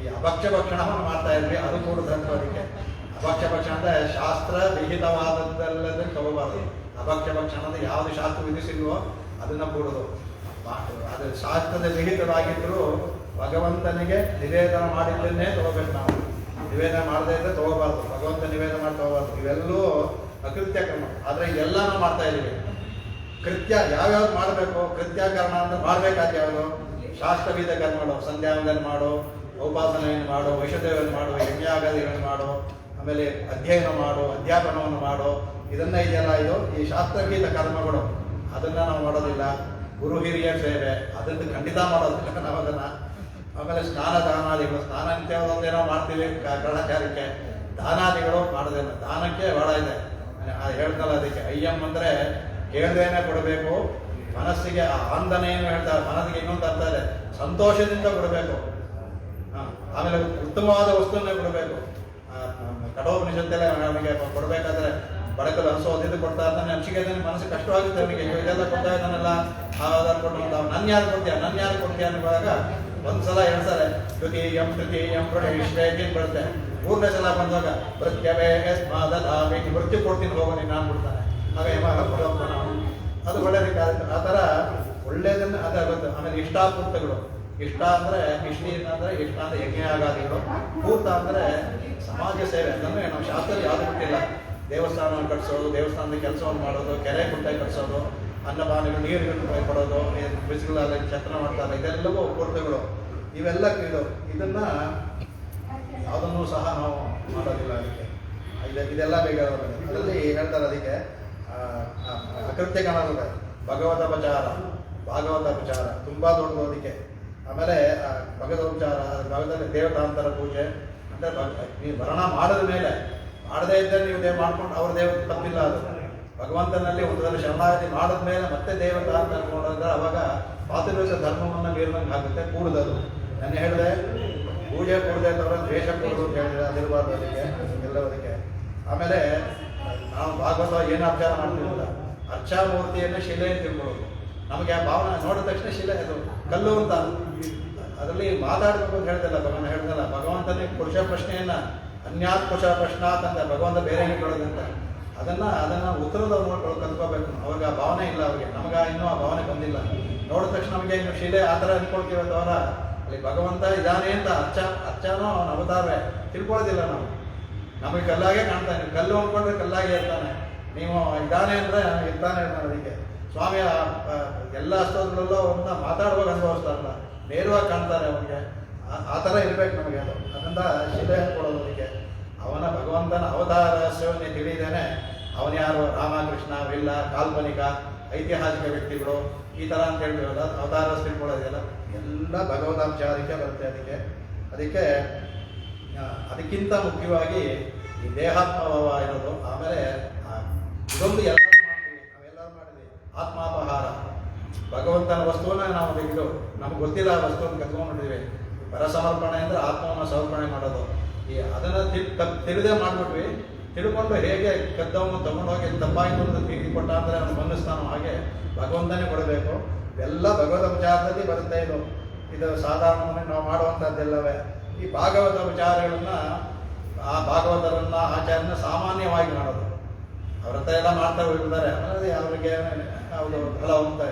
ಈ ಅಭಕ್ಷ್ಯ ಭಕ್ಷಣವನ್ನು ಮಾಡ್ತಾ ಇದ್ವಿ, ಅದು ಕೂಡ ತಪ್ಪು. ಅದಕ್ಕೆ ಅಭಕ್ಷ್ಯ ಭಕ್ಷಣ ಅಂದರೆ ಶಾಸ್ತ್ರ ವಿಹಿತವಾದದ್ದಲ್ಲದೆ ತಗೋಬಾರ್ದು. ಅಭಕ್ಷ್ಯ ಭಕ್ಷಣ ಅಂದರೆ ಯಾವುದು ಶಾಸ್ತ್ರ ವಿಧಿಸಿಲ್ವೋ ಅದನ್ನು ಕೂಡೋದು. ಅದು ಶಾಸ್ತ್ರದ ವಿಹಿತವಾಗಿದ್ದರೂ ಭಗವಂತನಿಗೆ ನಿವೇದನ ಮಾಡಿದ್ದನ್ನೇ ತಗೋಬೇಕು. ನಾವು ನಿವೇದನ ಮಾಡದೇ ಇದ್ದರೆ ತಗೋಬಾರ್ದು, ಭಗವಂತ ನಿವೇದನ ಮಾಡಿ ತಗೋಬಾರ್ದು. ಇವೆಲ್ಲೂ ಅಕೃತ್ಯ ಕ್ರಮ. ಆದರೆ ಇದೆಲ್ಲ ನಾವು ಮಾಡ್ತಾ ಇದ್ದೀವಿ. ಕೃತ್ಯ ಯಾವ್ಯಾವ್ದು ಮಾಡಬೇಕು, ಕೃತ್ಯಾಕರಣ ಅಂತ ಮಾಡಬೇಕಾದ ಯಾವುದು? ಶಾಸ್ತ್ರವಿಧ ಕರ್ಮಗಳು, ಸಂಧ್ಯಾವಂದನ ಮಾಡು, ಉಪಾಸನೆಯನ್ನು ಮಾಡು, ವೈಷದೇವನ್ನು ಮಾಡು, ಯಜ್ಞಾಗಾದಿಗಳನ್ನು ಮಾಡು, ಆಮೇಲೆ ಅಧ್ಯಯನ ಮಾಡು, ಅಧ್ಯಾಪನವನ್ನು ಮಾಡು, ಇದನ್ನ ಇದೆಯಲ್ಲ ಇದು ಈ ಶಾಸ್ತ್ರಗೀತ ಕರ್ಮಗಳು. ಅದನ್ನು ನಾವು ಮಾಡೋದಿಲ್ಲ. ಗುರು ಹಿರಿಯರ ಸೇವೆ ಅದನ್ನು ಖಂಡಿತ ಮಾಡೋದಿಲ್ಲ ನಾವು ಅದನ್ನು. ಆಮೇಲೆ ಸ್ನಾನ ದಾನಾದಿಗಳು, ಸ್ನಾನ ನಿತ್ಯವೊಂದೇನೋ ಮಾಡ್ತೀವಿ ಗ್ರಹಚಾರಕ್ಕೆ, ದಾನಾದಿಗಳು ಮಾಡೋದಿಲ್ಲ. ದಾನಕ್ಕೆ ಭಾಳ ಇದೆ, ಹೇಳ್ತಲ್ಲ ಅದಕ್ಕೆ ಅಯ್ಯಂ ಅಂದರೆ ಹೇಳ್ದೇನೆ ಕೊಡಬೇಕು. ಮನಸ್ಸಿಗೆ ಆಂದನೆಯನ್ನು ಹೇಳ್ತಾರೆ, ಮನಸ್ಸಿಗೆ ಇನ್ನೊಂದು ಅರ್ಥ ಇದೆ, ಸಂತೋಷದಿಂದ ಕೊಡಬೇಕು. ಆಮೇಲೆ ಉತ್ತಮವಾದ ವಸ್ತುವನ್ನೇ ಕೊಡಬೇಕು. ಕಠೋಪನಿಷತ್ತೆಲ್ಲ ನಮಗೆ ಕೊಡಬೇಕಾದ್ರೆ ಬಡಕಲು ಅನಿಸೋದಿದ್ದು ಕೊಡ್ತಾ ಇರ್ತಾನೆ, ಹಂಚಿಗೆ ಮನಸ್ಸಿಗೆ ಕಷ್ಟವಾಗುತ್ತೆ ಅವನಿಗೆ. ಇದೆಲ್ಲ ಕೊಡ್ತಾ ಇದ್ದಾನೆಲ್ಲ ಆಧಾರ ಕೊಟ್ಟು ನನ್ನ ಯಾರು ಕೊಡ್ತೀಯ ಅನ್ನುವಾಗ ಒಂದ್ಸಲ ಹೇಳ್ತಾರೆ ದ್ವಿತೀಯಂ ತೃತೀಯಂ ಇಷ್ಟೇ ಬರುತ್ತೆ. ಮೂರನೇ ಸಲ ಬಂದಾಗ ಪ್ರತ್ಯವೇ ಮೃತ್ಯು ಕೊಡ್ತೀನಿ ಹೋಗೋ ನೀನು ಅಂದ್ಬಿಡ್ತಾನೆ. ಆಗ ಕೊಡೋಣ, ಅದು ಒಳ್ಳೇದಕ್ಕಾಗುತ್ತೆ. ಆ ಥರ ಒಳ್ಳೇದನ್ನು ಅದಾಗುತ್ತೆ. ಆಮೇಲೆ ಇಷ್ಟಾಪೂರ್ತಗಳು, ಇಷ್ಟ ಅಂದರೆ ಅಂದರೆ ಇಷ್ಟ ಅಂದರೆ ಯಜ್ಞಯಾಗಾದಿಗಳು, ಪೂರ್ತ ಅಂದರೆ ಸಮಾಜ ಸೇವೆ. ಅದನ್ನು ನಾವು ಶಾಸ್ತ್ರದಲ್ಲಿ ಯಾವುದು ಬಿಟ್ಟಿಲ್ಲ. ದೇವಸ್ಥಾನವನ್ನು ಕಟ್ಟಿಸೋದು, ದೇವಸ್ಥಾನದ ಕೆಲಸವನ್ನು ಮಾಡೋದು, ಕೆರೆ ಕುಂಟೆ ಕಟ್ಟಿಸೋದು, ಅನ್ನಪಾನಗಳು ನೀರುಗಳು ಕೊಡೋದು, ಬಿಸಿಲಲ್ಲಿ ಛತ್ರ ಮಾಡ್ತಾರೆ, ಇದೆಲ್ಲವೂ ಪೂರ್ತಗಳು. ಇವೆಲ್ಲ ಇದನ್ನು ಯಾವುದನ್ನು ಸಹ ನಾವು ಮಾಡೋದಿಲ್ಲ. ಅದಕ್ಕೆ ಇದೆಲ್ಲ ಬೇಕಾದ್ರೆ ಅದರಲ್ಲಿ ಹೇಳ್ತಾರೆ. ಅದಕ್ಕೆ ಅಕೃತ್ಯ ಕಾಣೋದಿದೆ. ಭಾಗವತ ಉಪಚಾರ ತುಂಬ ದೊಡ್ಡದು ಅದಕ್ಕೆ. ಆಮೇಲೆ ಭಗವದೋಪಚಾರ, ಭಗವದಲ್ಲಿ ದೇವತಾಂತರ ಪೂಜೆ ಅಂದರೆ ನೀವು ವರ್ಣ ಮಾಡಿದ ಮೇಲೆ, ಮಾಡದೇ ಇದ್ದರೆ ನೀವು ಮಾಡ್ಕೊಂಡು ಅವ್ರ ದೇವ ತಪ್ಪಿಲ್ಲ. ಅದು ಭಗವಂತನಲ್ಲಿ ಒಂದರಲ್ಲಿ ಶರಣಾಗತಿ ಮಾಡಿದ ಮೇಲೆ ಮತ್ತೆ ದೇವತಾಂತರ ನೋಡಿದ್ರೆ ಅವಾಗ ಪಾತುರ್ವೇಶ ಧರ್ಮವನ್ನು ಮೀರಿದಂಗೆ ಆಗುತ್ತೆ. ಕೂಡದದು ನಾನು ಹೇಳಿದೆ, ಪೂಜೆ ಕೂಡದೆ ಅಂತವ್ರ ದ್ವೇಷ ಕೂಡದು ಅಂತ ಹೇಳಿದ್ರೆ ಅದಿರಬಾರ್ದು ಅದಕ್ಕೆ ಎಲ್ಲದಕ್ಕೆ. ಆಮೇಲೆ ನಾವು ಭಾಗವತ ಏನು ಅರ್ಚನ ಮಾಡ್ತೀವಿ ಅಂತ ಅರ್ಚಾಮೂರ್ತಿಯನ್ನು ಶಿಲೆ ಅಂತ ತಿಳ್ಕೊಳ್ಳೋದು. ನಮಗೆ ಆ ಭಾವನೆ ನೋಡಿದ ತಕ್ಷಣ ಶಿಲೆ ಅದು ಕಲ್ಲು ಅಂತ. ಅದರಲ್ಲಿ ಮಾತಾಡಬೇಕು ಅಂತ ಹೇಳ್ತಲ್ಲ, ಭಗವಂತನಿಗೆ ಪುರುಷ ಪ್ರಶ್ನೆಯನ್ನ ಅನ್ಯಾತ್ ಪುರುಷ ಪ್ರಶ್ನಾತ್ ಅಂತ ಭಗವಂತ ಬೇರೆ ಕೇಳೋದಂತ ಅದನ್ನು ಉತ್ತರದ ನೋಡ್ಕೊಳ್ಳೋ ಕಲ್ತ್ಕೋಬೇಕು. ಅವಾಗ ಆ ಭಾವನೆ ಇಲ್ಲ ಅವ್ರಿಗೆ, ನಮ್ಗೆ ಇನ್ನೂ ಆ ಭಾವನೆ ಬಂದಿಲ್ಲ. ನೋಡಿದ ತಕ್ಷಣ ನಮಗೆ ಇನ್ನು ಶಿಲೆ ಆ ಥರ ಅನ್ಕೊಳ್ತೀವಿ ಅವರ ಅಲ್ಲಿ ಭಗವಂತ ಇದ್ದಾನೆ ಅಂತ ಅರ್ಚನೋ ಅವನ ಅವತಾರವೇ ತಿಳ್ಕೊಳ್ಳೋದಿಲ್ಲ ನಾವು. ನಮಗೆ ಕಲ್ಲಾಗೆ ಕಾಣ್ತಾನೆ, ಕಲ್ಲು ಅಂದ್ಕೊಂಡ್ರೆ ಕಲ್ಲಾಗೆ ಇರ್ತಾನೆ. ನೀವು ಇದ್ದಾನೆ ಅಂದರೆ ಇರ್ತಾನೆ ಇರ್ತಾನೆ. ಅದಕ್ಕೆ ಸ್ವಾಮಿಯ ಎಲ್ಲ ಸ್ತೋತ್ರಗಳಲ್ಲೂ ಅವನ್ನ ಮಾತಾಡುವಾಗ ಅನುಭವಿಸ್ತಾರಲ್ಲ, ನೇರವಾಗಿ ಕಾಣ್ತಾರೆ ಅವನಿಗೆ. ಆ ಥರ ಇರಬೇಕು ನಮಗೆ. ಅದರಿಂದ ಶಿಲೆ ಅಂದ್ಕೊಳ್ಳೋದು ಅದಕ್ಕೆ. ಅವನ ಭಗವಂತನ ಅವತಾರ ರಹಸ್ಯವನ್ನು ತಿಳಿದೇನೆ ಅವನು ಯಾರು, ರಾಮಕೃಷ್ಣ ವಿಲ್ಲ, ಕಾಲ್ಪನಿಕ ಐತಿಹಾಸಿಕ ವ್ಯಕ್ತಿಗಳು ಈ ಥರ ಅಂತ ಹೇಳ್ತೀವಲ್ಲ, ಅವತಾರ ತಿಳ್ಕೊಳ್ಳೋದಿಲ್ಲ, ಎಲ್ಲ ಭಗವತಾಂಶಕ್ಕೆ ಬರುತ್ತೆ. ಅದಕ್ಕೆ ಅದಕ್ಕಿಂತ ಮುಖ್ಯವಾಗಿ ಈ ದೇಹಾತ್ಮಭಾವ ಇರೋದು. ಆಮೇಲೆ ಇದೊಂದು ಎಲ್ಲರೂ ಮಾಡ್ತೀವಿ, ನಾವೆಲ್ಲರೂ ಮಾಡಿದ್ವಿ. ಆತ್ಮಾಪಹಾರ, ಭಗವಂತನ ವಸ್ತುವನ್ನ ನಾವು ತೆಗೆದು ನಮ್ಗೆ ಗೊತ್ತಿಲ್ಲ ಆ ವಸ್ತುವನ್ನು ಕತ್ಕೊಂಡ್ಬಿಟ್ಟಿದ್ವಿ. ಪರಸಮರ್ಪಣೆ ಅಂದರೆ ಆತ್ಮವನ್ನು ಸಮರ್ಪಣೆ ಮಾಡೋದು. ಅದನ್ನು ತಿಳಿದೇ ಮಾಡಿಬಿಟ್ವಿ. ತಿಳ್ಕೊಂಡು ಹೇಗೆ ಕದ್ದವನು ತಗೊಂಡೋಗಿ ತಪ್ಪಾಯಿತು ಅಂತ ತೀರ್ಗಿ ಕೊಟ್ಟ ಅಂದರೆ ಅವನು ಮನ್ನಿಸ್ತಾನೋ ಹಾಗೆ ಭಗವಂತನೇ ಕೊಡಬೇಕು. ಎಲ್ಲ ಭಗವತ ವಿಚಾರದಲ್ಲಿ ಬರುತ್ತೆ. ಇದು ಸಾಧಾರಣವಾಗಿ ನಾವು ಮಾಡುವಂಥದ್ದೆಲ್ಲವೇ. ಈ ಭಾಗವತ ವಿಚಾರಗಳನ್ನು ಆ ಭಾಗವತರನ್ನ ಆಚಾರ್ಯನ ಸಾಮಾನ್ಯವಾಗಿ ಮಾಡೋದು. ಅವ್ರ ಹತ್ರ ಎಲ್ಲ ಮಾಡ್ತಾ ಹೋಗಿರ್ತಾರೆ, ಅವ್ರಿಗೆ ಯಾವುದು ಫಲ ಹೋಗ್ತಾ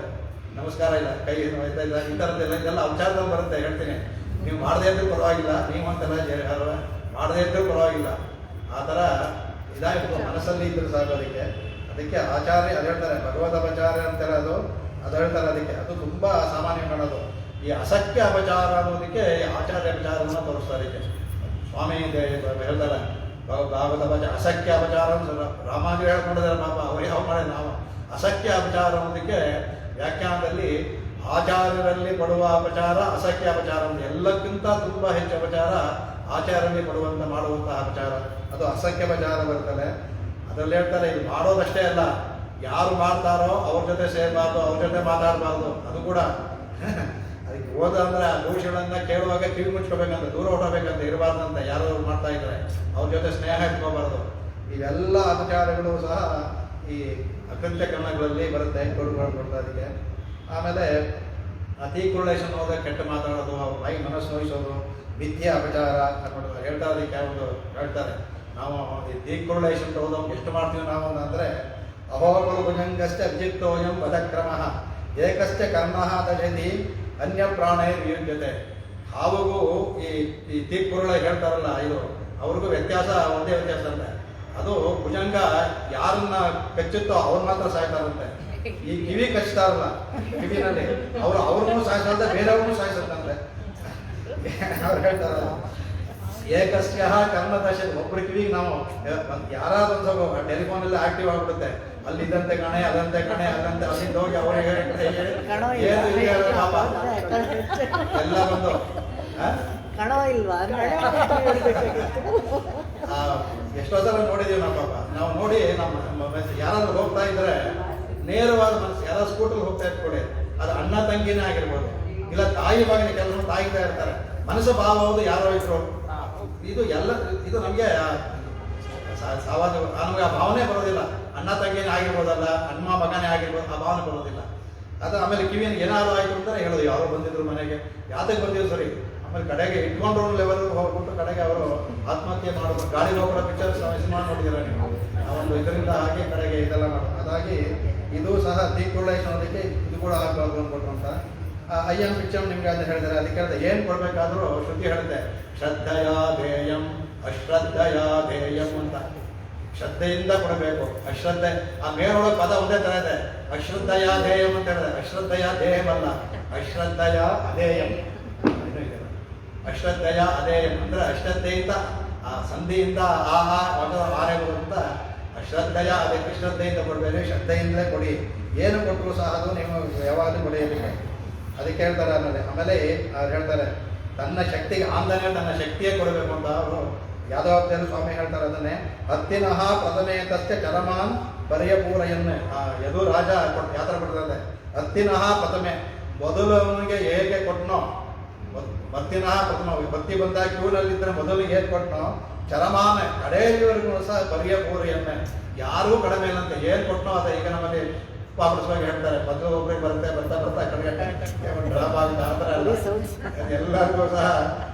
ನಮಸ್ಕಾರ ಇಲ್ಲ, ಕೈ ಹೋಯ್ತಾ ಇಲ್ಲ, ಈ ಥರದ್ದೆಲ್ಲ ಇದೆಲ್ಲ ವಿಚಾರದಲ್ಲಿ ಬರುತ್ತೆ. ಹೇಳ್ತೀನಿ, ನೀವು ಮಾಡದೇ ಇದ್ರೂ ಪರವಾಗಿಲ್ಲ, ನೀವಂತೆಲ್ಲ ಮಾಡದೇ ಇದ್ರೂ ಪರವಾಗಿಲ್ಲ. ಆ ಥರ ಇದಾಯಿತು ಮನಸ್ಸಲ್ಲಿ ಇದ್ರು ಸಾಕು. ಅದಕ್ಕೆ ಆಚಾರ್ಯ ಅದು ಹೇಳ್ತಾರೆ, ಭಗವತ ಅಪಚಾರ್ಯ ಅಂತಾರೆ ಅದು ಹೇಳ್ತಾರೆ. ಅದು ತುಂಬ ಸಾಮಾನ್ಯ ಕಾಣೋದು. ಈ ಅಸಖ್ಯ ಅಪಚಾರ ಅನ್ನೋದಕ್ಕೆ ಆಚಾರ್ಯ ಅಪಚಾರವನ್ನು ತೋರಿಸ್ತಾರೆ. ಸ್ವಾಮಿ ಹೇಳ್ತಾರೆ, ಭಾಗವತ ಅಸಖ್ಯ ಅಪಚಾರ ರಾಮಾಜಿ ಹೇಳ್ಕೊಂಡಿದ್ದಾರೆ ಪಾಪ ಅವ್ರು ಯಾವ ಮಾಡಿ ನಾವು ಅಸಖ್ಯ ಅಪಚಾರ ಅನ್ನೋದಕ್ಕೆ ವ್ಯಾಖ್ಯಾನದಲ್ಲಿ ಆಚಾರ್ಯರಲ್ಲಿ ಪಡುವ ಅಪಚಾರ ಅಸಖ್ಯ ಅಪಚಾರ ಅಂತ, ಎಲ್ಲಕ್ಕಿಂತ ತುಂಬ ಹೆಚ್ಚು ಅಪಚಾರ ಆಚಾರ್ಯರಲ್ಲಿ ಪಡುವಂತ ಮಾಡುವಂತಹ ಅಪಚಾರ, ಅದು ಅಸಖ್ಯ ಅಪಚಾರ ಬರ್ತದೆ. ಅದರಲ್ಲಿ ಹೇಳ್ತಾರೆ ಇದು ಮಾಡೋದಷ್ಟೇ ಅಲ್ಲ, ಯಾರು ಮಾಡ್ತಾರೋ ಅವ್ರ ಜೊತೆ ಸೇರಬಾರ್ದು, ಅವ್ರ ಜೊತೆ ಮಾತಾಡಬಾರ್ದು. ಅದು ಕೂಡ ಅದಕ್ಕೆ ಹೋದ ಅಂದ್ರೆ ಆ ದೋಷಗಳನ್ನ ಕೇಳುವಾಗ ಕಿವಿ ಮುಚ್ಕೋಬೇಕಂತ, ದೂರ ಹೊಟ್ಟಬೇಕಂತ, ಇರಬಾರ್ದಂತ. ಯಾರು ಮಾಡ್ತಾ ಇದ್ದಾರೆ ಅವ್ರ ಜೊತೆ ಸ್ನೇಹ ಇಟ್ಕೋಬಾರ್ದು. ಇವೆಲ್ಲ ಅಪಚಾರಗಳು ಸಹ ಈ ಅಕೃತ್ಯ ಕರ್ಮಗಳಲ್ಲಿ ಬರುತ್ತೆ, ಕೊಡ್ತಾ ಅದಕ್ಕೆ. ಆಮೇಲೆ ಅತಿ ಕುರುಳೇಶನ್ ಹೋದ ಕೆಟ್ಟ ಮಾತಾಡೋದು, ಬಾಯಿ ಮನಸ್ಸು ನೋಯಿಸೋದು, ವಿದ್ಯೆ ಅಪಚಾರ ಹೇಳ್ತಾರೆ. ಅದಕ್ಕೆ ಒಂದು ಹೇಳ್ತಾರೆ, ನಾವು ಈ ದೀಕುರುಳೇಶನ್ ಹೋದವ್ರು ಎಷ್ಟು ಮಾಡ್ತೀವಿ ನಾವು ಅಂದರೆ, ಅಹೋಬಲು ಭುಜಂಗಶ್ಚ ವಿಜಿತ್ತೋಯಂ ಪದಕ್ರಮ ಏಕಶ್ಚ ಕರ್ಮ ತಜತಿ ಅನ್ಯ ಪ್ರಾಣೇ ವಿಯುಜ್ಯತೆ. ಹಾವುಗೂ ಈ ದೀಕುರುಳ ಹೇಳ್ತಾರಲ್ಲ, ಇದು ಅವ್ರಿಗೂ ವ್ಯತ್ಯಾಸ ಒಂದೇ ವ್ಯತ್ಯಾಸ ಅಂತೆ. ಅದು ಭುಜಂಗ ಯಾರನ್ನ ಕಚ್ಚುತ್ತೋ ಅವ್ರು ಮಾತ್ರ ಸಾಯ್ತಾರಂತೆ. ಈ ಕಿವಿ ಕಚ್ತಾರಲ್ಲ, ಕಿವಿನಲ್ಲಿ ಅವ್ರನ್ನೂ ಸಾಯಿಸಂತೆ, ಬೇರೆಯವ್ರನ್ನೂ ಸಾಯಿಸಂತೆ. ಅವ್ರು ಹೇಳ್ತಾರಲ್ಲ, ಏಕಸ್ಯ ಕರ್ಣದಶ. ಒಬ್ಬರ ಕಿವಿಗೆ ನಾವು ಯಾರಾದ್ರೂ ಸ್ವಲ್ಪ ಟೆಲಿಫೋನಲ್ಲಿ ಆಕ್ಟಿವ್ ಆಗ್ಬಿಡುತ್ತೆ, ಅಲ್ಲಿದ್ದಂತೆ ಕಣೆ, ಅದಂತೆ ಕಣೆ, ಅದಂತೆ ಅಲ್ಲಿಂದ ಹೋಗಿ ಅವರಿಗೆ ಎಲ್ಲ ಬಂದು ಎಷ್ಟೋ ಸಲ ನೋಡಿದೀವಿ ನಾವು ಪಾಪ. ನಾವು ನೋಡಿ ನಮ್ಮ ಯಾರಾದ್ರೂ ಹೋಗ್ತಾ ಇದ್ರೆ ನೇರವಾದ ಮನಸ್ಸು, ಯಾರಾದ್ರೂ ಸ್ಕೂಟರ್ ಹೋಗ್ತಾ ಇಟ್ಕೊಡಿ, ಅದು ಅಣ್ಣ ತಂಗಿನೇ ಆಗಿರ್ಬೋದು, ಇಲ್ಲ ತಾಯಿ ಮಗನ ಕೆಲಸ ತಾಯಿತಾ ಇರ್ತಾರೆ, ಮನಸ್ಸು ಭಾವ ಹೌದು ಯಾರೋ ಇದ್ರು. ಇದು ಎಲ್ಲ ಇದು ನಮಗೆ ನಮಗೆ ಆ ಭಾವನೆ ಬರೋದಿಲ್ಲ. ಅಣ್ಣ ತಂಗಿನೇ ಆಗಿರ್ಬೋದಲ್ಲ, ಅಣ್ಣ ಮಗನೇ ಆಗಿರ್ಬೋದು, ಆ ಭಾವನೆ ಬರೋದಿಲ್ಲ. ಅದು ಆಮೇಲೆ ಕಿವಿಯನ್ನು ಏನಾದ್ರು ಆಯ್ತು ಅಂತ ಹೇಳೋದು, ಯಾರೋ ಬಂದಿದ್ರು ಮನೆಗೆ, ಯಾತಕ್ಕೆ ಬಂದಿದ್ರು ಸರಿ. ಆಮೇಲೆ ಕಡೆಗೆ ಇಟ್ಕೊಂಡ್ರು ಲೆವೆಲ್ ಹೋಗ್ಬಿಟ್ಟು ಕಡೆಗೆ ಅವರು ಆತ್ಮಹತ್ಯೆ ಮಾಡೋದು. ಗಾಡಿ ಹೋಗೋ ಪಿಕ್ಚರ್ ಸಿನಿಮಾ ನೋಡಿದ್ದೀರ ನೀವು, ಆ ಒಂದು ಇದರಿಂದ ಹಾಗೆ ಕಡೆಗೆ ಇದೆಲ್ಲ ಮಾಡೋದು. ಅದಾಗಿ ಇದು ಸಹ ದೀಕುರುಳೇಶನ್ ಅನ್ನೋದಕ್ಕೆ ಇದು ಕೂಡ ಆಗಬಾರ್ದು ಅಂದ್ಬಿಟ್ರು ಅಂತ. ಅಯ್ಯಂ ಪಿಚ್ಚಂ ನಿಮ್ಗೆ ಅಂತ ಹೇಳಿದರೆ, ಅದಕ್ಕೆ ಏನು ಕೊಡ್ಬೇಕಾದ್ರೂ ಶ್ರುತಿ ಹೇಳುತ್ತೆ, ಶ್ರದ್ಧೆಯ ಧ್ಯೇಯಂ ಅಶ್ರದ್ಧೆಯ ಧ್ಯೇಯಂ ಅಂತ. ಶ್ರದ್ಧೆಯಿಂದ ಕೊಡಬೇಕು, ಅಶ್ರದ್ಧೆ ಆ ಮೇಲೊಳಗೆ ಪದ ಒಂದೇ ತರ ಇದೆ. ಅಶ್ರದ್ಧೆಯ ಧ್ಯೇಯಂ ಅಂತ ಹೇಳಿದೆ, ಅಶ್ರದ್ಧೆಯ ಧ್ಯೇಯವಲ್ಲ, ಅಶ್ರದ್ಧೆಯ ಅಧೇಯಂ. ಅಶ್ರದ್ಧೆಯ ಅಧೇಯಂ ಅಂದ್ರೆ ಅಶ್ರದ್ಧೆಯಿಂದ ಆ ಸಂಧಿಯಿಂದ ಆರೆ ಬರುವಂತ ಅಶ್ರದ್ಧೆಯ, ಅದಕ್ಕೆ ಶ್ರದ್ಧೆಯಿಂದ ಕೊಡಬೇಡಿ, ಶ್ರದ್ಧೆಯಿಂದಲೇ ಕೊಡಿ. ಏನು ಕೊಟ್ಟರು ಸಹ ಅದು ನೀವು ಯಾವಾಗಲೂ ಕೊಡೆಯಬೇಕು. ಅದಕ್ಕೆ ಹೇಳ್ತಾರೆ. ಆಮೇಲೆ ಅವ್ರು ಹೇಳ್ತಾರೆ, ತನ್ನ ಶಕ್ತಿಗೆ ಆಂದನೆ, ತನ್ನ ಶಕ್ತಿಯೇ ಕೊಡಬೇಕು ಅಂತ ಅವರು ಯಾದವಾಚಾರ್ಯ ಸ್ವಾಮಿ ಹೇಳ್ತಾರೆ. ಅದನ್ನೇ ಹತ್ತಿನಃ ಪ್ರಥಮೇತಸ್ಯ ಚರಮಾನ್ ಪರ್ಯಪೂರಯನ್ನೇ. ಯದು ರಾಜ ಯಾತ್ರ ಕೊಡ್ತಾರೆ. ಹತ್ತಿನಃ ಪ್ರಥಮೆ, ಮೊದಲು ಅವನಿಗೆ ಹೇಗೆ ಕೊಟ್ಟನೋ, ಭಕ್ತಿನಃ ಪ್ರಥಮ, ಭಕ್ತಿ ಬಂದಾಗ ಕ್ಯೂನಲ್ಲಿದ್ದರೆ ಮೊದಲು ಹೇಗೆ ಕೊಟ್ಟನೋ, ಚರಮಾನ ಕಡೆಯವರೆಗೂ ಸಹ ಪರ್ಯಪೂರಯನ್ನೇ, ಯಾರೂ ಕಡಿಮೆ ಇಲ್ಲಂತೆ. ಏನು ಕೊಟ್ಟನೋ ಅದ. ಈಗ ನಮ್ಮಲ್ಲಿ ವಾಪಸ್ವಾಗಿ ಹೇಳ್ತಾರೆ, ಮೊದಲು ಒಬ್ಬರಿಗೆ ಬರುತ್ತೆ, ಬರ್ತಾ ಬರ್ತಾ ಕಡೆಗೆ ಡ್ರಾಪ್ ಆಗುತ್ತೆ, ಆ ಥರ ಅಲ್ಲ. ಎಲ್ಲರಿಗೂ ಸಹ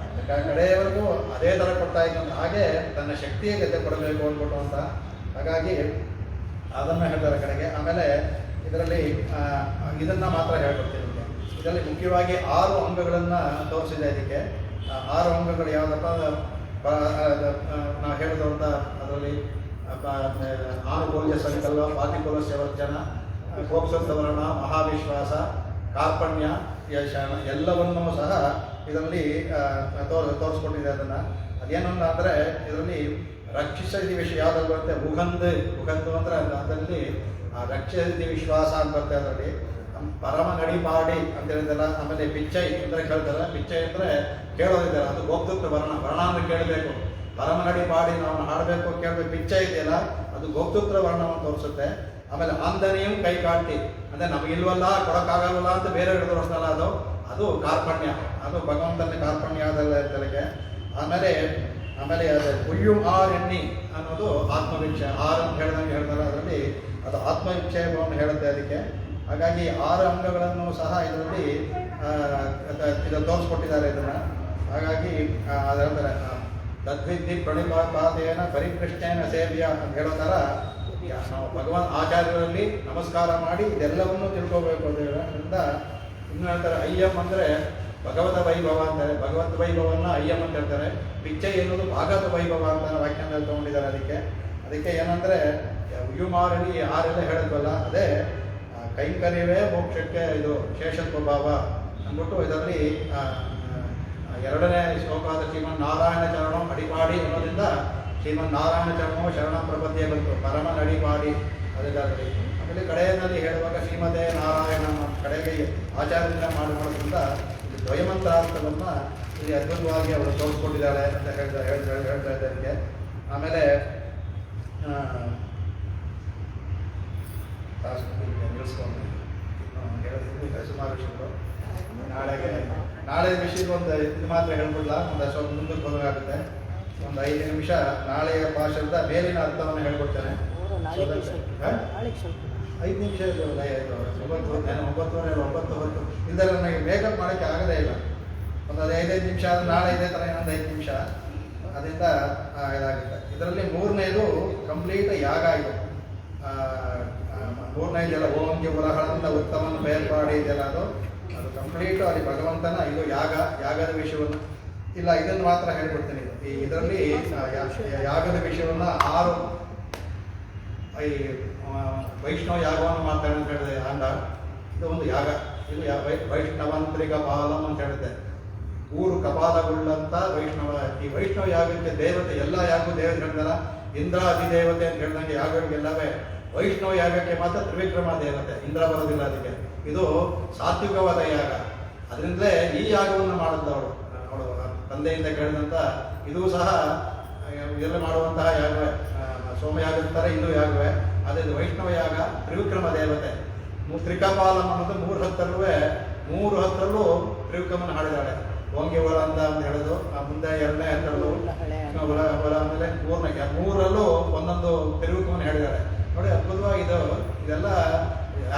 ಕಡೆಯವರೆಗೂ ಅದೇ ಥರ ಕೊಡ್ತಾ ಇದ್ದಂತ. ಹಾಗೆ ತನ್ನ ಶಕ್ತಿಯ ಗತೆ ಕೊಡಬೇಕು ಅಂದ್ಬಿಟ್ಟು ಅಂತ. ಹಾಗಾಗಿ ಅದನ್ನು ಹೇಳ್ತಾರೆ ಕಡೆಗೆ. ಆಮೇಲೆ ಇದರಲ್ಲಿ ಇದನ್ನ ಮಾತ್ರ ಹೇಳ್ಕೊಡ್ತೀನಿ ನಿಮಗೆ. ಇದರಲ್ಲಿ ಮುಖ್ಯವಾಗಿ 6 ಅಂಗಗಳನ್ನು ತೋರಿಸಿದೆ. ಇದಕ್ಕೆ 6 ಅಂಗಗಳು ಯಾವುದಪ್ಪ, ನಾವು ಹೇಳಿದಂಥ ಅದರಲ್ಲಿ ಆನುಕೂಲ್ಯ ಸಂಕಲ್ಪ, ಪಾತಿಕೂಲಸ್ಯ ವರ್ಜನ, ಪ್ರೋಕ್ಷವರ್ಣ, ಮಹಾವಿಶ್ವಾಸ, ಕಾರ್ಪಣ್ಯ, ಯಶಾನ ಎಲ್ಲವನ್ನೂ ಸಹ ಇದರಲ್ಲಿ ತೋರಿಸ್ಕೊಂಡಿದೆ. ಅದನ್ನು ಅದೇನನ್ನ ಅಂದರೆ ಇದರಲ್ಲಿ ರಕ್ಷಿಸಿದ ವಿಷಯ ಯಾವ್ದು ಬರುತ್ತೆ, ಉಗಂದು ಅಂದ್ರೆ ಅದರಲ್ಲಿ ರಕ್ಷಿಸಿದ ವಿಶ್ವಾಸ ಅಂತ ಬರುತ್ತೆ. ಅದರಲ್ಲಿ ಪರಮ ನಡಿಪಾಡಿ ಅಂತ ಹೇಳಿದಲ್ಲ. ಆಮೇಲೆ ಪಿಚ್ಚೈ ಅಂದರೆ ಕೇಳ್ತಾರೆ, ಪಿಚ್ಚೈ ಅಂದರೆ ಕೇಳೋದಿದ್ದಾರೆ, ಅದು ಗೋಪ್ತೃತ್ವ ವರ್ಣ, ವರ್ಣ ಅಂದ್ರೆ ಕೇಳಬೇಕು. ಪರಮ ನಡಿಪಾಡಿ ನಾವು ಹಾಡಬೇಕು, ಕೇಳಬೇಕು. ಪಿಚ್ಚೈ ಇದೆಯಲ್ಲ, ಅದು ಗೋಪ್ತೃತ್ವ ವರ್ಣವನ್ನು ತೋರಿಸುತ್ತೆ. ಆಮೇಲೆ ಆಂದನಿಯಂ ಕೈ ಕಾಟಿ ಅಂದರೆ ನಮಗಿಲ್ವಲ್ಲ, ಕೊಡೋಕ್ಕಾಗಲ್ಲ ಅಂತ ಬೇರೆ ತೋರಿಸ್ನಲ್ಲ, ಅದು ಕಾರ್ಪಣ್ಯ, ಅದು ಭಗವಂತನ ಕಾರ್ಪಣ್ಯ ಅದೆಲ್ಲ ಇರ್ತಲಿಕ್ಕೆ. ಆಮೇಲೆ ಅದು ಕುಯ್ಯು ಎಣ್ಣಿ ಅನ್ನೋದು ಆತ್ಮವಿಕ್ಷ. ಅಂತ ಹೇಳ್ದಂಗೆ ಹೇಳ್ತಾರೆ, ಅದರಲ್ಲಿ ಅದು ಆತ್ಮವಿಕ್ಷೇಪವನ್ನು ಹೇಳುತ್ತೆ ಅದಕ್ಕೆ. ಹಾಗಾಗಿ 6 ಅಂಗಗಳನ್ನು ಸಹ ಇದರಲ್ಲಿ ಇದು ತೋರಿಸ್ಕೊಟ್ಟಿದ್ದಾರೆ ಇದನ್ನು. ಹಾಗಾಗಿ ಅದು ಹೇಳ್ತಾರೆ, ತದ್ವಿಧಿ ಪ್ರಣಿಪಾತೇನ ಪರಿಕೃಷ್ಣೇನ ಸೇವ್ಯ ಅಂತ ಹೇಳೋ ಥರ ನಾವು ಭಗವಾನ್ ಆಚಾರ್ಯರಲ್ಲಿ ನಮಸ್ಕಾರ ಮಾಡಿ ಇದೆಲ್ಲವನ್ನೂ ತಿಳ್ಕೋಬೇಕು ಅದರಿಂದ. ಇನ್ನು ಹೇಳ್ತಾರೆ ಅಯ್ಯಂ ಅಂದರೆ ಭಗವತ ವೈಭವ ಅಂತಾರೆ. ಭಗವತ್ ವೈಭವನ್ನ ಅಯ್ಯಂ ಅಂತ ಹೇಳ್ತಾರೆ. ಪಿಚ್ಚೈ ಎನ್ನುವುದು ಭಾಗವತ ವೈಭವ ಅಂತ ವ್ಯಾಖ್ಯಾನದಲ್ಲಿ ತಗೊಂಡಿದ್ದಾರೆ. ಅದಕ್ಕೆ ಏನಂದರೆ ಉಯುಮಾರಲಿ ಯಾರೆಲ್ಲ ಹೇಳಿದ್ವಲ್ಲ, ಅದೇ ಕೈಂಕರ್ಯವೇ ಮೋಕ್ಷಕ್ಕೆ ಇದು ಶೇಷತ್ವ ಭಾವ ಅಂದ್ಬಿಟ್ಟು ಇದರಲ್ಲಿ 2ನೇ ಶ್ಲೋಕವಾದ ಶ್ರೀಮನ್ ನಾರಾಯಣ ಚರಣಂ ಅಡಿಪಾಡಿ ಅನ್ನೋದ್ರಿಂದ ಶ್ರೀಮನ್ ನಾರಾಯಣ ಚರಣೋ ಶರಣ ಪ್ರಪದ್ಯೆ ಬಂತು ಪರಮ ನಡಿ ಮಾಡಿ ಅದೆಲ್ಲರಲ್ಲಿ. ಆಮೇಲೆ ಕಡೆಯಲ್ಲಿ ಹೇಳುವಾಗ ಶ್ರೀಮತೆ ನಾರಾಯಣ ಕಡೆಗೆ ಆಚಾರ್ಯದಿಂದ ಮಾಡಿರೋದ್ರಿಂದ ದ್ವಯಮಂತ್ರಾರ್ಥವನ್ನು ಇಲ್ಲಿ ಅದ್ಭುತವಾಗಿ ಅವರು ತೋರಿಸ್ಕೊಂಡಿದ್ದಾಳೆ ಅಂತ ಹೇಳ್ತಾ ಇದ್ದಾರೆ. ಆಮೇಲೆ ನಿಲ್ಲಿಸ್ಕೊಂಡು ಸುಮಾರು ವಿಷಯಗಳು ನಾಳೆ ವಿಷಯದ ಒಂದು ಇದು ಮಾತ್ರ ಹೇಳ್ಬಿಡ್ಲ, ಒಂದು ಸ್ವಲ್ಪ ಮುಂದಕ್ಕೆ ಹೋದಾಗುತ್ತೆ. ಒಂದು 5 ನಿಮಿಷ ನಾಳೆಯ ಭಾಷಣದ ಮೇಲಿನ ಅರ್ಥವನ್ನು ಹೇಳ್ಕೊಡ್ತೇನೆ. 5 ನಿಮಿಷ ಇರಲಿಲ್ಲ, 9:30 ಇಲ್ಲದ್ರೆ ನನಗೆ ಮೇಕಪ್ ಮಾಡೋಕ್ಕೆ ಆಗದೇ ಇಲ್ಲ. ಒಂದು 5 ನಿಮಿಷ ಆದರೆ ನಾಳೆ ಇದೇ ಥರ ಇನ್ನೊಂದು 5 ನಿಮಿಷ ಅದರಿಂದ ಇದಾಗುತ್ತೆ. ಇದರಲ್ಲಿ 3ನೇದು ಕಂಪ್ಲೀಟ್ ಯಾಗ ಇದು. 3ನೇದೆಲ್ಲ ಓಂಗೆ ಉಲಹಳದಿಂದ ಉತ್ತಮವನ್ನು ಬೇರ್ಪಾಡಿ ಇದೆಲ್ಲ ಅದು ಕಂಪ್ಲೀಟು ಅಲ್ಲಿ ಭಗವಂತನ ಇದು ಯಾಗದ ವಿಷಯವನ್ನು ಇಲ್ಲ, ಇದನ್ನು ಮಾತ್ರ ಹೇಳ್ಬಿಡ್ತೀನಿ. ಇದರಲ್ಲಿ ಯಾಗದ ವಿಷಯವನ್ನು 6 ಈ ವೈಷ್ಣವ ಯಾಗವನ್ನು ಮಾಡ್ತಾನೆ ಅಂತ ಹೇಳಿದೆ ಆಂಡ. ಇದು ಒಂದು ಯಾಗ, ಇದು ವೈಷ್ಣವಂತ್ರಿಕ ಪಾಲಂ ಅಂತ ಹೇಳಿದೆ. 3 ಕಪಾಲಗುಳ್ಳಂತ ವೈಷ್ಣವ. ಈ ವೈಷ್ಣವ ಯಾಗಕ್ಕೆ ದೇವತೆ ಎಲ್ಲ ಯಾಗೂ ದೇವತೆ ಹೇಳ್ತಾರ. ಇಂದ್ರ ಅಧಿದೇವತೆ ಅಂತ ಹೇಳಿದಂಗೆ ಯಾಗಗಳಿಗೆಲ್ಲವೇ ವೈಷ್ಣವ ಯಾಗಕ್ಕೆ ಮಾತ್ರ ತ್ರಿವಿಕ್ರಮ ದೇವತೆ, ಇಂದ್ರ ಬರೋದಿಲ್ಲ ಅದಕ್ಕೆ. ಇದು ಸಾತ್ವಿಕವಾದ ಯಾಗ. ಅದರಿಂದಲೇ ಈ ಯಾಗವನ್ನು ಮಾಡಿದ್ದವಳು ಅವಳು ತಂದೆಯಿಂದ ಕೇಳಿದಂಥ ಇದು ಸಹ ಇದೆಲ್ಲ ಮಾಡುವಂತಹ ಯಾಗವೇ. ಸೋಮಯಾಗದ ಥರ ಇದು ಯಾಗವೇ. ಅದೇ ವೈಷ್ಣವ ಯಾಗ ತ್ರಿವಿಕ್ರಮ ದೇವತೆ. ತ್ರಿಕಪಾಲಂ ಅನ್ನೋದು 3 ಹತ್ತರಲ್ಲೂ ತ್ರಿವಿಕ್ರಮನ ಹಾಡಿದಾಳೆ. ಓಂಗೆ ಹೊಲ ಅಂತ ಹೇಳೋದು, ಮುಂದೆ 2ನೇ ಹತ್ತರಲ್ಲೂ ಹೊಲ, ಆಮೇಲೆ 3ರಲ್ಲೂ ಒಂದೊಂದು ತ್ರಿವಿಕ್ರಮನ ಹೇಳಿದಾಳೆ. ನೋಡಿ ಅದ್ಭುತವಾಗಿ ಇದೆಲ್ಲ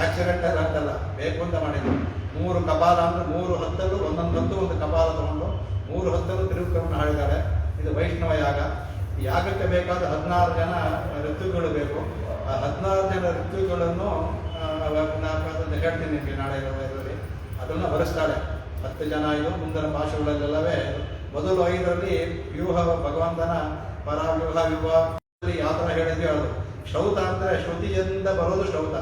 ಆಕ್ಸಿಡೆಂಟಲ್ ಅಂತಲ್ಲ, ಬೇಕು ಅಂತ ಮಾಡಿದ್ರು. 3 ಕಪಾಲ ಅಂದ್ರೆ 3 ಹತ್ತಲ್ಲೂ ಒಂದೊಂದು ಒಂದು ಕಪಾಲ ತಗೊಂಡು 3 ಹತ್ತಲ್ಲೂ ತಿರುಗುವನ್ನು ಹಾಡಿದ್ದಾರೆ. ಇದು ವೈಷ್ಣವ ಯಾಗ. ಈ ಯಾಗಕ್ಕೆ ಬೇಕಾದ 16 ಜನ ಋತುಗಳು ಬೇಕು. ಆ 16 ಜನ ಋತುಗಳನ್ನು ಅದನ್ನು ಹೇಳ್ತೀನಿ ನಿಮಗೆ ನಾಳೆ ಇದರಲ್ಲಿ. ಅದನ್ನು ಹೊರಿಸ್ತಾಳೆ. 10 ಜನ ಇದು ಮುಂದಿನ ಭಾಷೆಗಳಲ್ಲೆಲ್ಲವೇ. ಮೊದಲು 5ರಲ್ಲಿ ವ್ಯೂಹ ಭಗವಂತನ ಪರವ್ಯೂಹ ವಿವಾಹದಲ್ಲಿ ಯಾವ ಥರ ಹೇಳಿದ್ವಿ ಹೇಳೋದು. ಶ್ರೌತ ಅಂದರೆ ಶ್ರುತಿಯಿಂದ ಬರೋದು ಶ್ರೌತ,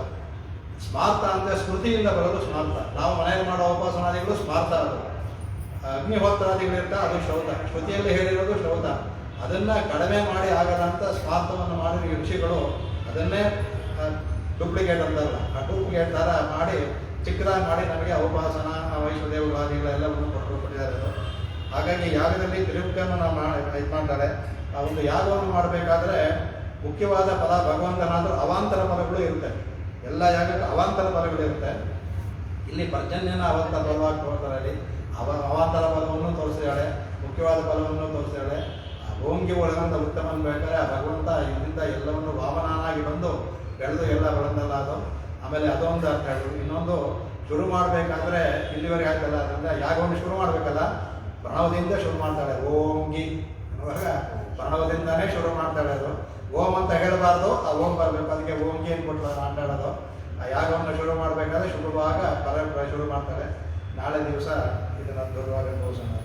ಸ್ಮಾರ್ತ ಅಂದರೆ ಸ್ಮೃತಿಯಿಂದ ಬರೋದು ಸ್ಮಾರ್ತ. ನಾವು ಮನೆಯಲ್ಲಿ ಮಾಡೋ ಉಪಾಸನಾದಿಗಳು ಸ್ಮಾರ್ತ, ಅದು ಅಗ್ನಿಹೋತ್ರಾದಿಗಳಿರ್ತ ಅದು ಶ್ರೌತ. ಶ್ರುತಿಯಲ್ಲಿ ಹೇಳಿರೋದು ಶ್ರೌತ. ಅದನ್ನು ಕಡಿಮೆ ಮಾಡಿ ಆಗಲ್ಲ ಅಂತ ಸ್ಮಾರ್ತವನ್ನು ಮಾಡಿ ಋಷಿಗಳು ಅದನ್ನೇ ಡೂಪ್ಲಿಕೇಟ್ ಅಂತಲ್ಲ, ಆ ಡೂಪ್ಲಿಕೇಟ್ ಥರ ಮಾಡಿ ಚಿಕ್ಕದಾಗಿ ಮಾಡಿ ನಮಗೆ ಉಪಾಸನ ವೈಷ್ಣದೇವಗಳಾದಿಗಳೆಲ್ಲವನ್ನು ಕೊಟ್ಟಿದ್ದಾರೆ. ಹಾಗಾಗಿ ಯಾಗದಲ್ಲಿ ತ್ರಿವಿಕ್ರಮ ಇದು ಮಾಡ್ತಾರೆ. ಆ ಒಂದು ಯಾಗವನ್ನು ಮಾಡಬೇಕಾದ್ರೆ ಮುಖ್ಯವಾದ ಫಲ ಭಗವಂತನಾದರೂ ಅವಾಂತರ ಫಲಗಳು ಇರುತ್ತೆ. ಎಲ್ಲ ಯಾಗಕ್ಕೆ ಅವಾಂತರ ಫಲಗಳಿರುತ್ತೆ. ಇಲ್ಲಿ ಪರ್ಜನ್ಯನ ಅವಾಂತರ ಫಲವಾಗಿ ತೋರ್ತಾರೆ. ಅವಾಂತರ ಫಲವನ್ನು ತೋರಿಸಿದ್ದಾಳೆ, ಮುಖ್ಯವಾದ ಫಲವನ್ನು ತೋರಿಸಿದ್ದಾಳೆ. ಓಂಗಿ ಒಳಗಂತ ಉತ್ತಮನ್ ಬೇಕಾದ್ರೆ ಆ ಭಗವಂತ ಇದರಿಂದ ಎಲ್ಲವನ್ನು ವಾಮನಾಗಿ ಬಂದು ಬೆಳೆದು ಎಲ್ಲ ಬೆಳೆದಲ್ಲ ಅದು. ಆಮೇಲೆ ಅದೊಂದು ಅರ್ಥ ಹೇಳಿದ್ರು. ಇನ್ನೊಂದು ಶುರು ಮಾಡಬೇಕಾದ್ರೆ ಇಲ್ಲಿವರೆಗೆ ಆಗ್ತಲ್ಲ, ಅದರಿಂದ ಯಾಗವನ್ನು ಶುರು ಮಾಡಬೇಕಲ್ಲ ಪ್ರಣವದಿಂದ ಶುರು ಮಾಡ್ತಾಳೆ. ಓಂಗಿ ಅನ್ನುವಾಗ ಪ್ರಣವದಿಂದನೇ ಶುರು ಮಾಡ್ತಾಳೆ. ಅದು ಓಂ ಅಂತ ಹೇಳಬಾರ್ದು, ಆ ಓಂ ಬರಬೇಕು. ಅದಕ್ಕೆ ಓಂಗಿ ಅನ್ಬಿಟ್ಟು ಆಟಾಡೋದು. ಆ ಯಾಗವನ್ನು ಶುರು ಮಾಡಬೇಕಾದ್ರೆ ಶುರುವಾಗ ಶುರು ಮಾಡ್ತಾರೆ. ನಾಳೆ ದಿವಸ ಇದನ್ನು ದೊಡ್ಡವಾಗ ಘೋಷಣೆ